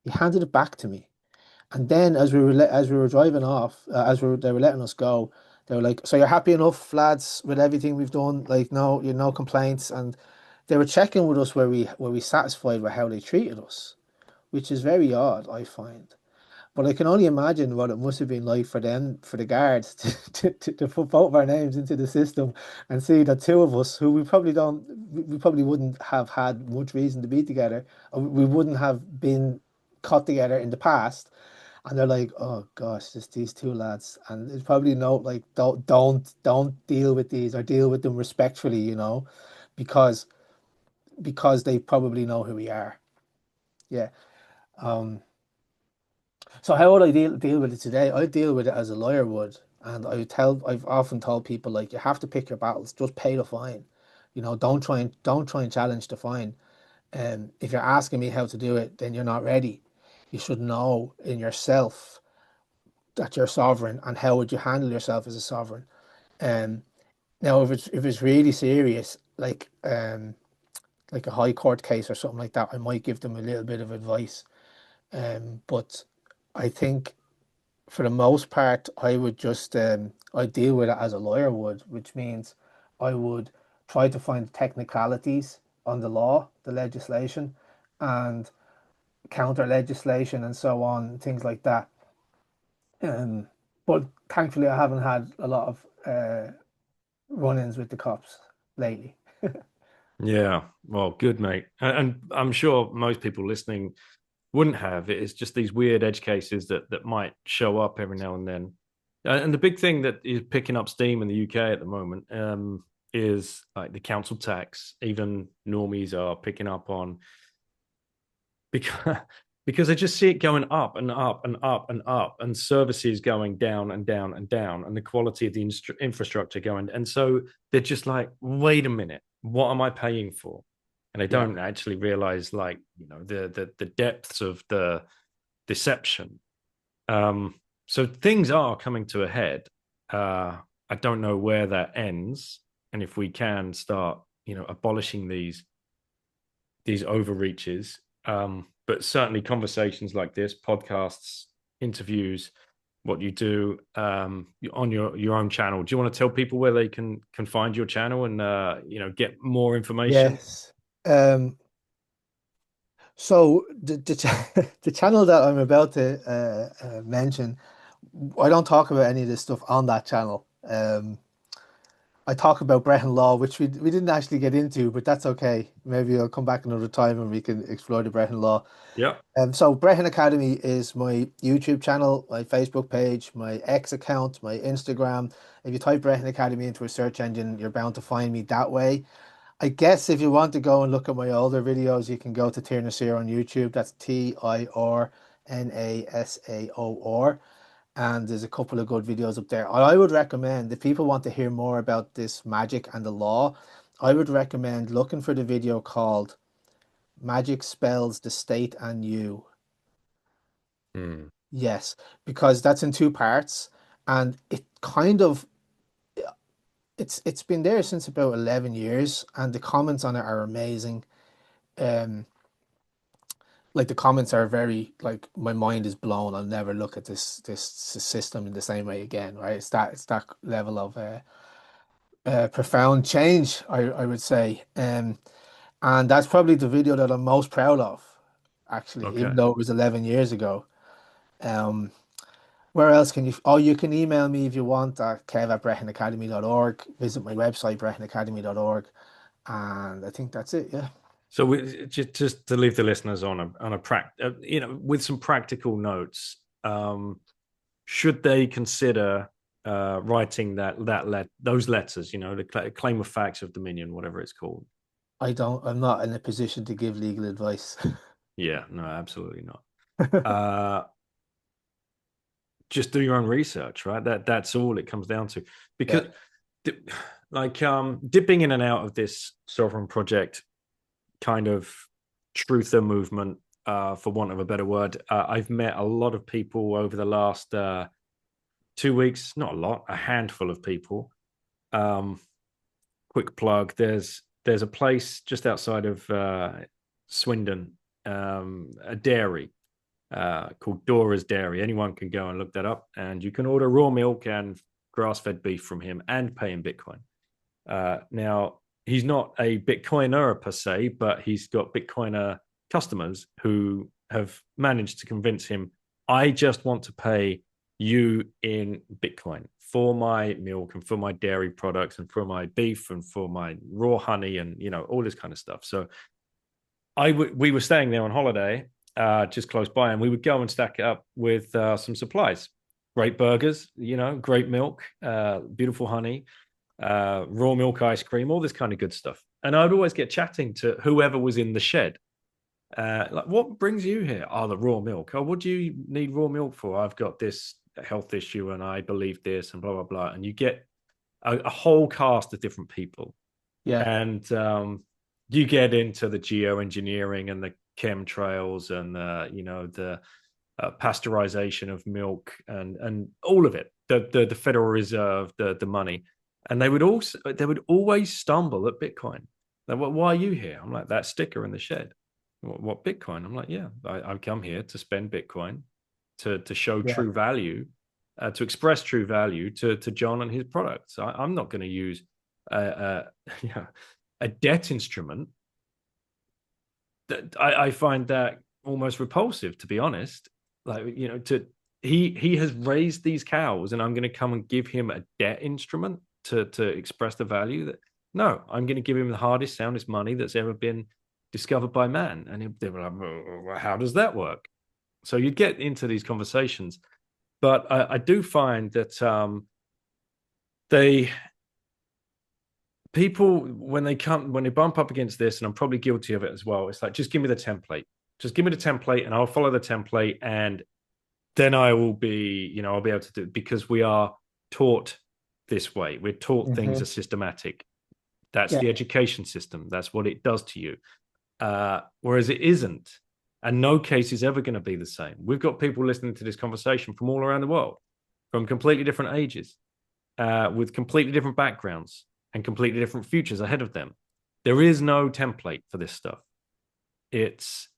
He handed it back to me. And then as we were driving off, they were letting us go, they were like, "So you're happy enough, lads, with everything we've done? Like, no, you no complaints." And they were checking with us were we satisfied with how they treated us, which is very odd, I find. But I can only imagine what it must have been like for them, for the guards, to put both of our names into the system and see that two of us, who we probably wouldn't have had much reason to be together, or we wouldn't have been caught together in the past. And they're like, "Oh gosh, just these two lads." And it's probably no, like, don't deal with these, or deal with them respectfully, because they probably know who we are. Yeah. Um, So how would I deal with it today? I deal with it as a lawyer would, and I've often told people, like, you have to pick your battles. Just pay the fine. Don't try and challenge the fine. If you're asking me how to do it, then you're not ready. You should know in yourself that you're sovereign, and how would you handle yourself as a sovereign. Um, Now if it's really serious, like a high court case or something like that, I might give them a little bit of advice. But I think, for the most part, I deal with it as a lawyer would, which means I would try to find technicalities on the law, the legislation, and counter legislation and so on, things like that. Um, but thankfully, I haven't had a lot of run-ins with the cops lately. Yeah, well, good, mate. And I'm sure most people listening wouldn't have. It's just these weird edge cases that might show up every now and then. And the big thing that is picking up steam in the UK at the moment is like the council tax. Even normies are picking up on, because because they just see it going up and up and up and up, and services going down and down and down, and the quality of the infrastructure going. And so they're just like, wait a minute, what am I paying for? And they Yeah. don't actually realize, like, you know, the depths of the deception. So things are coming to a head. I don't know where that ends, and if we can start, you know, abolishing these overreaches. But certainly conversations like this, podcasts, interviews, what you do on your own channel. Do you want to tell people where they can find your channel and you know, get more information? Yes. So the channel that I'm about to mention, I don't talk about any of this stuff on that channel. I talk about Brehon law, which we didn't actually get into, but that's okay. Maybe I'll come back another time and we can explore the Brehon law. Yeah. So Brehon Academy is my YouTube channel, my Facebook page, my X account, my Instagram. If you type Brehon Academy into a search engine, you're bound to find me that way. I guess if you want to go and look at my older videos, you can go to Tir Nasir on YouTube. That's TIRNASAOR. And there's a couple of good videos up there. I would recommend, if people want to hear more about this magic and the law, I would recommend looking for the video called Magic Spells the State and You. Mm. Yes, because that's in two parts, and it kind of it's been there since about 11 years, and the comments on it are amazing. Um, like the comments are very, like, my mind is blown. I'll never look at this system in the same way again, right? It's that level of profound change, I would say. And that's probably the video that I'm most proud of, actually, even Okay. though it was 11 years ago. Um, where else can you? Oh, you can email me if you want at kev@brehonacademy.org. Visit my website, brehonacademy.org. And I think that's it. Yeah. So we just to leave the listeners on a you know, with some practical notes. Should they consider writing those letters? You know, the claim of facts of dominion, whatever it's called. I'm not in a position to give legal advice. Yeah, no, absolutely not. Just do your own research, right? That's all it comes down to. Because Yeah. like dipping in and out of this sovereign project kind of truther movement, for want of a better word, I've met a lot of people over the last 2 weeks. Not a lot, a handful of people. Quick plug: there's a place just outside of Swindon, a dairy called Dora's Dairy. Anyone can go and look that up, and you can order raw milk and grass-fed beef from him and pay in Bitcoin. Now, he's not a Bitcoiner per se, but he's got Bitcoiner customers who have managed to convince him, I just want to pay you in Bitcoin for my milk and for my dairy products and for my beef and for my raw honey and, you know, all this kind of stuff. So we were staying there on holiday, just close by, and we would go and stack it up with some supplies. Great burgers, you know, great milk, beautiful honey, raw milk ice cream, all this kind of good stuff. And I'd always get chatting to whoever was in the shed. Like, what brings you here? Oh, the raw milk. Oh, what do you need raw milk for? I've got this health issue and I believe this and blah, blah, blah. And you get a whole cast of different people. Yeah. And you get into the geoengineering and the chemtrails and you know, the pasteurization of milk and all of it, the Federal Reserve, the money. And they would always stumble at Bitcoin. Like, well, why are you here? I'm like, that sticker in the shed. What Bitcoin? I'm like, yeah, I've come here to spend Bitcoin to show Yeah. true value, to express true value to John and his products. I'm not going to use you know, a debt instrument. That I find that almost repulsive, to be honest. Like, you know, he has raised these cows, and I'm going to come and give him a debt instrument to express the value. That, no, I'm going to give him the hardest, soundest money that's ever been discovered by man. And they were like, well, how does that work? So you'd get into these conversations, but I do find that people, when they bump up against this, and I'm probably guilty of it as well, it's like, just give me the template. Just give me the template and I'll follow the template, and then I will be, I'll be able to do it, because we are taught this way. We're taught things are systematic. That's Yeah. the education system. That's what it does to you. Whereas it isn't. And no case is ever going to be the same. We've got people listening to this conversation from all around the world, from completely different ages, with completely different backgrounds and completely different futures ahead of them. There is no template for this stuff. It's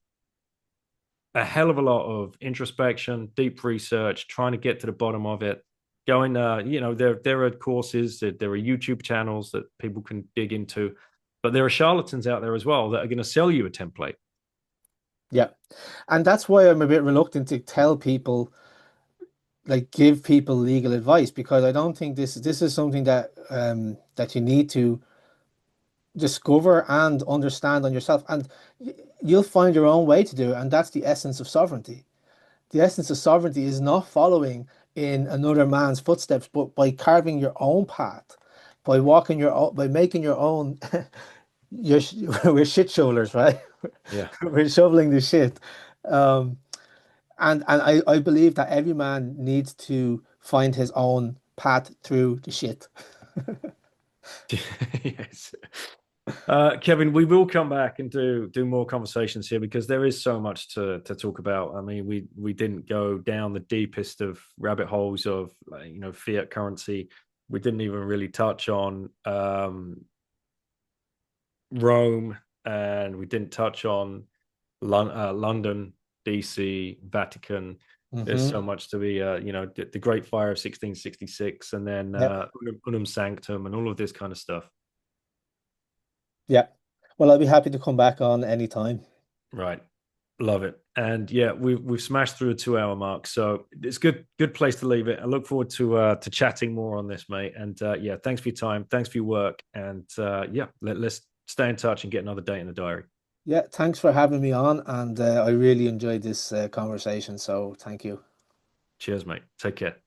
a hell of a lot of introspection, deep research, trying to get to the bottom of it. Going, there are courses, there are YouTube channels that people can dig into, but there are charlatans out there as well that are going to sell you a template. Yeah. And that's why I'm a bit reluctant to tell people, like give people legal advice, because I don't think this is something that that you need to discover and understand on yourself. And you'll find your own way to do it. And that's the essence of sovereignty. The essence of sovereignty is not following in another man's footsteps, but by carving your own path, by walking your own, by making your own. You're, we're shit shovelers, right? Yeah. We're shoveling the shit. Um, and I believe that every man needs to find his own path through the shit. Yes. Kevin, we will come back and do more conversations here, because there is so much to talk about. I mean, we didn't go down the deepest of rabbit holes of fiat currency. We didn't even really touch on Rome, and we didn't touch on London, DC, Vatican. There's so much to be, the Great Fire of 1666, and then Yep. Unum Sanctum, and all of this kind of stuff. Yeah. Well, I'll be happy to come back on anytime. Right. Love it. And yeah, we've smashed through a 2 hour mark. So it's good place to leave it. I look forward to chatting more on this, mate. And yeah, thanks for your time. Thanks for your work. And yeah, let's stay in touch and get another date in the diary. Yeah, thanks for having me on, and I really enjoyed this conversation. So thank you. Cheers, mate. Take care.